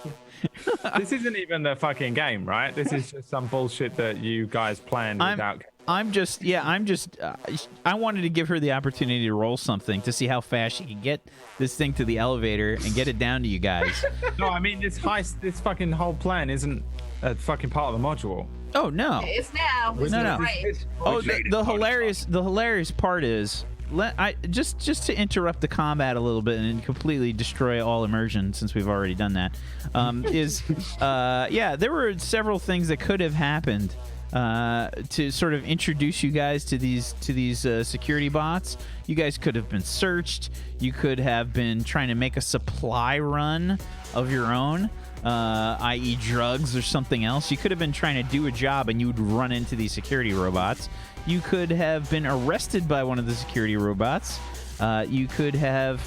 This isn't even the fucking game, right? This is just some bullshit that you guys planned without... I wanted to give her the opportunity to roll something to see how fast she can get this thing to the elevator and get it down to you guys. No, I mean, this fucking whole plan isn't a fucking part of the module. Oh no. It is now. No. Right. Oh, the hilarious part is just to interrupt the combat a little bit and completely destroy all immersion, since we've already done that. There were several things that could have happened to sort of introduce you guys to these security bots. You guys could have been searched. You could have been trying to make a supply run of your own, i.e. drugs or something else. You could have been trying to do a job and you would run into these security robots. You could have been arrested by one of the security robots. You could have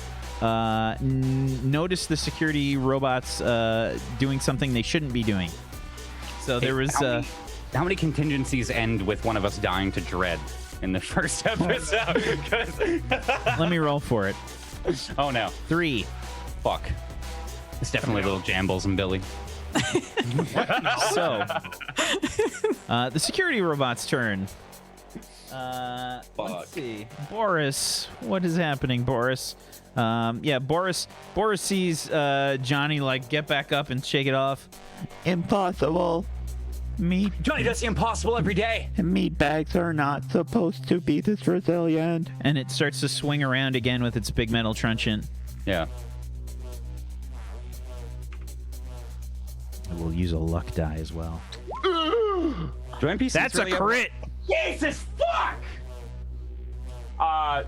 noticed the security robots doing something they shouldn't be doing. So there was... How many contingencies end with one of us dying to Dredd in the first episode? Let me roll for it. Oh no. 3. Fuck. It's definitely Little Jambles and Billy. So, the security robot's turn. Let's see. Boris, what is happening, Boris? Boris sees Johnny like get back up and shake it off. Impossible. Johnny does the impossible every day. Meat bags are not supposed to be this resilient. And it starts to swing around again with its big metal truncheon. Yeah. We'll use a luck die as well. That's really a crit. Jesus fuck!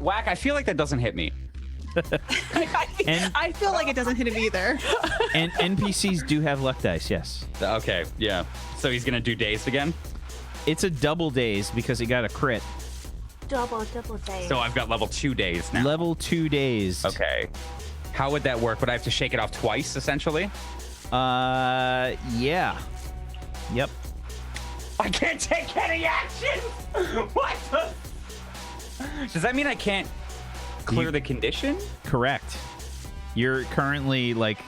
Whack, I feel like that doesn't hit me. I feel like it doesn't hit him either. And NPCs do have luck dice, yes. Okay, yeah. So he's gonna do Dazed again? It's a double Dazed because he got a crit. Double day. So I've got level 2 Dazed now. Level 2 Dazed. Okay. How would that work? Would I have to shake it off twice, essentially? Yeah. Yep. I can't take any action! What the? Does that mean I can't clear the condition? Correct. You're currently, like,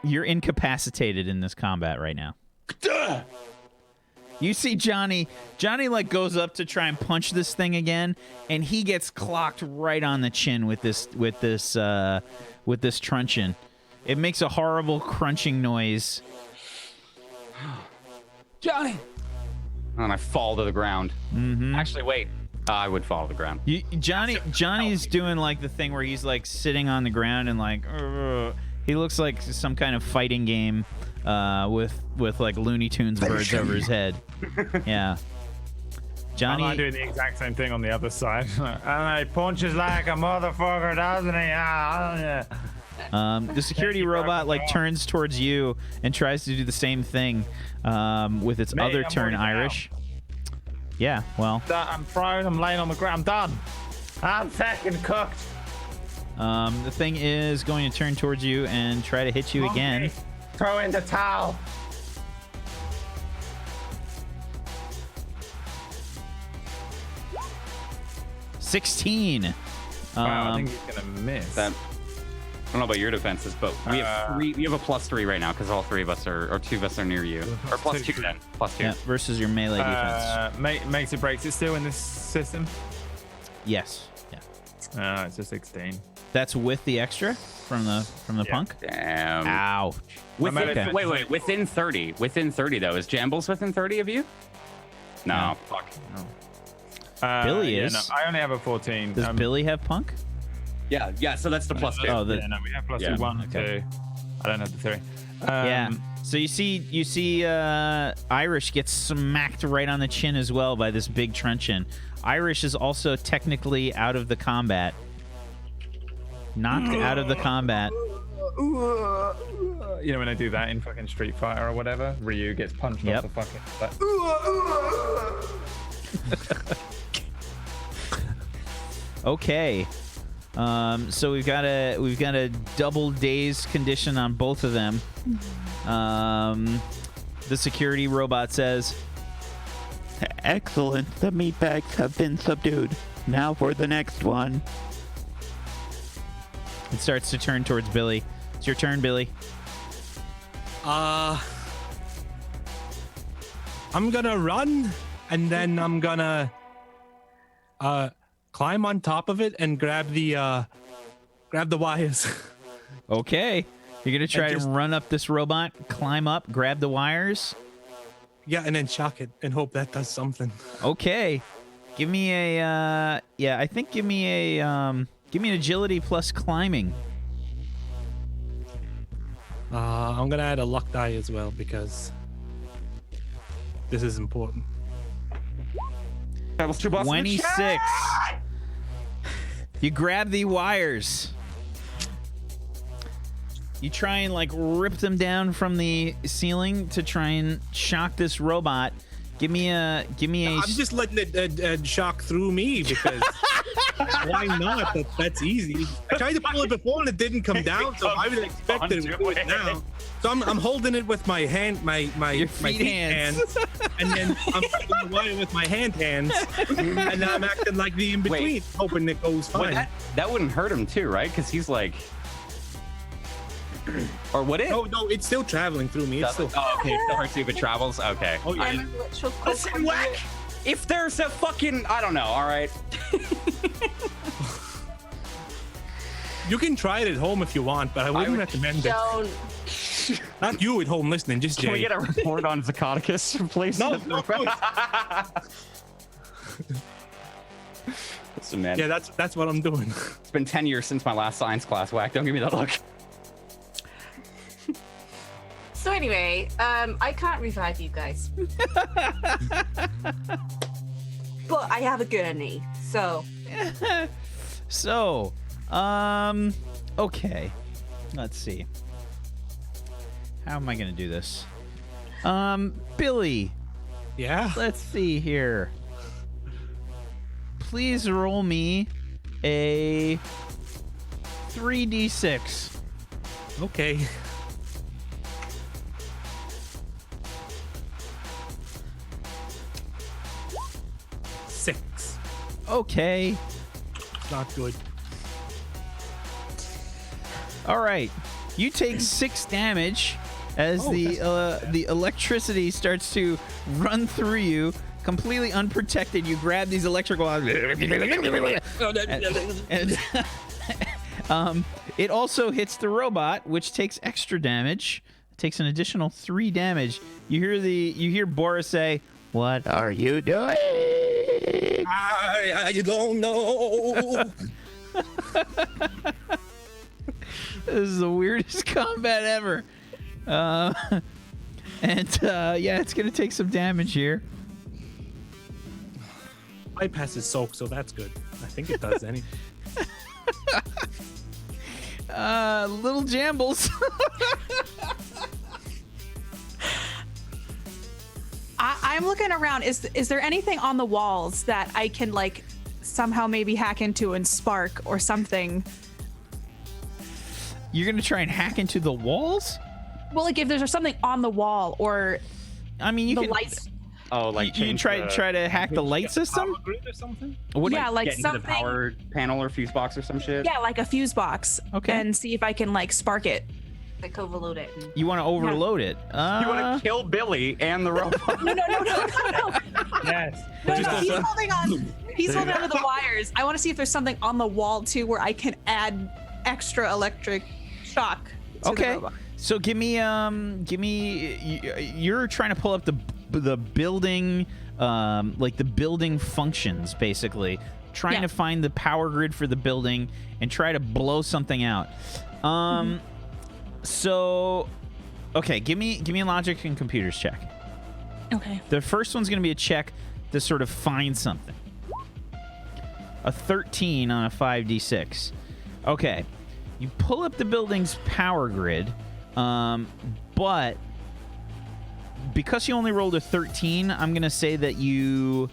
you're incapacitated in this combat right now. Duh! You see Johnny, like, goes up to try and punch this thing again, and he gets clocked right on the chin with this truncheon. It makes a horrible crunching noise. Johnny! And I fall to the ground. Mm-hmm. Actually, wait. I would fall to the ground. Johnny's doing like the thing where he's like sitting on the ground and like he looks like some kind of fighting game with like Looney Tunes birds over his head. Yeah. Johnny. I'm doing the exact same thing on the other side. And he punches like a motherfucker, doesn't he? Yeah. The security robot like turns towards you and tries to do the same thing with its other turn, Irish. Yeah, well. I'm frozen. I'm laying on the ground. I'm done. I'm fucking cooked. The thing is going to turn towards you and try to hit you again. Throw in the towel. $16. Wow, I think he's gonna miss. I don't know about your defenses, but we have three. You have a +3 right now because all three of us are, or two of us are near you. Or +2 then. +2. Yeah, versus your melee defense. Makes it breaks it still in this system. Yes. Yeah. It's a 16. That's with the extra from the punk. Damn. Ouch. Within, wait. Within 30. Within 30 though. Is Jambles within 30 of you? No. Fuck. No. Billy is. No, I only have a 14. Does Billy have punk? Yeah. So that's the +2. Oh, we have +2, 1, okay. 2. I don't have the 3. Yeah. So you see, Irish gets smacked right on the chin as well by this big truncheon. Irish is also technically out of the combat. Knocked out of the combat. You know when I do that in fucking Street Fighter or whatever, Ryu gets punched off the fucking. Okay. So we've got a double Dazed condition on both of them. The security robot says, "Excellent. The meatbags have been subdued. Now for the next one." It starts to turn towards Billy. It's your turn, Billy. I'm gonna run, and then I'm gonna climb on top of it and grab the wires. Okay. You're gonna try to run up this robot, climb up, grab the wires. Yeah, and then shock it and hope that does something. Okay. Give me a give me an agility plus climbing. I'm gonna add a luck die as well because this is important. 26. You grab the wires. You try and like rip them down from the ceiling to try and shock this robot. Give me a. I'm just letting it shock through me because why not? That's easy. I tried to pull it before and it didn't come down, so I would expect it to do it now. So I'm holding it with my hand, my feet hands, and then I'm holding the wire with my hands, and then I'm acting like the in between, hoping it goes fine. Wait, that wouldn't hurt him too, right? Because he's like. Or would it? Oh no, it's still traveling through me. It's still. Oh, okay. It still hurts you if it travels. Okay. Oh yeah. Listen, Whack. if there's a fucking, I don't know, all right? You can try it at home if you want, but I wouldn't recommend it. Don't. Not you at home listening, just Jay. Can we get a report on Zacatecus, please? No. Listen, man. Yeah, that's what I'm doing. It's been 10 years since my last science class, Whack. Don't give me that look. So anyway, I can't revive you guys. But I have a gurney, so. So, okay. Let's see. How am I gonna do this? Billy, Yeah. let's see here. Please roll me a 3d6. Okay. Six. Okay. Not good. All right. You take 6 damage as the electricity starts to run through you, completely unprotected. You grab these electrical and it also hits the robot, which takes extra damage. It takes an additional 3 damage. You hear Boris say, "What are you doing?" I don't know. This is the weirdest combat ever. Yeah, it's gonna take some damage here. Bypass is soak, so that's good. I think it does anything. Little Jambles. I'm looking around. Is there anything on the walls that I can like somehow maybe hack into and spark or something? You're gonna try and hack into the walls? Well, like if there's something on the wall or I mean, you the can. lights. Oh, like You try to hack the light system? Power grid or something? What do Yeah, like get into the something. power panel or fuse box or some shit? Yeah, like a fuse box. Okay. And see if I can like spark it. Like overload it. you want to overload it? You want to kill Billy and the robot? No. Yes. No, he's holding on. He's holding onto the wires. I want to see if there's something on the wall too where I can add extra electric shock. To the Okay. robot. So give me. You're trying to pull up the building, like the building functions, basically. Trying Yeah. to find the power grid for the building and try to blow something out. So, okay, give me a logic and computers check. Okay. The first one's going to be a check to sort of find something. A 13 on a 5d6. Okay. You pull up the building's power grid, but because you only rolled a 13, I'm going to say that you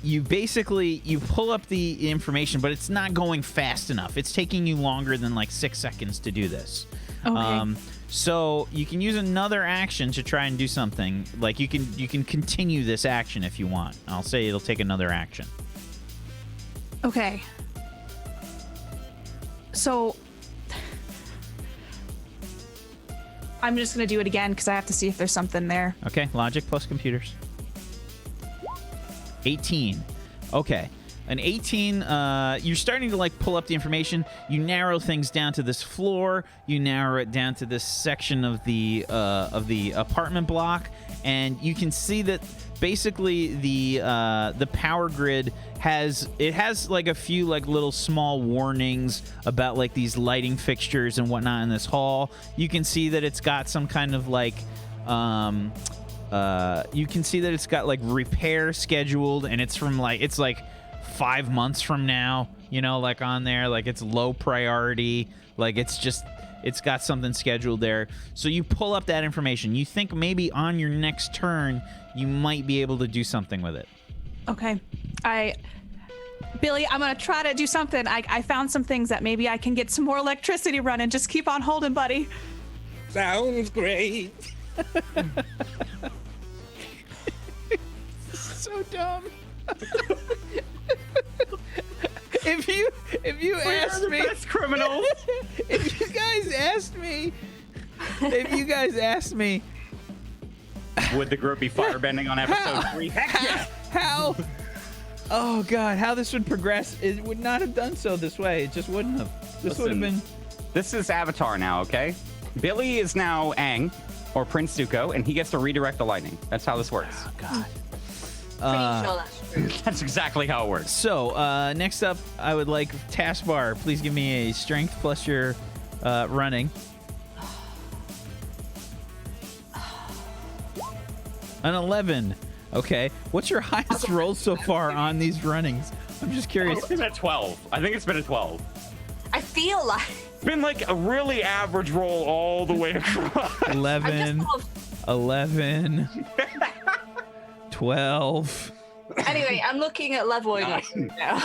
basically pull up the information, but it's not going fast enough. It's taking you longer than like 6 seconds to do this. Okay. So you can use another action to try and do something. Like you can continue this action if you want. I'll say it'll take another action. Okay. So I'm just gonna do it again because I have to see if there's something there. Okay, logic plus computers. 18. Okay. An 18, you're starting to like pull up the information. You narrow things down to this floor. You narrow it down to this section of the apartment block, and you can see that basically the power grid has like a few like little small warnings about like these lighting fixtures and whatnot in this hall. You can see that it's got some kind of like you can see that it's got like repair scheduled, and it's like 5 months from now, you know, like on there, like it's low priority, like it's got something scheduled there. So you pull up that information. You think maybe on your next turn you might be able to do something with it. Okay. Billy, I'm gonna try to do something. I found some things that maybe I can get some more electricity running. Just keep on holding, buddy. Sounds great. So dumb. If you asked me, criminals. if you guys asked me, Would the group be firebending on episode 3? Heck yeah! How? Oh God, how this would progress? It would not have done so this way. It just wouldn't have. This would have been. This is Avatar now, okay? Billy is now Aang, or Prince Zuko, and he gets to redirect the lightning. That's how this works. Oh, God. Pretty sure that's true. That's exactly how it works. So next up, I would like taskbar. Please give me a strength plus your running. An 11. Okay. What's your highest roll so far on these runnings? I'm just curious. It's been a 12. I think it's been a 12. I feel like It's been like a really average roll all the way across. 11. 11. 12. Anyway, I'm looking at leveling up now.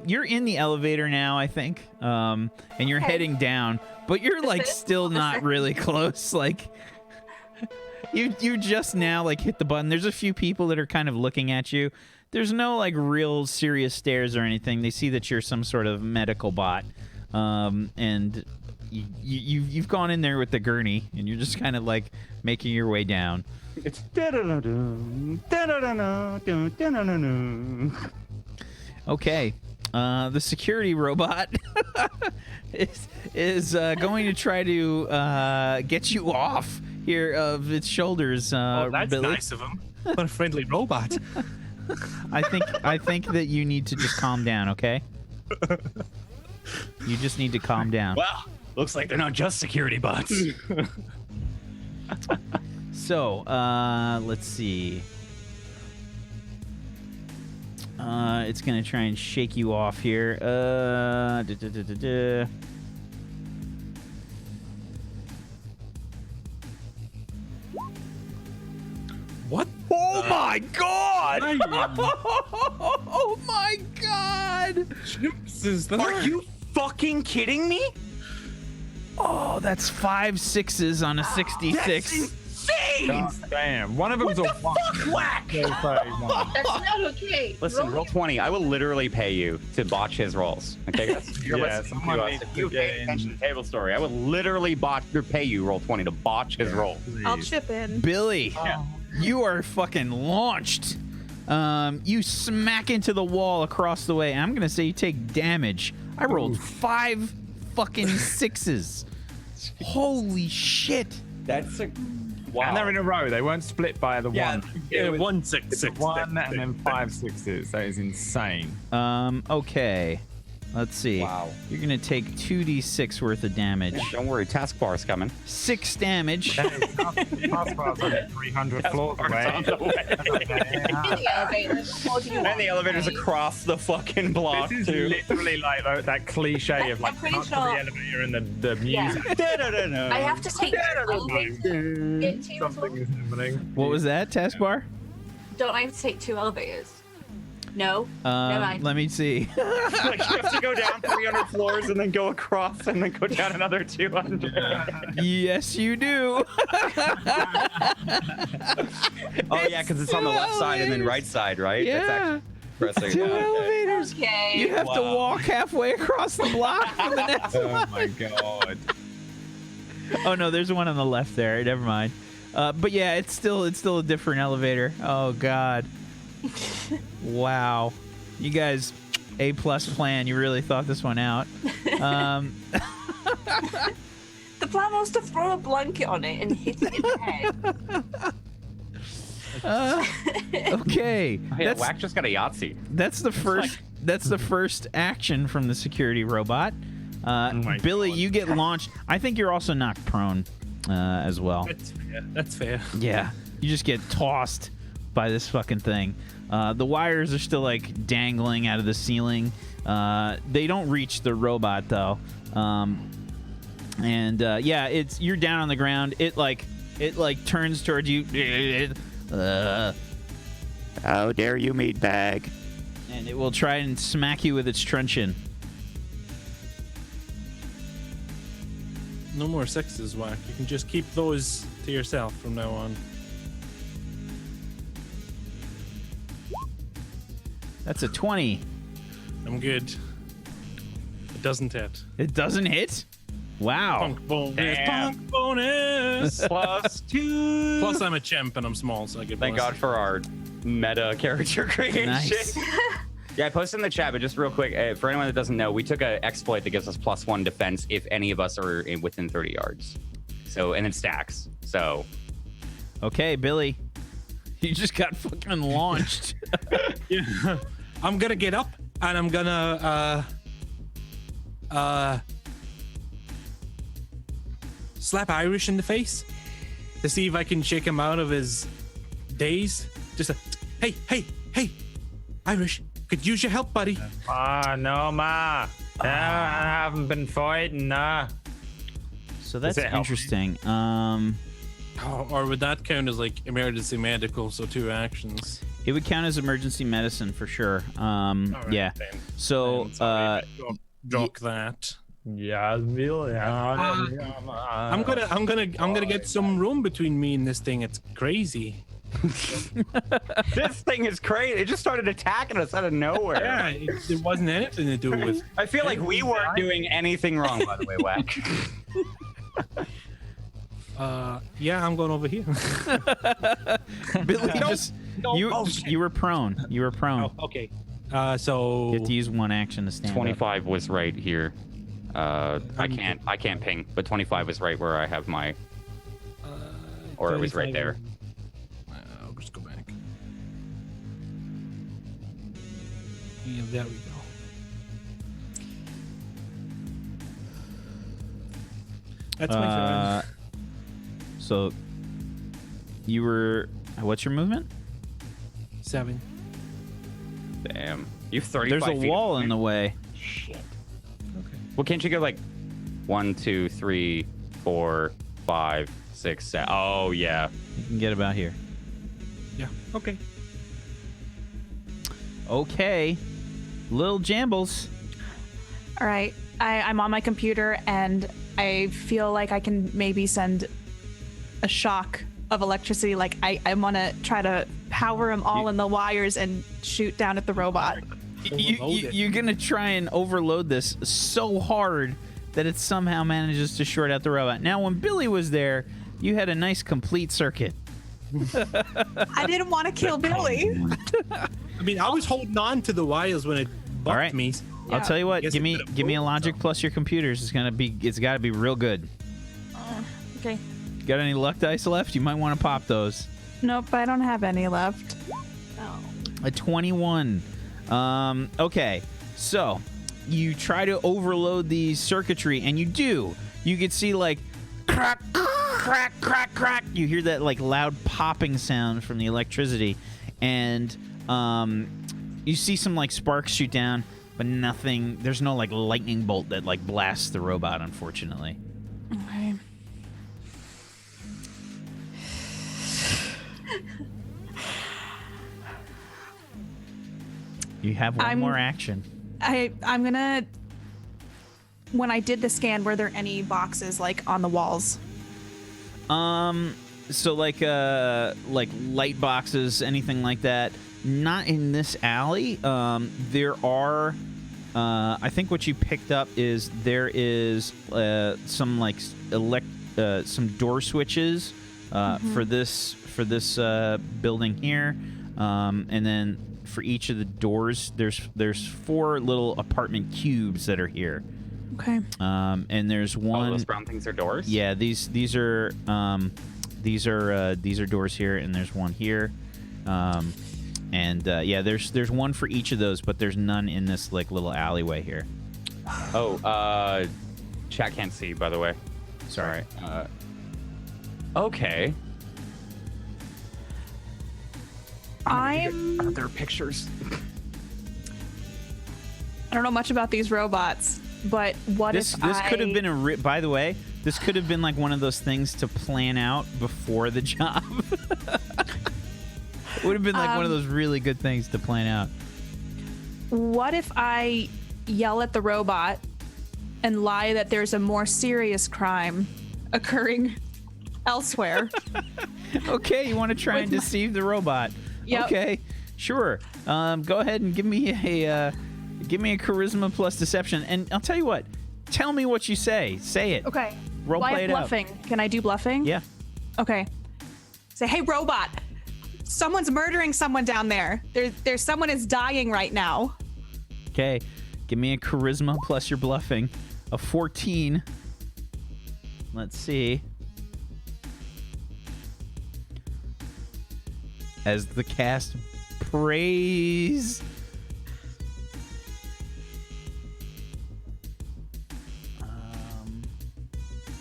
You're in the elevator now, I think. And you're heading down, but you're like still not really close. Like you just now like hit the button. There's a few people that are kind of looking at you. There's no like real serious stares or anything. They see that you're some sort of medical bot. And you've gone in there with the gurney and you're just kind of like making your way down. It's Okay. The security robot is going to try to get you off here of its shoulders. That's Billy. nice of him. What a friendly robot. I think that you need to just calm down, okay? You just need to calm down. Well, looks like they're not just security bots. So, let's see. It's gonna try and shake you off here. What? Oh my God! I am- Oh my God! Chips is that? Are you fucking kidding me? Oh, that's 5 6s on a 66. That's insane! God damn. One of them's a one. Whack! So 31. That's not okay. Listen, roll 20. I will literally pay you to botch his rolls. Okay, guys? You're Yeah, listening someone to us. needs If to you get pay in. attention to the table story, I would literally botch or pay you roll 20 to botch his roll. I'll chip in. Billy, you are fucking launched. You smack into the wall across the way. I'm gonna say you take damage. I rolled 5 fucking 6s. Holy shit! That's a wow. And they're in a row. They weren't split by the Yeah, one. Yeah, was- 1 6 It's 6. 1 and then 5 6s. That is insane. Okay. Let's see. Wow. You're gonna take 2d6 worth of damage. Don't worry, taskbar's coming. 6 damage. Taskbar's only 300 floors away. In the elevator. What do you And want? the elevator's across the fucking block, This is too. literally like that cliche of like I'm pretty cut to sure- the elevator and the Yeah. music. I have to take elevators. Get 2 as well? Something is happening. What was that, taskbar? Don't I have to take 2 elevators? No. Never mind. Let me see. Like, you have to go down 300 floors and then go across and then go down another 200. Yes, you do. Oh, yeah, because it's on the left side and then right side, right? Yeah. That's actually 2 okay. elevators. Okay. You have to walk halfway across the block for the next Oh one. my god. Oh no, there's one on the left there. Never mind. But yeah, it's still a different elevator. Oh god. Wow. You guys, A+ plan. You really thought this one out. The plan was to throw a blanket on it and hit it in the head. Okay. Yeah, Whack just got a Yahtzee. That's the first. That's the first action from the security robot. my Billy, God. you get launched. I think you're also knocked prone as well. That's fair. That's fair. Yeah, you just get tossed by this fucking thing. The wires are still like dangling out of the ceiling. They don't reach the robot though. And yeah, you're down on the ground. It turns towards you. How dare you, meatbag? And it will try and smack you with its truncheon. No more 6s, Whack. You can just keep those to yourself from now on. That's a 20. I'm good. It doesn't hit. It doesn't hit? Wow. Punk bonus. Damn. Punk bonus. +2. Plus, I'm a chimp and I'm small, so I get. Thank plus. God for our meta character creation. Nice. Yeah, I posted in the chat, but just real quick, for anyone that doesn't know, we took an exploit that gives us +1 defense if any of us are within 30 yards. So, and it stacks. So, Okay, Billy. You just got fucking launched. Yeah. I'm gonna get up and I'm gonna slap Irish in the face to see if I can shake him out of his daze. Just a hey, Irish, could use your help, buddy. No, ma. I haven't been fighting, nah. So that's Does it help? interesting. Or would that count as like emergency medical? So 2 actions. It would count as emergency medicine for sure. Alright, Yeah. then. So, Then sorry, jock that. Yeah, Bill. I'm gonna get some room between me and this thing. It's crazy. this thing is crazy. It just started attacking us out of nowhere. Yeah, it wasn't anything to do with. I feel like we weren't doing anything wrong, by the way, Whack. Yeah, I'm going over here. Billy, you were prone. You were prone. Oh, okay. So You have to use 1 action to stand 25 was right here. I can't ping, but 25 was right where I have my, or it was right there. I'll just go back. Yeah, there we go. That's my up. turn. So, you were... What's your movement? 7. Damn. You have 35 There's a feet. wall in the way. Shit. Okay. Well, can't you go like 1, 2, 3, 4, 5, 6, 7? Oh, yeah. You can get about here. Yeah. Okay. Okay. Little Jambles. All right. I'm on my computer and I feel like I can maybe send a shock of electricity. Like I want to try to power them all in the wires and shoot down at the robot. You're going to try and overload this so hard that it somehow manages to short out the robot. Now, when Billy was there, you had a nice complete circuit. I didn't want to kill Billy. I mean, I was holding on to the wires when it bucked All right. me. I'll tell you what. Guess Give it me could've give me a moved, logic so. plus your computers. It's got to be real good. Okay. Got any luck dice left? You might want to pop those. Nope, I don't have any left. A 21. Okay, so you try to overload the circuitry, and you do. You can see like crack, crack, crack, crack. You hear that like loud popping sound from the electricity, and you see some like sparks shoot down, but nothing. There's no like lightning bolt that like blasts the robot, unfortunately. Okay. You have one more action. I'm gonna. When I did the scan, were there any boxes like on the walls? So like light boxes, anything like that. Not in this alley. There are. I think what you picked up is there is some like some door switches for this building here, and then for each of the doors, there's 4 little apartment cubes that are here. Okay. And there's one. Oh, those brown things are doors? Yeah, these are doors here, and there's one here. Yeah, there's one for each of those, but there's none in this like little alleyway here. Oh, chat can't see, by the way. Sorry. Okay. Are there pictures? I don't know much about these robots, but This could have been by the way, this could have been like one of those things to plan out before the job. It would have been like one of those really good things to plan out. What if I yell at the robot and lie that there's a more serious crime occurring elsewhere? Okay, you want to try and deceive the robot? Yep. Okay, sure. Go ahead and give me a charisma plus deception, and I'll tell you what. tell me what you say. Say it. Okay. Role Well, I play have it out. bluffing. Can I do bluffing? Yeah. Okay. Say, hey, robot. Someone's murdering someone down there. There's someone is dying right now. Okay. Give me a charisma plus your bluffing. A 14. Let's see. As the cast prays.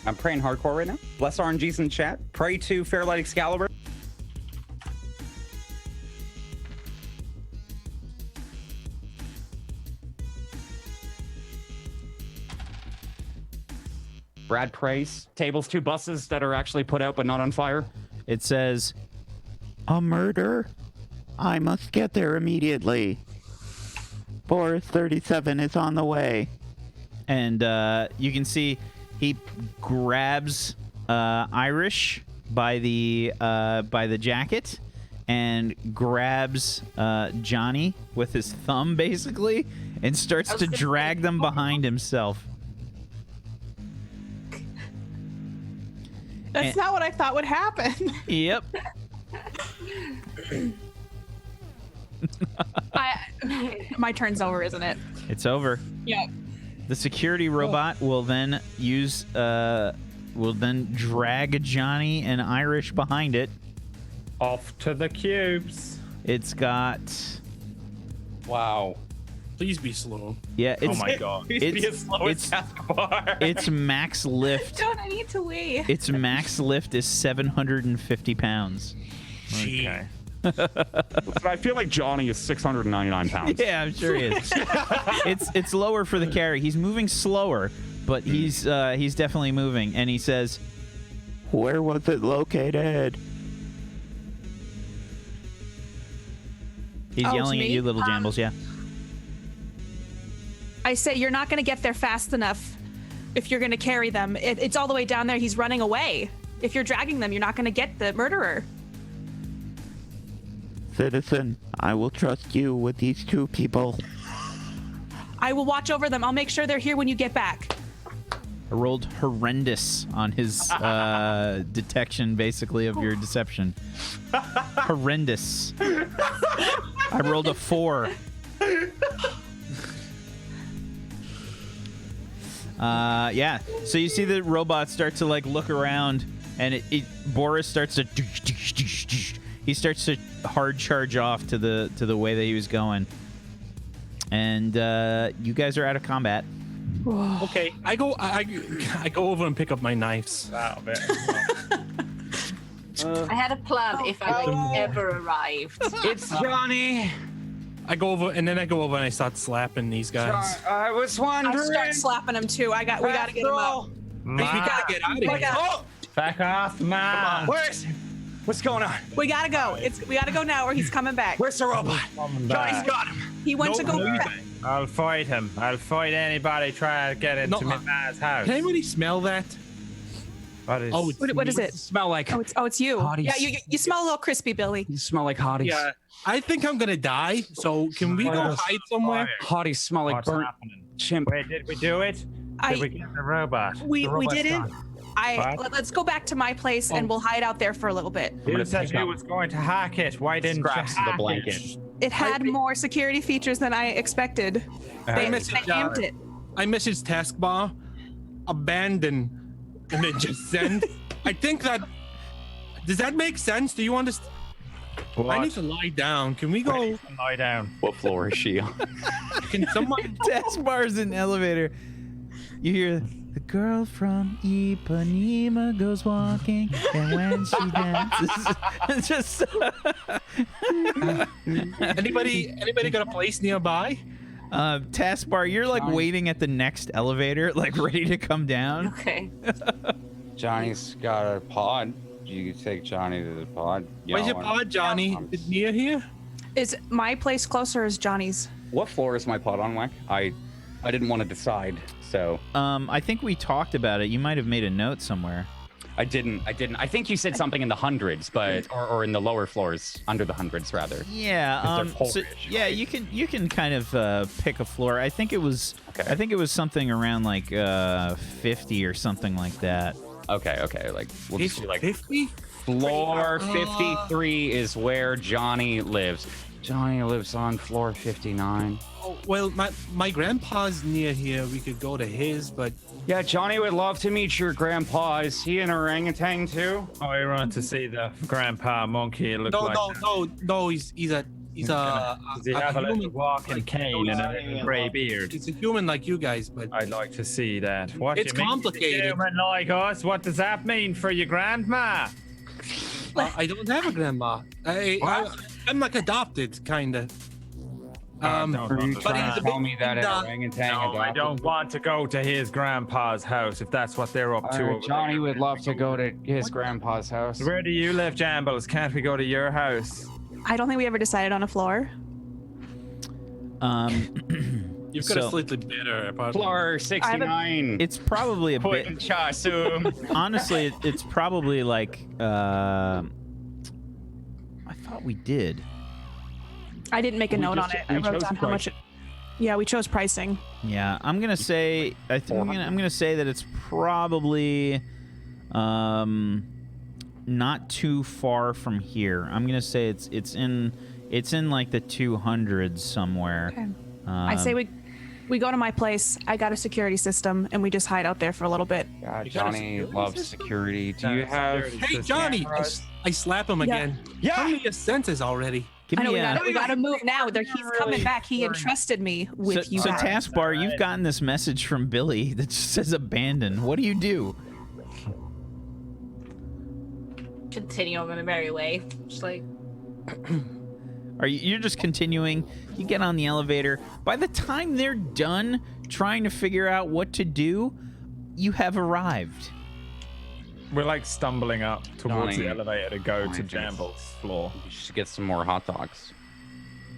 I'm praying hardcore right now. Bless RNGs in chat. Pray to Fairlight Excalibur. Brad prays. Tables, 2 buses that are actually put out but not on fire. It says, A murder? I must get there immediately. Boris 37 is on the way. and you can see he grabs Irish by the jacket and grabs Johnny with his thumb, basically, and starts to drag them behind himself. That's not what I thought would happen. Yep. My turn's over, isn't it? It's over. Yep. The security robot will then drag Johnny and Irish behind it. Off to the cubes. It's got Wow. Please be slow. yeah. It's, Oh my god. Its max lift. Don't I need to wee? Its max lift is 750 pounds. Okay. But I feel like Johnny is 699 pounds. Yeah, I'm sure he is. it's lower for the carry. He's moving slower, but he's definitely moving. And he says, Where was it located? he's Oh, it's yelling at me? you, Little Jambles. Yeah. I say you're not going to get there fast enough if you're going to carry them. It's all the way down there. He's running away. If you're dragging them, you're not going to get the murderer. Citizen, I will trust you with these two people. I will watch over them. I'll make sure they're here when you get back. I rolled horrendous on his detection, basically, of your deception. Horrendous. I rolled a 4. Yeah. So you see the robot start to like look around, and Boris starts to. He starts to hard charge off to the way that he was going, and you guys are out of combat. Okay, I go over and pick up my knives. That'll be I had a plan if I ever arrived. It's Johnny. I go over and I start slapping these guys. I was I wondering. start slapping him too. We gotta get him up. We gotta get out of here. Oh, Back off, man. where's? What's going on? We gotta go. We gotta go now, or he's coming back. Where's the robot? Johnny's got him. He went to go. I'll fight him. I'll fight anybody trying to get into No, my man's house. Can anybody smell that? What is? Oh, What is it? Smell like? Oh, it's you. Hotties. Yeah, you smell a little crispy, Billy. You smell like hotties. yeah. I think I'm gonna die. So can we go hide somewhere? Hotties smell like What's burnt happening? chimp. Wait, did we do it? Did we get the robot? We The robot's didn't. gone. Let's go back to my place and we'll hide out there for a little bit. You said you was going to hack it. Why didn't Scraps you the hack blanket. it? It had more security features than I expected. They amped it. I messaged taskbar, abandon, and then just send. I think that. Does that make sense? Do you understand? What? I need to lie down. Can we go? Lie down. What floor is she on? Can someone? Taskbar's in the elevator. You hear the girl from Ipanema goes walking, and when she dances, it's just Anybody got a place nearby? Taskbar. You're like waiting at the next elevator, like ready to come down. Okay. Johnny's got a pod. You can take Johnny to the pod. Where's your pod, Johnny? Is it near here? Is my place closer or is Johnny's? What floor is my pod on, Wack? I didn't want to decide, so. I think we talked about it. You might have made a note somewhere. I didn't. I think you said something in the hundreds, but or in the lower floors, under the hundreds rather. Yeah. So, yeah, you can kind of pick a floor. I think it was. Okay. I think it was something around like 50 or something like that. Okay. Like we'll just do like 50? floor 53 is where Johnny lives. Johnny lives on floor 59. Oh, well, my grandpa's near here. We could go to his, but Yeah, Johnny would love to meet your grandpa. Is he an orangutan too? Oh, I want to see the grandpa monkey. It looks like no. He's a Does he have a little walking cane and a little grey beard? He's a human like you guys, but I'd like to see that. What It's do you mean he's a complicated. human like us? What does that mean for your grandma? I don't have a grandma. I'm like adopted, kind of. Don't but he's a Tell bit- me that an uh, orangutan. No, I adopted- don't want to go to his grandpa's house if that's what they're up to. over Johnny there. would love to go to his grandpa's house. Where do you live, Jambles? Can't we go to your house? I don't think we ever decided on a floor. You've got a slightly better apartment. Floor 69. It's probably a bit. Honestly, it's probably like. I thought we did. I didn't make a note on it. I wrote down how much. Yeah, we chose pricing. Yeah, I'm gonna say. I think I'm gonna say that it's probably, not too far from here. I'm gonna say it's in like the 200s somewhere. Okay. I say we go to my place. I got a security system, and we just hide out there for a little bit. God, Johnny loves security. Do you have? Hey, Johnny! I slap him again. Yeah. How many senses already? Give I know me we gotta move now. He's coming back. He entrusted me with you So guys. Taskbar, you've gotten this message from Billy that just says abandon. What do you do? Continue on my merry way. Just like, You're just continuing. You get on the elevator. By the time they're done trying to figure out what to do, you have arrived. We're like stumbling up towards Johnny. the elevator to go to Jambles' floor. You should get some more hot dogs.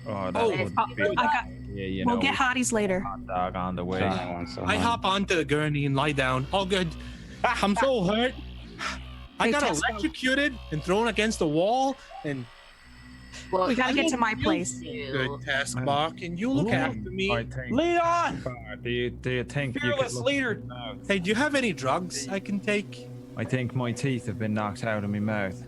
Oh, that Oh, would be We'll get hotties later. hot dog on the way. Johnny wants some. I hop onto the gurney and lie down. All good. I'm so hurt. I Hey, got Tess, electrocuted and thrown against the wall. And well, We gotta get to my place. good taskbar. Can you look after me? I think. Lead on, Do you think you could fearless look leader. in my mouth? Hey, do you have any drugs I can take? I think my teeth have been knocked out of my mouth.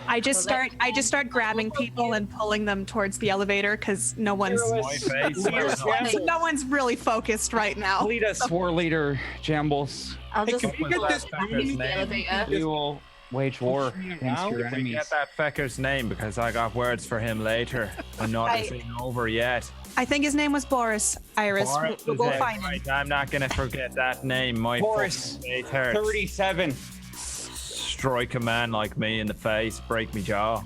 I just start grabbing people and pulling them towards the elevator because no one's My face. no one's really focused right now. Lead us, war leader Jambles. I'll Hey, just can we get this use the elevator. We will wage war against your Can we enemies. get that fecker's name? Because I got words for him later. And not I- this ain't over yet. I think his name was Boris. Iris. Boris We'll is go it. find him. Right, I'm not gonna forget that name. My Boris, fucking face hurts. 37. Strike a man like me in the face, break me jaw.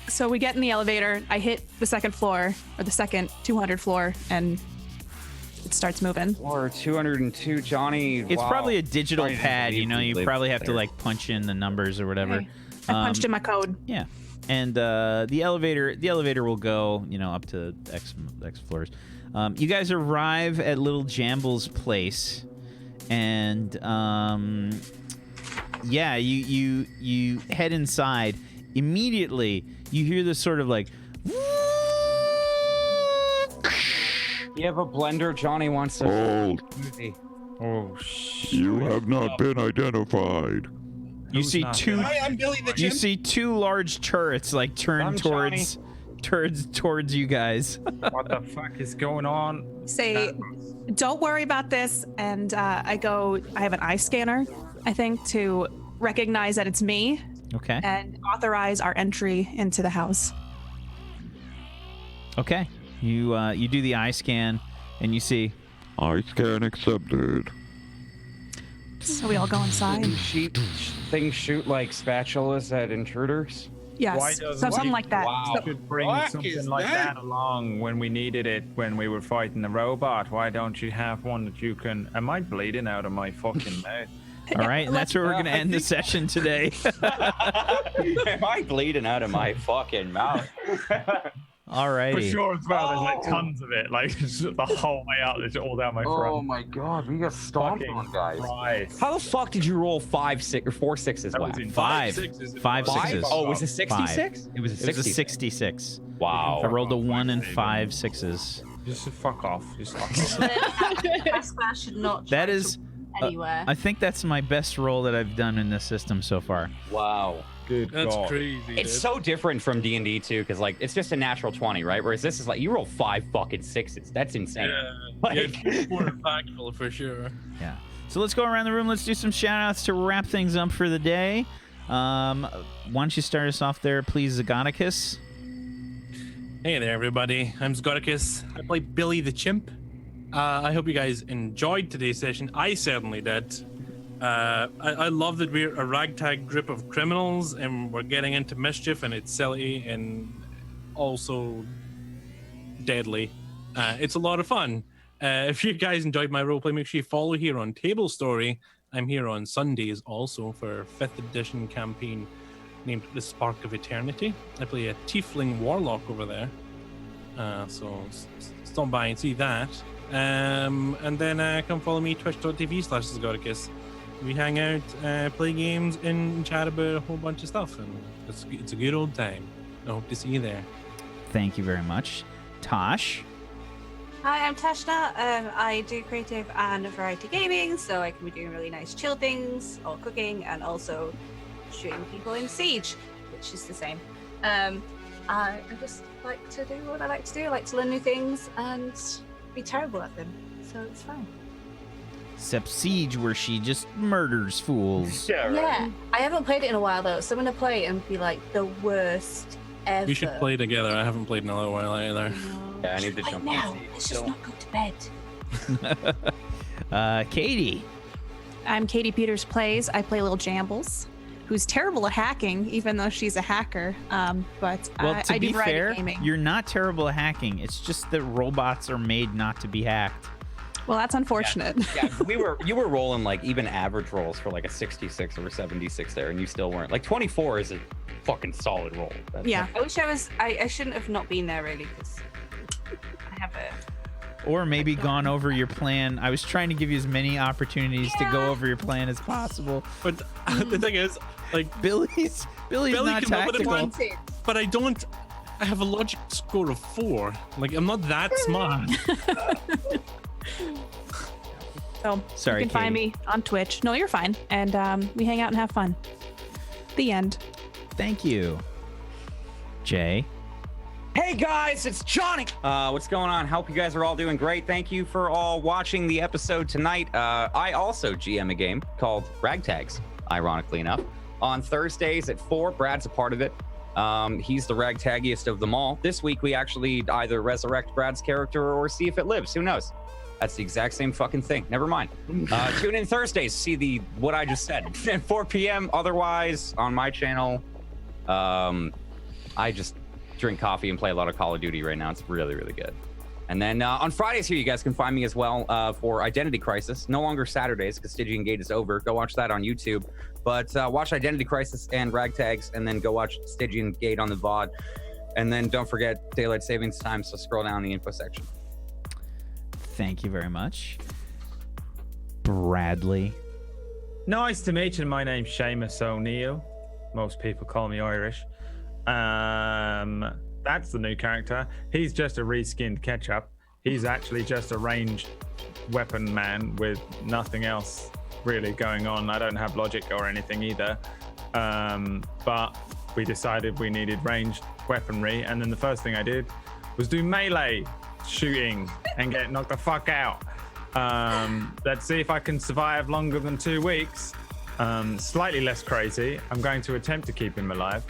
So we get in the elevator. I hit the second floor or the second 200 floor, and it starts moving. Or 202, Johnny. It's wow. probably a digital Johnny didn't pad, you believe know. we You lived probably have to there. like punch in the numbers or whatever. Okay. I punched in my code. Yeah, and the elevator will go, you know, up to X floors. You guys arrive at Little Jamble's place, and yeah, you head inside. Immediately, you hear this sort of like. You have a blender. Johnny wants to. Hold. Smoothie. Oh shit. You have not been identified. You see not two. Hi, I'm Billy the You Chimp. see two large turrets like turn I'm towards you guys. What the fuck is going on? Say, don't worry about this. And I have an eye scanner, I think, to recognize that it's me Okay. and authorize our entry into the house. Okay. You do the eye scan, and you see. I scan accepted. So we all go inside. Things shoot like spatulas at intruders. Yes. So something like that. Wow. So- Should bring What something is like that? that along when we needed it when we were fighting the robot. Why don't you have one that you can? Am I bleeding out of my fucking mouth? All right, and that's where we're gonna end the session today. Am I bleeding out of my fucking mouth? Alrighty. For sure as well. There's like tons of it. Like just the whole way out. It's all down my Oh front. my god, we got stomped Fucking on, guys. Christ. How the fuck did you roll 5, 6, or 4 sixes? That Wow. was in Five. sixes. Five Five? sixes. Oh, it was a Five. 66? It was a It was a 66. 66. Wow. I rolled a 1 and 5 sixes. Just fuck off. Just fuck off. Taskbar should not. That try is. to anywhere. I think that's my best roll that I've done in this system so far. Wow. Good That's God. crazy. It's dude. so different from D&D too, because like it's just a natural 20, right? Whereas this is like you roll 5 fucking sixes. That's insane. Yeah, Like- it's more impactful for sure. Yeah. So let's go around the room. Let's do some shout outs to wrap things up for the day. Why don't you start us off there, please, Zagonicus? Hey there, everybody. I'm Zgodicus. I play Billy the Chimp. I hope you guys enjoyed today's session. I certainly did. I love that we're a ragtag group of criminals and we're getting into mischief, and it's silly and also deadly. It's a lot of fun. If you guys enjoyed my roleplay, make sure you follow here on Table Story. I'm here on Sundays also for 5th edition campaign named The Spark of Eternity. I play a tiefling warlock over there. So stop by and see that. And then come follow me, twitch.tv/Zgodicus. We hang out, play games, and chat about a whole bunch of stuff. And it's a good old time. I hope to see you there. Thank you very much. Tosh? Hi, I'm Tashna. I do creative and variety gaming, so I can be doing really nice chill things, or cooking, and also shooting people in Siege, which is the same. I just like to do what I like to do. I like to learn new things and be terrible at them, so it's fine. Except Siege, where she just murders fools. Yeah, right. Yeah, I haven't played it in a while though, so I'm gonna play it and be like the worst ever. We should play together. I haven't played in a little while either. Yeah, I need to Right jump now. on Let's just not go to bed. Katie? I'm Katie Peters Plays. I play Little Jambles, who's terrible at hacking, even though she's a hacker. But Well, to I be do variety fair, gaming. you're not terrible at hacking. It's just that robots are made not to be hacked. Well, that's unfortunate. Yeah, you were rolling like even average rolls for like a 66 or a 76 there, and you still weren't. Like 24 is a fucking solid roll. That's Yeah. I wish I was. I shouldn't have not been there really, because I have a. Or maybe gone over your plan. I was trying to give you as many opportunities to go over your plan as possible. But the thing is, like, Billy's Billy not came up with a tactical. plan. But I don't. I have a logic score of 4. Like, I'm not that smart. So Sorry, you can find Katie. me on Twitch. No, you're fine. And we hang out and have fun. The end. Thank you. Jay? Hey guys, it's Johnny. What's going on? Hope you guys are all doing great. Thank you for all watching the episode tonight. I also GM a game called Ragtags, ironically enough. On Thursdays at 4, Brad's a part of it. He's the ragtaggiest of them all. This week, we actually either resurrect Brad's character or see if it lives. Who knows? That's the exact same fucking thing. Never mind. Tune in Thursdays, see what I just said. At 4 p.m. Otherwise, on my channel, I just drink coffee and play a lot of Call of Duty right now. It's really, really good. And then on Fridays here, you guys can find me as well for Identity Crisis. No longer Saturdays because Stygian Gate is over. Go watch that on YouTube. But watch Identity Crisis and Ragtags, and then go watch Stygian Gate on the VOD. And then don't forget Daylight Savings Time, so scroll down the info section. Thank you very much. Bradley? Nice to meet you. My name's Seamus O'Neill. Most people call me Irish. That's the new character. He's just a reskinned Ketchup. He's actually just a ranged weapon man with nothing else really going on. I don't have logic or anything either. But we decided we needed ranged weaponry, and then the first thing I did was do melee shooting and get knocked the fuck out. Let's see if I can survive longer than 2 weeks. Slightly less crazy. I'm going to attempt to keep him alive.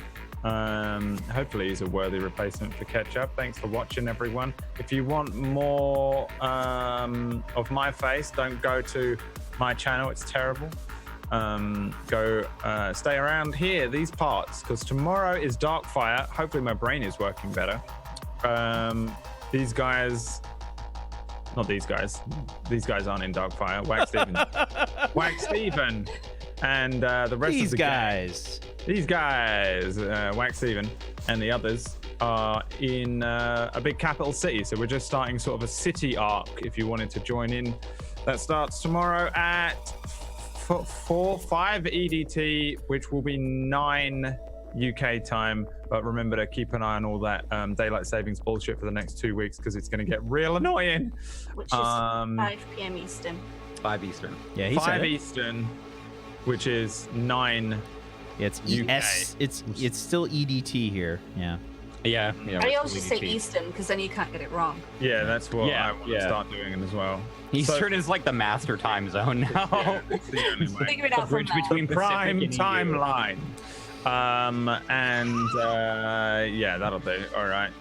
Hopefully he's a worthy replacement for Ketchup. Thanks for watching, everyone. If you want more of my face, don't go to my channel. It's terrible. Go stay around here, these parts, because tomorrow is Darkfire. Hopefully my brain is working better. These guys, not these guys. These guys aren't in Darkfire. Wax Steven. Wax Steven. And the rest These of the guys. These guys, Wax Steven and the others, are in a big capital city. So we're just starting sort of a city arc if you wanted to join in. That starts tomorrow at 5 EDT, which will be 9 UK time. But remember to keep an eye on all that daylight savings bullshit for the next 2 weeks because it's going to get real annoying. Which is 5 p.m. Eastern. 5 Eastern. Yeah, he 5 said it. Eastern, which is 9. Yeah, it's UK. It's still EDT here. Yeah. Yeah. I always just say Eastern because then you can't get it wrong. Yeah, that's what Yeah, I want to start doing as well. Eastern is like the master time zone now. Yeah, it's the only way. Figure it out from bridge there. between Prime Pacific and EU. timeline. Yeah, that'll do. All right.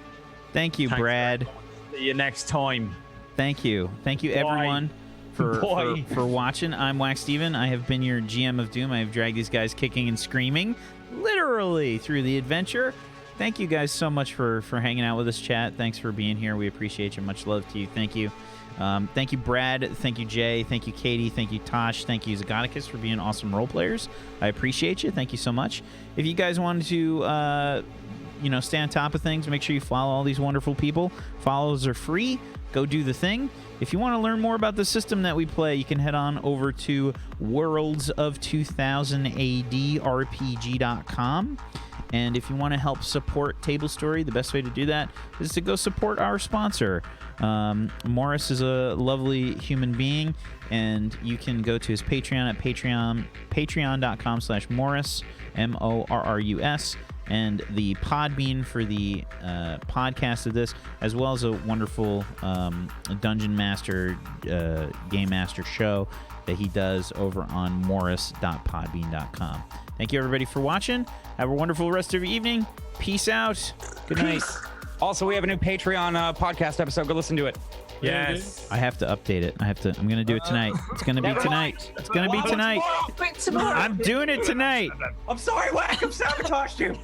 Thank you, Thanks, Brad. See you next time. Thank you everyone for watching. I'm Wax Steven. I have been your GM of Doom. I have dragged these guys kicking and screaming literally through the adventure. Thank you guys so much for hanging out with us, chat. Thanks for being here. We appreciate you. Much love to you. Thank you. Thank you, Brad. Thank you, Jay. Thank you, Katie. Thank you, Tosh. Thank you, Zagonicus, for being awesome role players. I appreciate you. Thank you so much. If you guys wanted to stay on top of things, make sure you follow all these wonderful people. Follows are free. Go do the thing. If you want to learn more about the system that we play, you can head on over to worlds2000AD-RPG.com. And if you want to help support Table Story, the best way to do that is to go support our sponsor. Morris is a lovely human being, and you can go to his Patreon at patreon.com/Morris, Morrus, and the Podbean for the podcast of this, as well as a wonderful Dungeon Master, Game Master show that he does over on morris.podbean.com. Thank you, everybody, for watching. Have a wonderful rest of your evening. Peace out. Good night. Also, we have a new Patreon podcast episode. Go listen to it. Yes. I have to update it. I'm going to do it tonight. It's going to be tonight. It's going to be tonight. Wait, tomorrow. I'm doing it tonight. I'm sorry, Whack. I've sabotaged you.